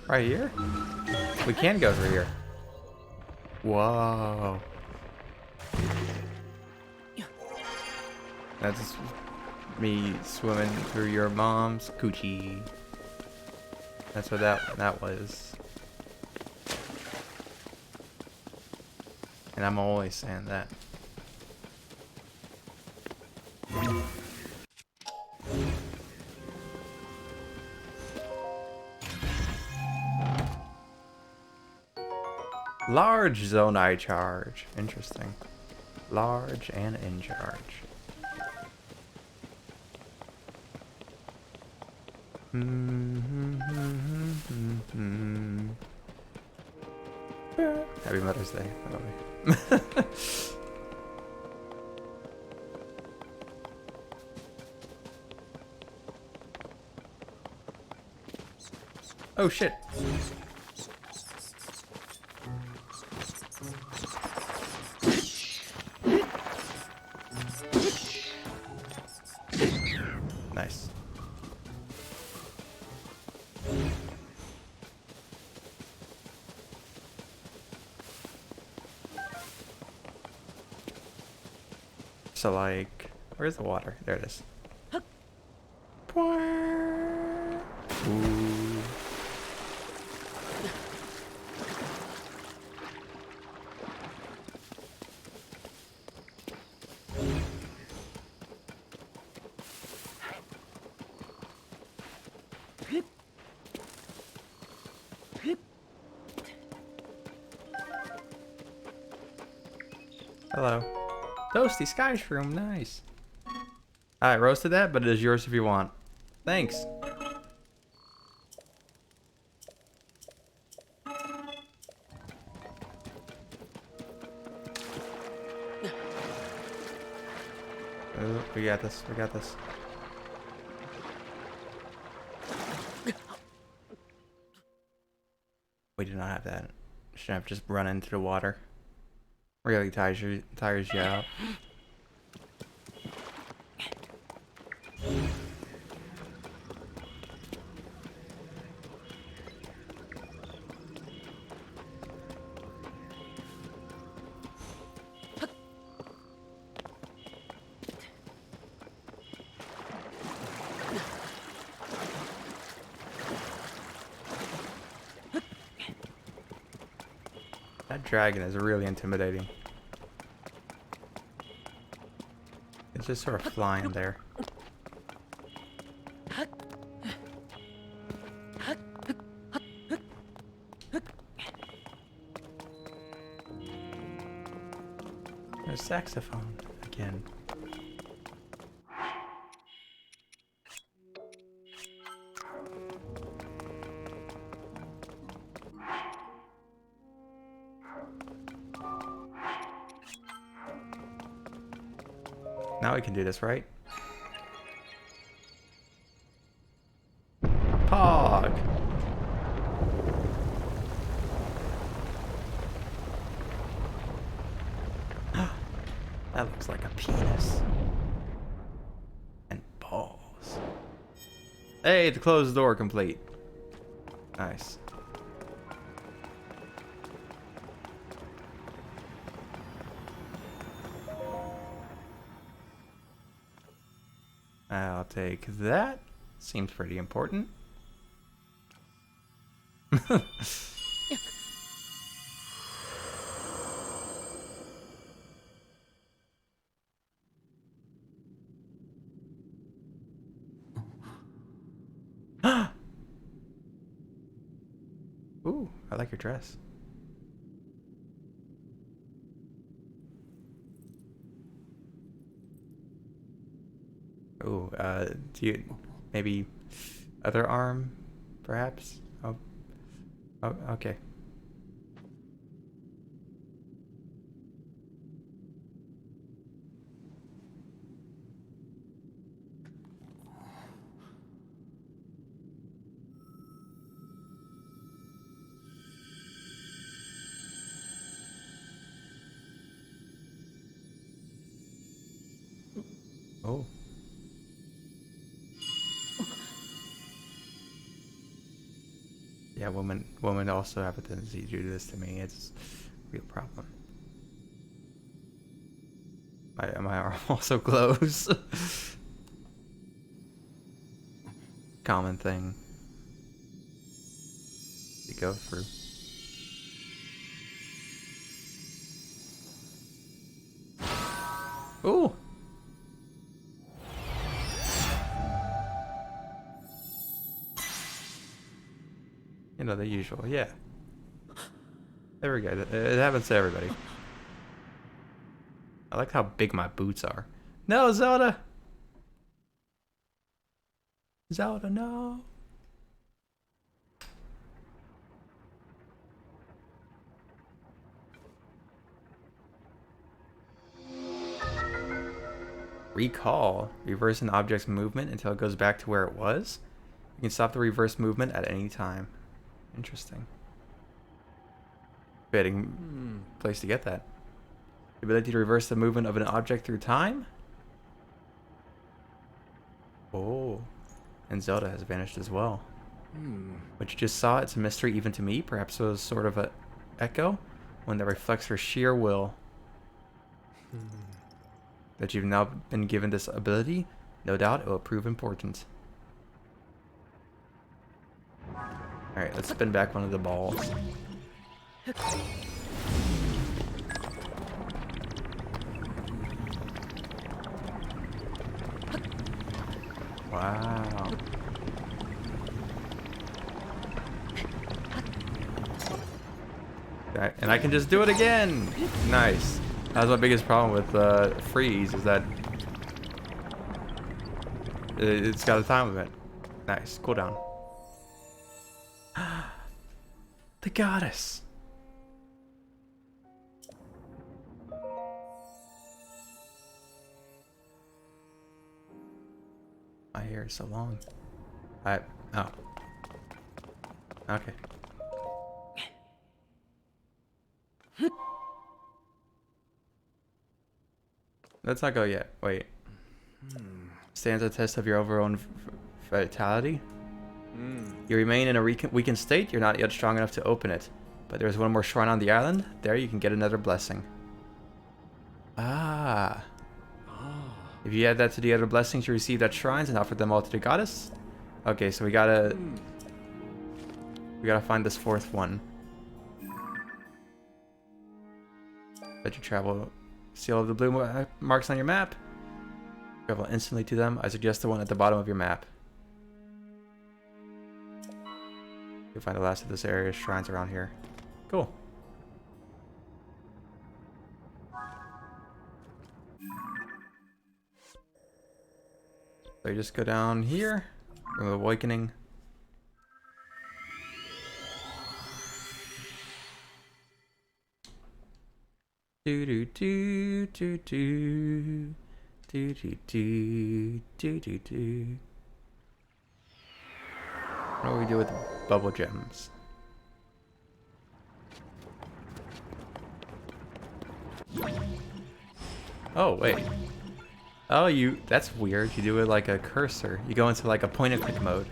Right here? We can go through here. Whoa. That's me swimming through your mom's coochie. That's what that was. And I'm always saying that. Large Zonai charge. Interesting. Large and in charge. Happy Mother's Day, by the way. Oh shit. Nice. So like, where's the water? There it is. Ooh. Hello. Toasty sky shroom, nice. I roasted that, but it is yours if you want. Thanks. Oh, we got this. We got this. We do not have that. Should have just run into the water. Really tires you out. That dragon is really intimidating. It's just sort of flying there. a saxophone again. Now we can do this, right? Pog! That looks like a penis. And balls. Hey, the closed door complete. Nice. I'll take that. Seems pretty important. Ooh, I like your dress. Ooh, do you maybe other arm, perhaps? Oh, okay. Oh. Yeah, women also have a tendency to do this to me. It's a real problem. My arm also glows. Common thing to go through. Ooh. You know, the usual, yeah. There we go. It happens to everybody. I like how big my boots are. No, Zelda! Zelda, no! Recall. Reverse an object's movement until it goes back to where it was. You can stop the reverse movement at any time. Interesting. Fitting place to get that. The ability to reverse the movement of an object through time? Oh. And Zelda has vanished as well. What you just saw, it's a mystery even to me. Perhaps it was sort of an echo, one that reflects her sheer will. That you've now been given this ability, no doubt it will prove important. Alright, let's spin back one of the balls. Wow. Okay, and I can just do it again! Nice. That's my biggest problem with freeze, is that it's got a time limit. Nice, cooldown. The goddess. My hair is so long. Oh. Okay. Let's not go yet. Wait. Stands a test of your overall vitality. You remain in a weakened state. You're not yet strong enough to open it. But there's one more shrine on the island. There you can get another blessing. Ah. If you add that to the other blessings you received at shrines and offer them all to the goddess. Okay, so we gotta find this fourth one. Let you travel. Seal of the blue marks on your map. Travel instantly to them. I suggest the one at the bottom of your map. You'll find the last of this area's shrines around here. Cool. So you just go down here. Awakening. Do do do do do do do do do do do. What do we do with the bubble gems? Oh wait. Oh, that's weird. You do it like a cursor. You go into like a point and click mode.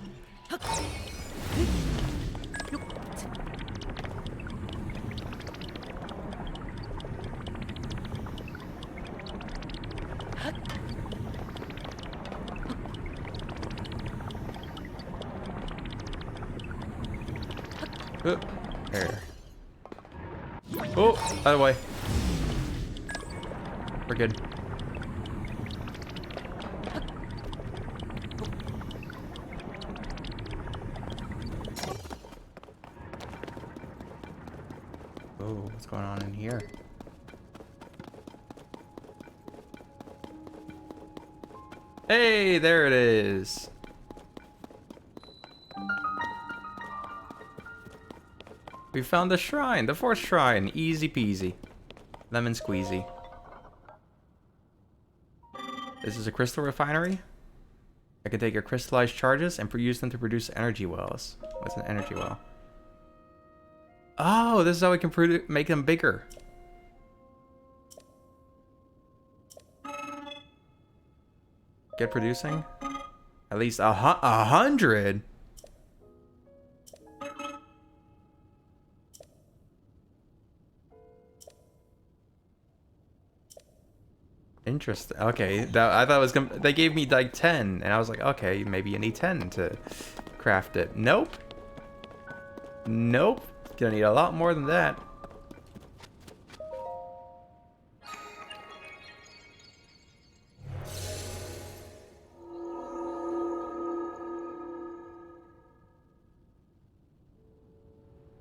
Oh, there. Oh, by the way. We're good. Oh, what's going on in here? Hey, there it is. We found the shrine, the fourth shrine. Easy peasy. Lemon squeezy. This is a crystal refinery. I can take your crystallized charges and use them to produce energy wells. What's an energy well? Oh, this is how we can make them bigger. Get producing? At least 100? Interesting. Okay, I thought it was gonna. They gave me like 10, and I was like, okay, maybe you need 10 to craft it. Nope. Nope. Gonna need a lot more than that.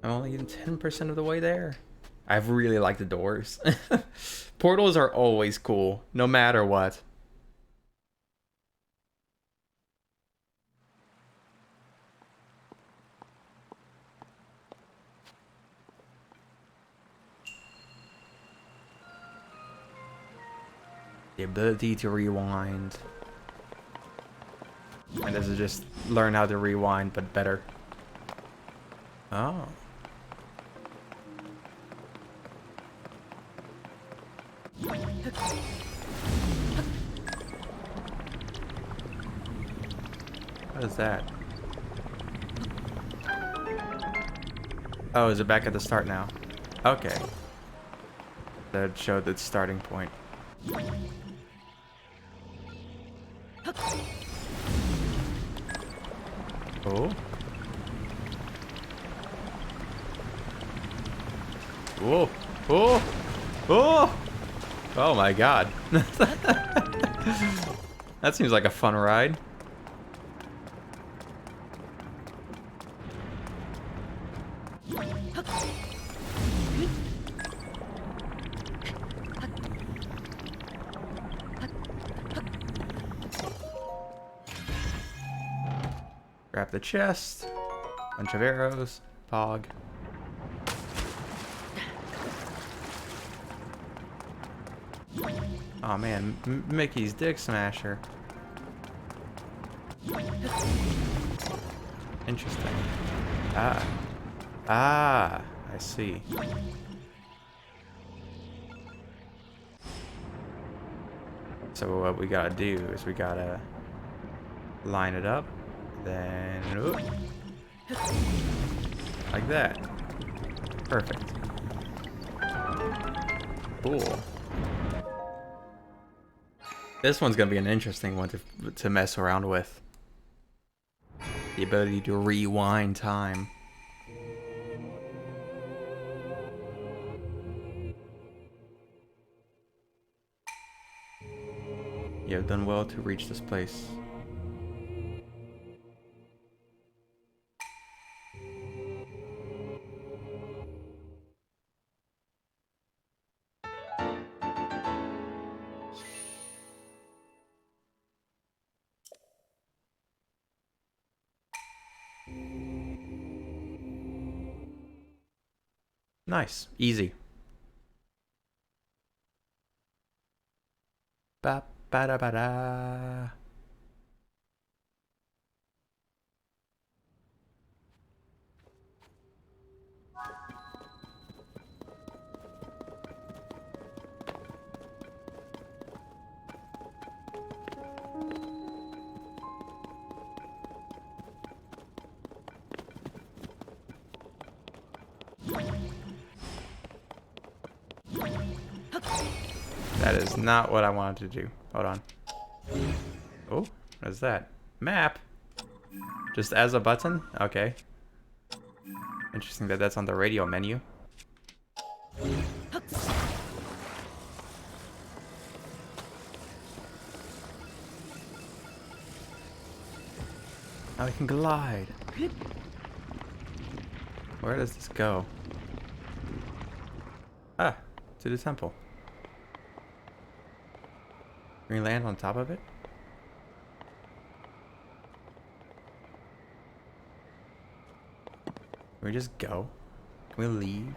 I'm only even 10% of the way there. I really like the doors. Portals are always cool, no matter what. The ability to rewind. And this is just learn how to rewind, but better. Oh. What is that? Oh, is it back at the start now? Okay. That showed the starting point. Oh. Whoa. Oh. Oh. Oh my god. That seems like a fun ride. Grab the chest. Bunch of arrows. Pog. Oh man, Mickey's Dick Smasher. Interesting. Ah, I see. So what we gotta do is we gotta line it up, then like that. Perfect. Cool. This one's gonna be an interesting one to mess around with. The ability to rewind time. You have done well to reach this place. Nice. Easy. Ba ba da ba da. That is not what I wanted to do. Hold on. Oh, what is that? Map? Just as a button? Okay. Interesting that that's on the radio menu. Now we can glide. Where does this go? Ah, to the temple. Can we land on top of it? Can we just go? Can we leave?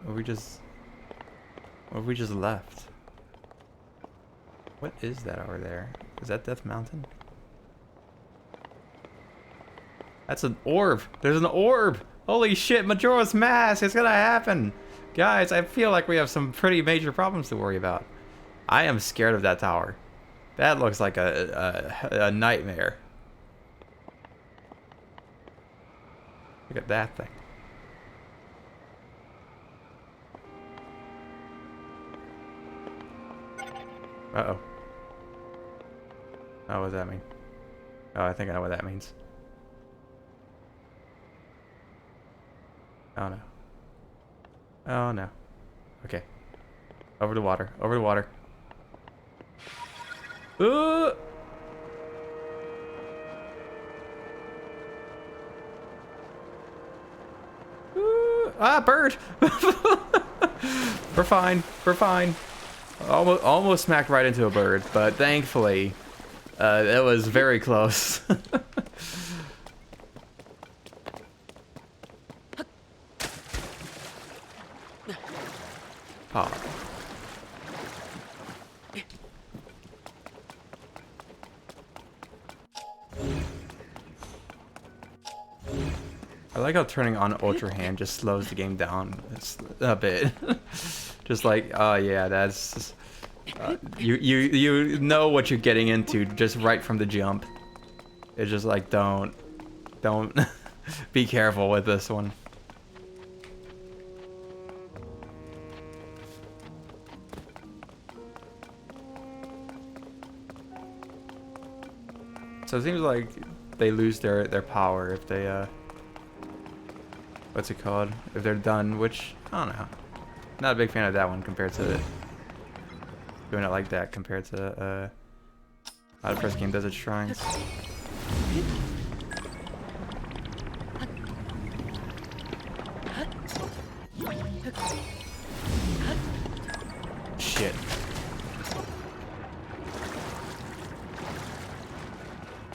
Or we just... Or we just left? What is that over there? Is that Death Mountain? That's an orb! There's an orb! Holy shit, Majora's Mask! It's gonna happen! Guys, I feel like we have some pretty major problems to worry about. I am scared of that tower. That looks like a nightmare. Look at that thing. Uh-oh. Oh, what does that mean? Oh, I think I know what that means. Oh no. Oh no. Okay. Over the water. Over the water. Ooh! Ooh! Ah, bird! We're fine. We're fine. Almost smacked right into a bird, but thankfully, it was very close. Oh. I like how turning on Ultra Hand just slows the game down a bit. Just like, oh yeah, that's you know what you're getting into just right from the jump. It's just like don't be careful with this one. So it seems like they lose their power if they what's it called? If they're done, which I don't know. Not a big fan of that one compared to doing it like that compared to how the first game does its shrines. Shit.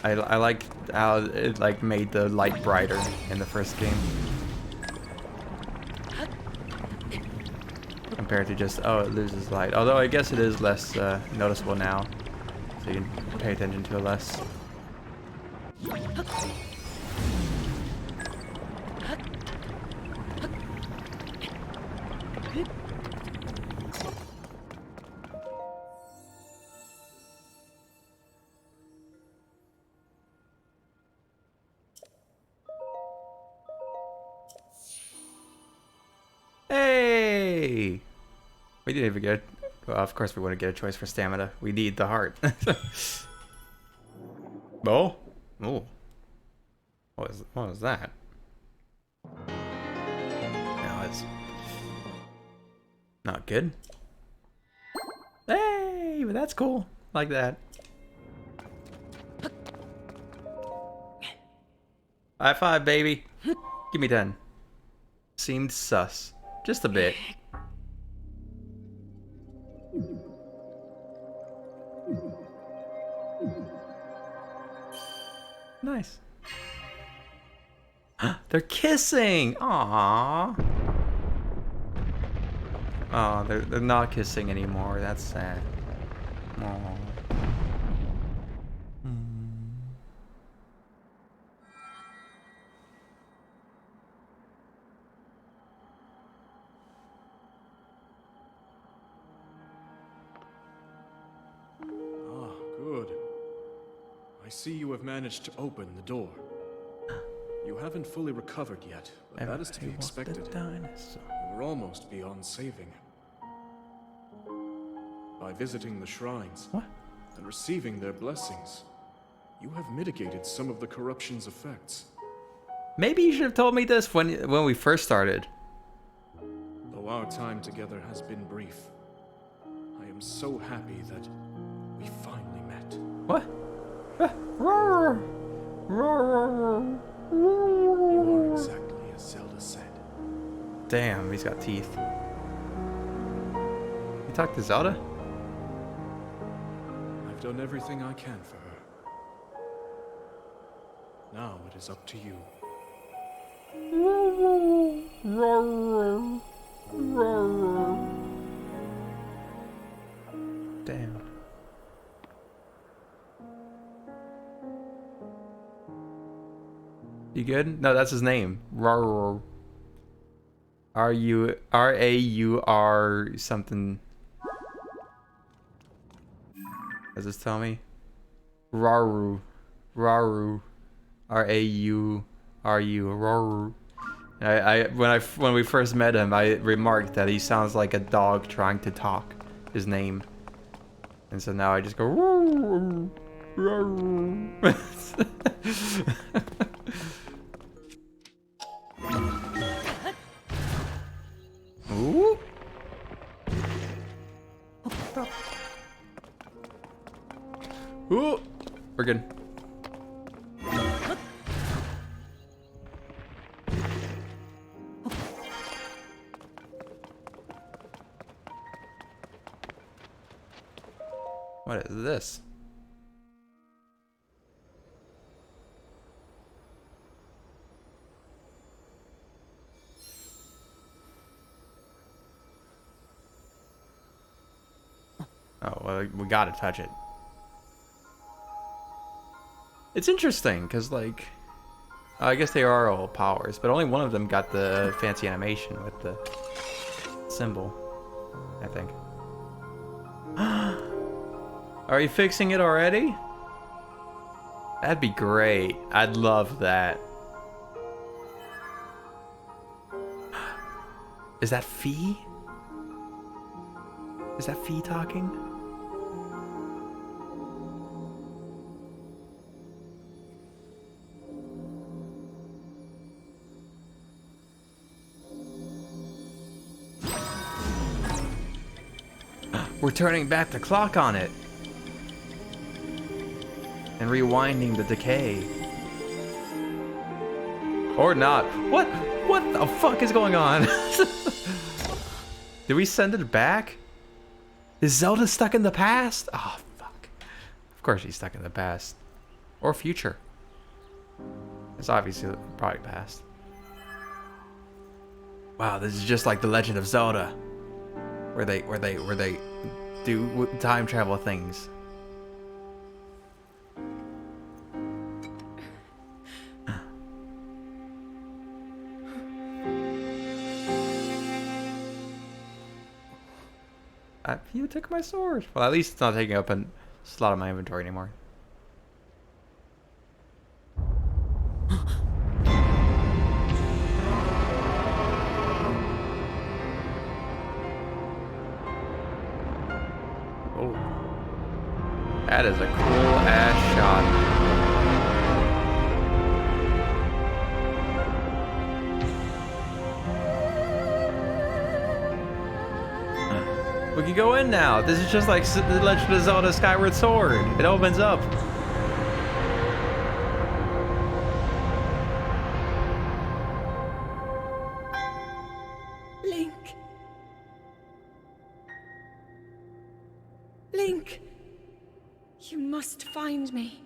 I like how it like made the light brighter in the first game. Compared to just, oh, it loses light. Although I guess it is less noticeable now. So you can pay attention to it less. Hey! We didn't even get... Well, of course we want to get a choice for stamina. We need the heart. Oh? Oh. What was that? No, it's... not good. Hey! But that's cool. Like that. High five, baby. Give me 10. Seemed sus. Just a bit. Nice. They're kissing. Aww. Oh, they're not kissing anymore. That's sad. Aww. Ah, good. I see you have managed to open the door. You haven't fully recovered yet, but that is to be expected. You were almost beyond saving. By visiting the shrines What? and receiving their blessings, you have mitigated some of the corruption's effects. Maybe you should have told me this when we first started. Though our time together has been brief, I am so happy that we finally met. What? You are exactly as Zelda said. Damn, he's got teeth. You talk to Zelda? I've done everything I can for her. Now it is up to you. Damn. You good? No, that's his name. Raur. R-A-U-R something. Does this tell me? Rauru. Rauru. R-A-U-R-U. Rauru. When we first met him, I remarked that he sounds like a dog trying to talk. His name. And so now I just go. Rauru. Rauru. Ooh. Ooh. We're good. What is this? Oh, well, we gotta touch it. It's interesting, because, like, I guess they are all powers, but only one of them got the fancy animation with the symbol, I think. Are you fixing it already? That'd be great. I'd love that. Is that Fee? Is that Fee talking? We're turning back the clock on it. And rewinding the decay. Or not. What? What the fuck is going on? Did we send it back? Is Zelda stuck in the past? Oh, fuck. Of course she's stuck in the past. Or future. It's obviously probably past. Wow, this is just like The Legend of Zelda. Where they do time travel things. You took my sword. Well, at least it's not taking up a slot of my inventory anymore. Oh. That is a cool ass shot. We can go in now. This is just like The Legend of Zelda Skyward Sword. It opens up. Link. Link. You must find me.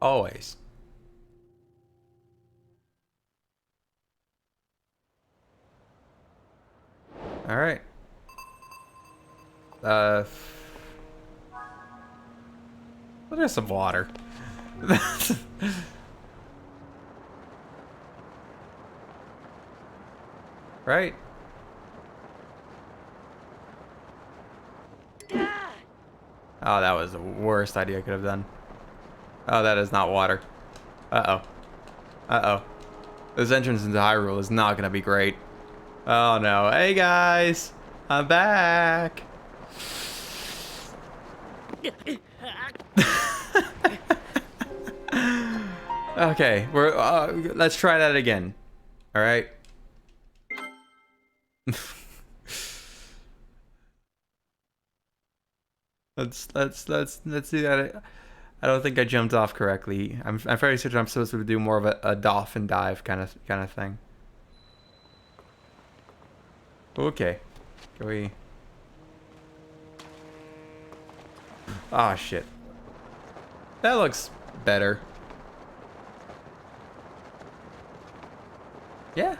Always. All right. Well, there's some water. Right? Oh, that was the worst idea I could have done. Oh, that is not water. Uh-oh. Uh-oh. This entrance into Hyrule is not gonna be great. Oh no. Hey guys! I'm back! Okay, let's try that again. Alright? Let's do that. I don't think I jumped off correctly. I'm fairly certain I'm supposed to do more of a dolphin dive kind of thing. Okay. Can we? Oh shit. That looks better. Yeah.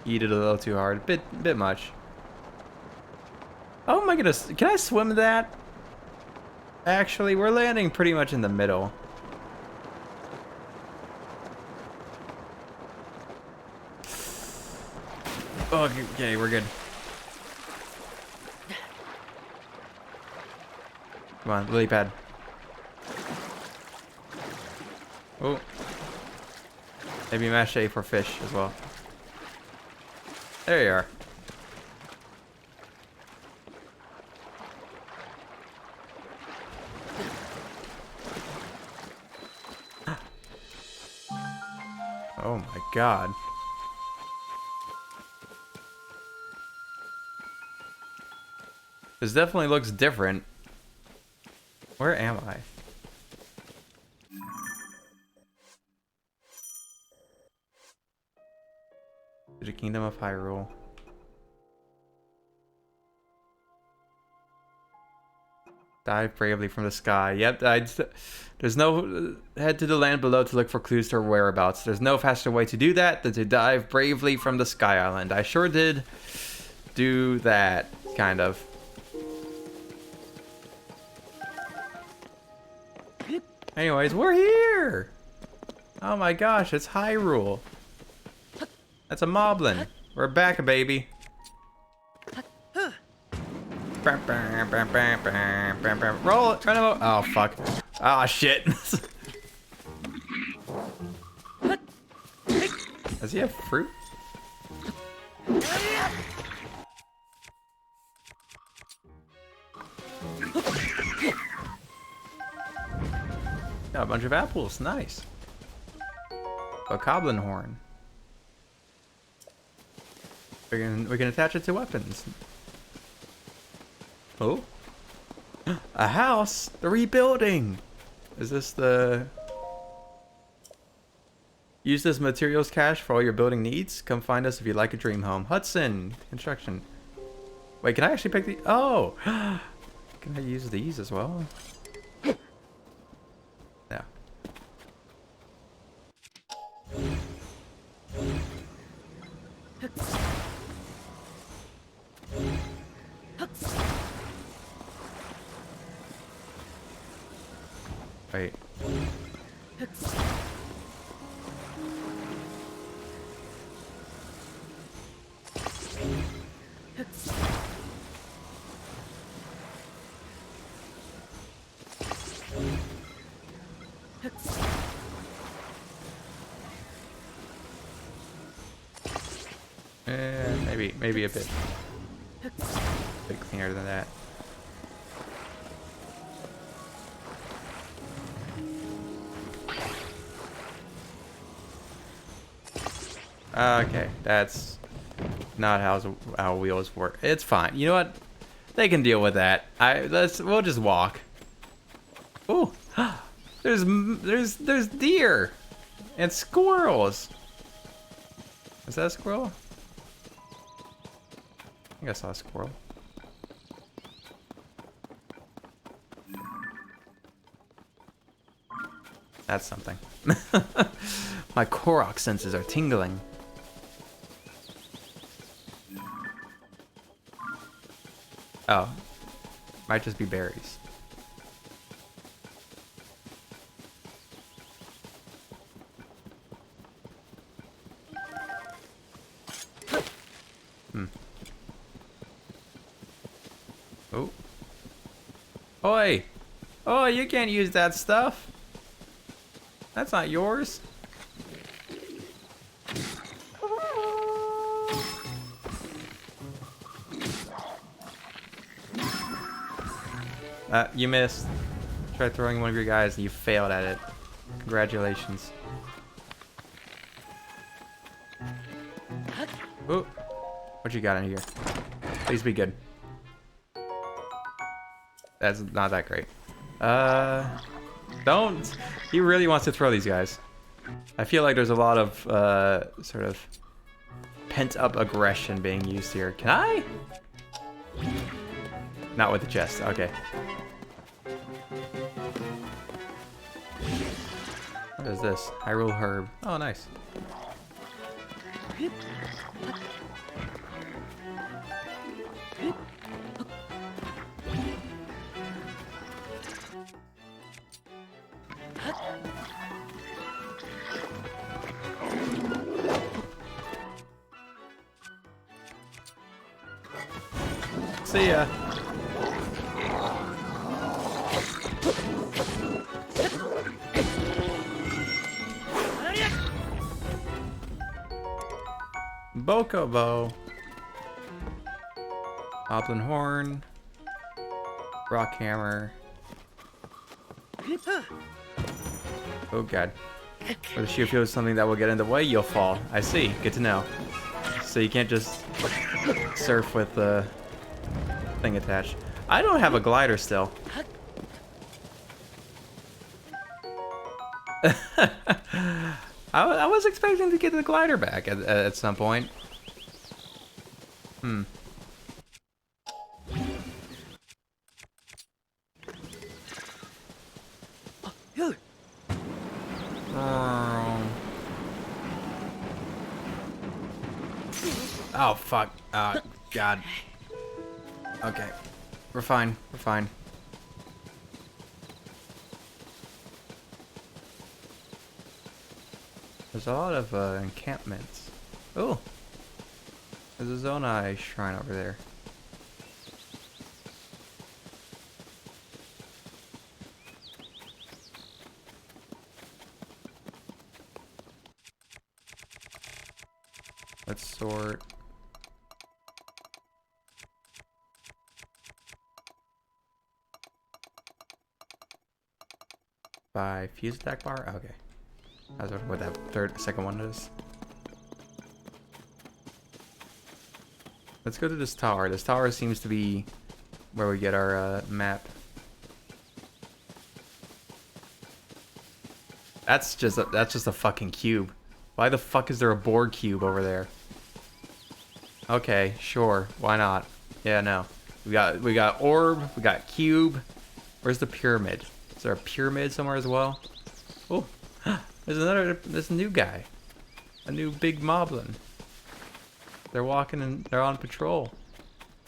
Eat it a little too hard. Bit much. Oh my goodness. Can I swim that? Actually, we're landing pretty much in the middle. Okay, we're good. Come on, lily pad. Oh. Maybe mash A for fish as well. There you are. Oh my god. This definitely looks different. Where am I? To the Kingdom of Hyrule. Dive bravely from the sky. Yep, there's no head to the land below to look for clues to her whereabouts. There's no faster way to do that than to dive bravely from the Sky Island. I sure did do that, kind of. Anyways, we're here! Oh my gosh, it's Hyrule. That's a moblin. We're back, baby. Roll it, try to. Oh fuck. Oh shit. Does he have fruit? Got a bunch of apples, nice. A goblin horn. We can attach it to weapons. Oh, a house. The rebuilding. Is this the? Use this materials cache for all your building needs. Come find us if you'd like a dream home. Hudson Construction. Wait, can I actually pick the? Oh, can I use these as well? Yeah. Wait. Maybe a bit cleaner than that. Okay, that's not how wheels work. It's fine. You know what? They can deal with that. We'll just walk. Oh, there's deer and squirrels. Is that a squirrel? I think I saw a squirrel. That's something. My Korok senses are tingling. Oh. Might just be berries. Oh. Oi! Oh, you can't use that stuff. That's not yours. You missed. Try throwing one of your guys and you failed at it. Congratulations. Ooh. What you got in here? Please be good. That's not that great. Don't. He really wants to throw these guys. I feel like there's a lot of sort of pent-up aggression being used here. Can I? Not with the chest. Okay. What is this? Hyrule Herb. Oh, nice. See ya. Bokobo. Goblin Horn. Rock Hammer. Oh god. Or the shield is something that will get in the way, you'll fall. I see. Good to know. So you can't just surf with the thing attached. I don't have a glider still. I was expecting to get the glider back at some point. Hmm. Oh fuck. Oh god. Okay. We're fine. We're fine. There's a lot of encampments. Oh! There's a Zonai shrine over there. Let's sort. By fuse attack bar? Okay. I was wondering what that second one is. Let's go to this tower. This tower seems to be where we get our map. That's just a fucking cube. Why the fuck is there a Borg cube over there? Okay, sure. Why not? Yeah, no. We got orb. We got cube. Where's the pyramid? Is there a pyramid somewhere as well? Oh, there's a new guy. A new big moblin. They're walking and they're on patrol.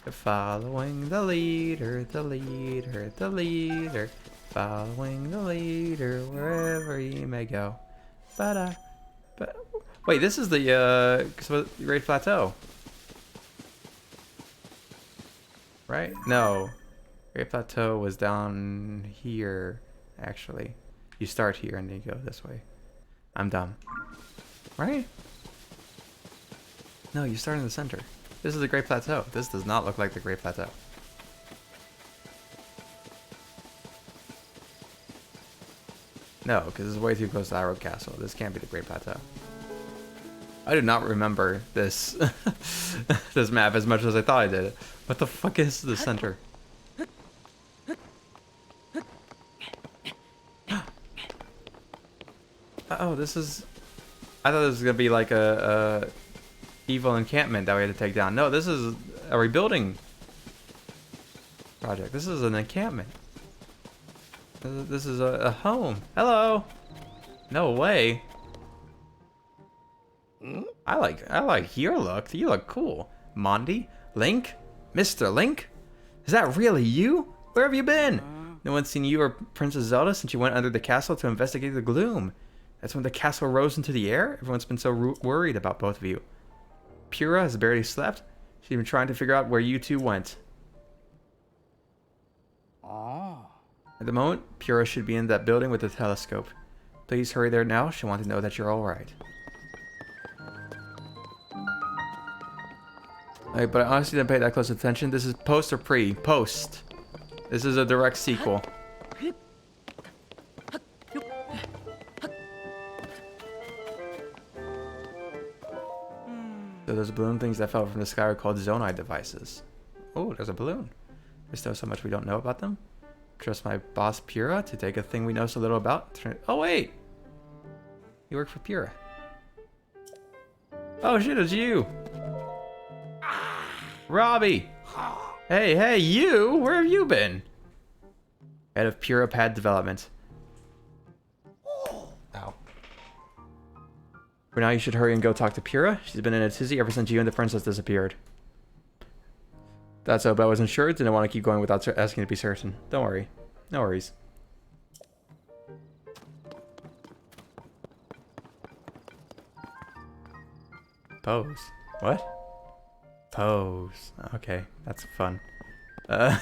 They're following the leader, the leader, the leader. Following the leader wherever he may go. But wait, this is the Great Plateau. Right? No. Great Plateau was down here, actually. You start here and then you go this way. I'm dumb. Right? No, you start in the center. This is the Great Plateau. This does not look like the Great Plateau. No, because this is way too close to Hyrule Castle. This can't be the Great Plateau. I did not remember this this map as much as I thought I did. What the fuck is the center? Oh, this is... I thought this was gonna be like a evil encampment that we had to take down. No, this is a rebuilding project. This is an encampment. This is a home. Hello. No way. I like your look. You look cool. Mondi? Link? Mr. Link? Is that really you? Where have you been? No one's seen you or Princess Zelda since you went under the castle to investigate the gloom. That's when the castle rose into the air? Everyone's been so worried about both of you. Pyrrha has barely slept. She's been trying to figure out where you two went. At the moment, Pyrrha should be in that building with the telescope. Please hurry there now. She'll want to know that you're alright. But I honestly didn't pay that close attention. This is post or pre? Post. This is a direct sequel. So those balloon things that fell from the sky are called Zonai devices. Oh, there's a balloon. There's still so much we don't know about them. Trust my boss Pyrrha to take a thing we know so little about. Oh wait! You work for Pyrrha. Oh shit, it's you! Robbie! Hey, you! Where have you been? Head of Pyrrha Pad Development. Ow. For now, you should hurry and go talk to Pyrrha. She's been in a tizzy ever since you and the princess disappeared. That's hope I wasn't sure. Didn't want to keep going without asking to be certain. Don't worry. No worries. Pose. What? Pose. Okay, that's fun. That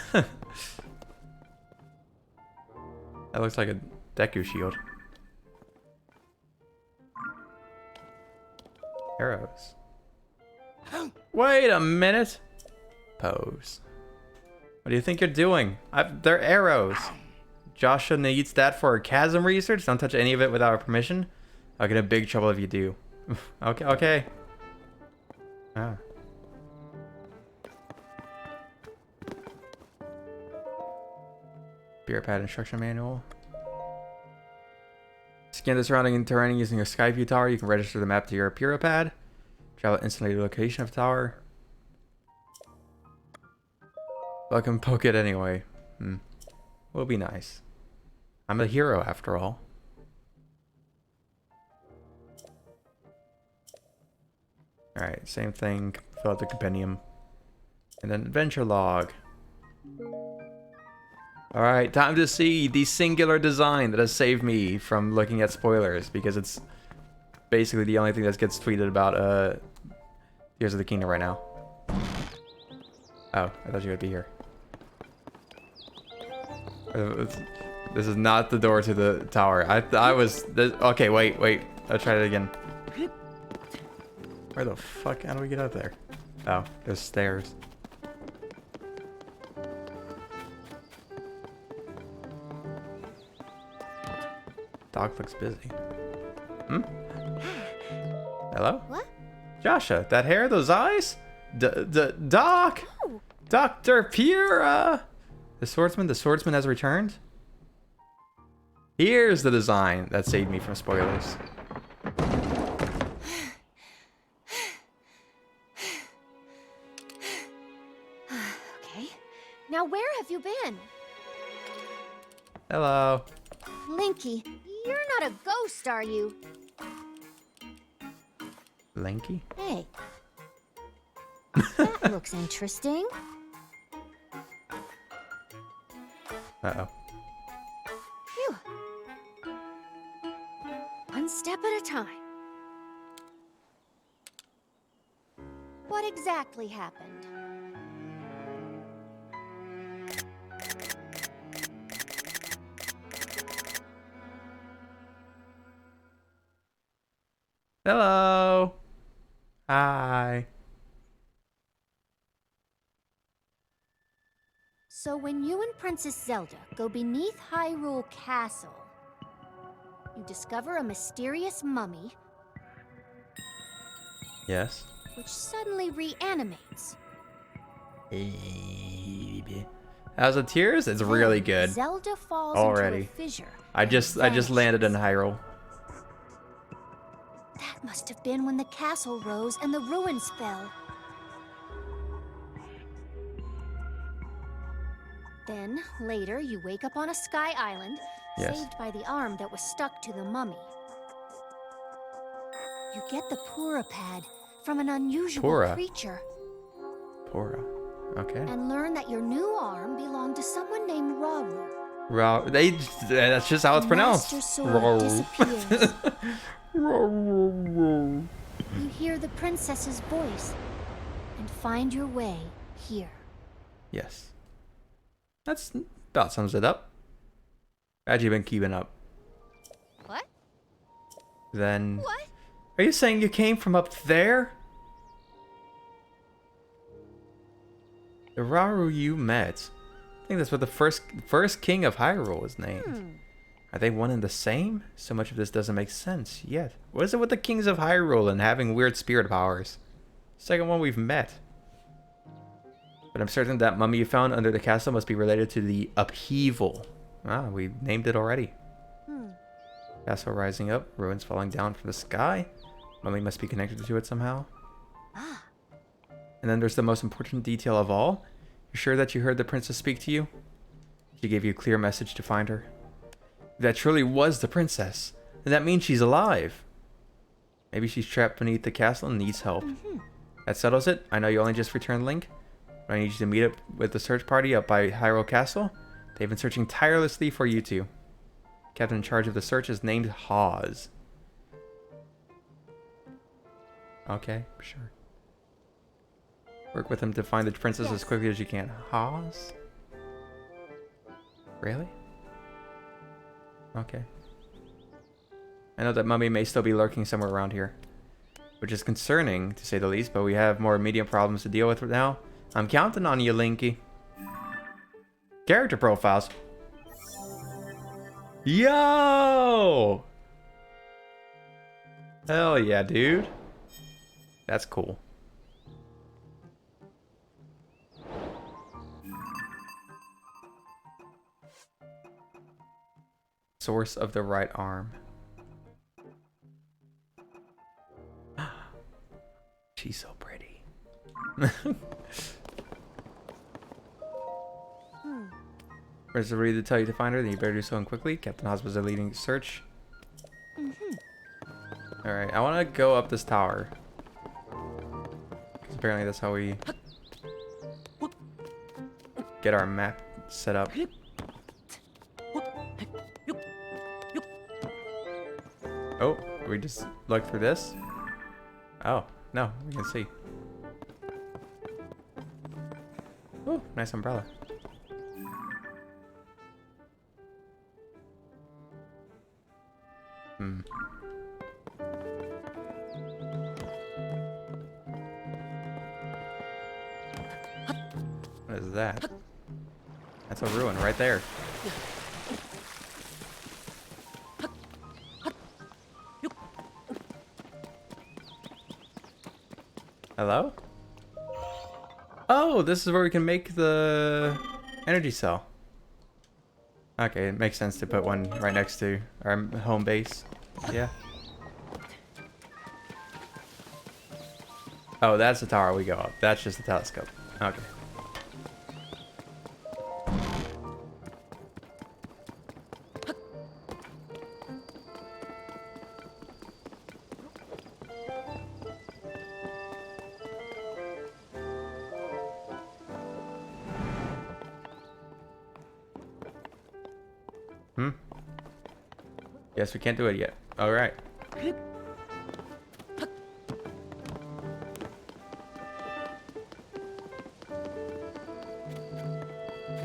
looks like a Deku shield. Arrows. Wait a minute. Pose. What do you think you're doing? They're arrows. Joshua needs that for chasm research. Don't touch any of it without our permission. I'll get in big trouble if you do. Okay. Ah. Pyrrha Pad instruction manual. Scan the surrounding terrain using your Skyview tower. You can register the map to your Pyrrha Pad. Travel instantly to the location of tower. Well, I can poke it anyway. Will be nice. I'm a hero after all. Alright, same thing. Fill out the compendium. And then adventure log. Alright, time to see the singular design that has saved me from looking at spoilers, because it's basically the only thing that gets tweeted about Tears of the Kingdom right now. Oh, I thought you would be here. This is not the door to the tower. I was... Okay, wait. I'll try it again. Where the fuck? How do we get out there? Oh, there's stairs. Doc looks busy. Hello? What? Joshua, that hair, those eyes? Doc! Oh. Dr. Pyrrha! The swordsman has returned? Here's the design that saved me from spoilers. Okay. Now where have you been? Hello. Linky, you're not a ghost, are you? Lanky? Hey. That looks interesting. Uh-oh. Phew. One step at a time. What exactly happened? Hello. Hi. So when you and Princess Zelda go beneath Hyrule Castle, you discover a mysterious mummy Yes. which suddenly reanimates. How's the Tears? It's really good. Zelda falls Already. into a fissure. I just landed in Hyrule. That must have been when the castle rose and the ruins fell. Then, later, you wake up on a sky island, Yes. saved by the arm that was stuck to the mummy. You get the Pyrrha Pad from an unusual Pyrrha? creature. Pora. Okay. And learn that your new arm belonged to someone named Rauru. That's just how it's The pronounced. Master Sword disappears. Rauru. You hear the princess's voice and find your way here. Yes. That's about sums it up. Had you been keeping up? What? Then... What? Are you saying you came from up there? The Rauru you met. I think that's what the first king of Hyrule is named. Are they one and the same? So much of this doesn't make sense yet. What is it with the kings of Hyrule and having weird spirit powers? Second one we've met. But I'm certain that mummy you found under the castle must be related to the upheaval. Ah, we named it already. Castle rising up, ruins falling down from the sky. Mummy must be connected to it somehow. And then there's the most important detail of all. You're sure that you heard the princess speak to you? She gave you a clear message to find her. If that truly was the princess, then that means she's alive. Maybe she's trapped beneath the castle and needs help. That settles it. I know you only just returned Link, but I need you to meet up with the search party up by Hyrule Castle. They've been searching tirelessly for you two. Captain in charge of the search is named Hawes. Okay, sure. Work with him to find the princess as quickly as you can. Hawes? Really? Okay. I know that mummy may still be lurking somewhere around here, which is concerning to say the least, but we have more immediate problems to deal with now. I'm counting on you, Linky. Character profiles. Yo! Hell yeah, dude. That's cool. Source of the right arm. She's so pretty. Where's the ready to tell you to find her? Then you better do so quickly. Captain Hawes was a leading search. Alright, I want to go up this tower. Because apparently that's how we get our map set up. Oh, we just look through this? Oh, no, we can see. Oh, nice umbrella. What is that? That's a ruin right there. Hello? Oh, this is where we can make the energy cell. Okay, it makes sense to put one right next to our home base. Yeah. Oh, that's the tower we go up. That's just the telescope. Okay. Yes, we can't do it yet. All right. You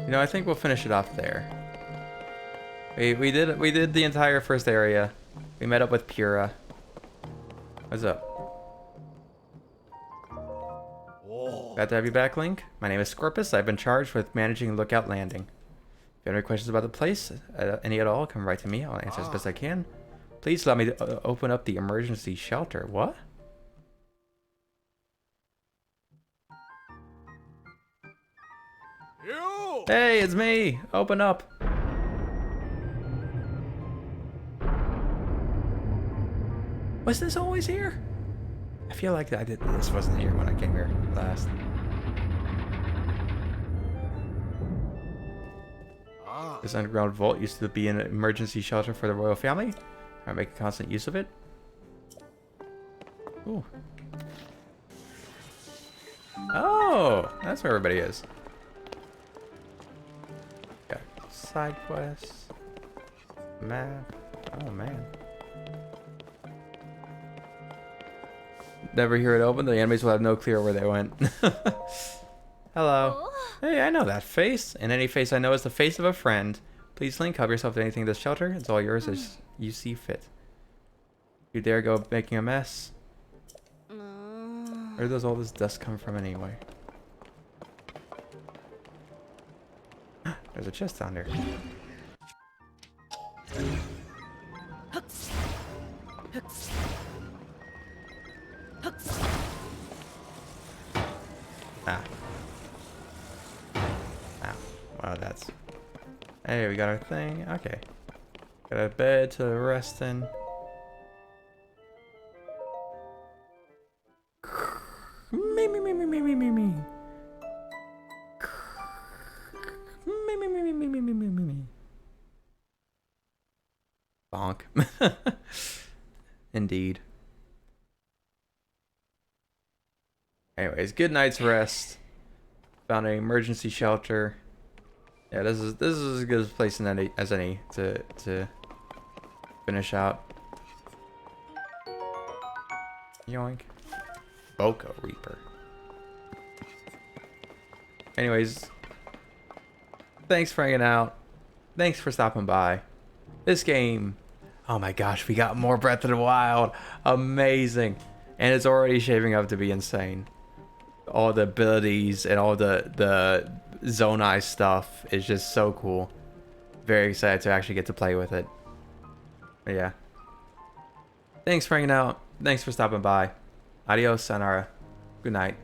know, I think we'll finish it off there. We did the entire first area. We met up with Pura. What's up? Glad to have you back, Link. My name is Scorpus. I've been charged with managing Lookout Landing. If you have any questions about the place, any at all, come right to me. I'll answer as best I can. Please allow me to open up the emergency shelter. What? You! Hey, it's me! Open up! Was this always here? I feel like this wasn't here when I came here last. This underground vault used to be an emergency shelter for the royal family. I make constant use of it. Ooh. Oh, that's where everybody is. Got side quests. Map. Oh man. Never hear it open. The enemies will have no clue where they went. Hello. Oh. Hey, I know that face. And any face I know is the face of a friend. Please, Link, help yourself to anything in this shelter. It's all yours as you see fit. You dare go making a mess? Where does all this dust come from anyway? There's a chest down there. Ah. Ah. Wow, that's... Hey, we got our thing. Okay. Got a bed to rest in. Me, me, me, me, me, me, me, me. Me, me, me, me, me, me, me, me, me, me. Bonk. Indeed. Anyways, good night's rest. Found an emergency shelter. Yeah, this is as good a place as any to finish out. Yoink. Boko Reaper. Anyways, thanks for hanging out. Thanks for stopping by. This game, oh my gosh, we got more Breath of the Wild. Amazing. And it's already shaping up to be insane. All the abilities and all the Zonai stuff is just so cool. Very excited to actually get to play with it. But yeah. Thanks for hanging out. Thanks for stopping by. Adios, Sayonara. Good night.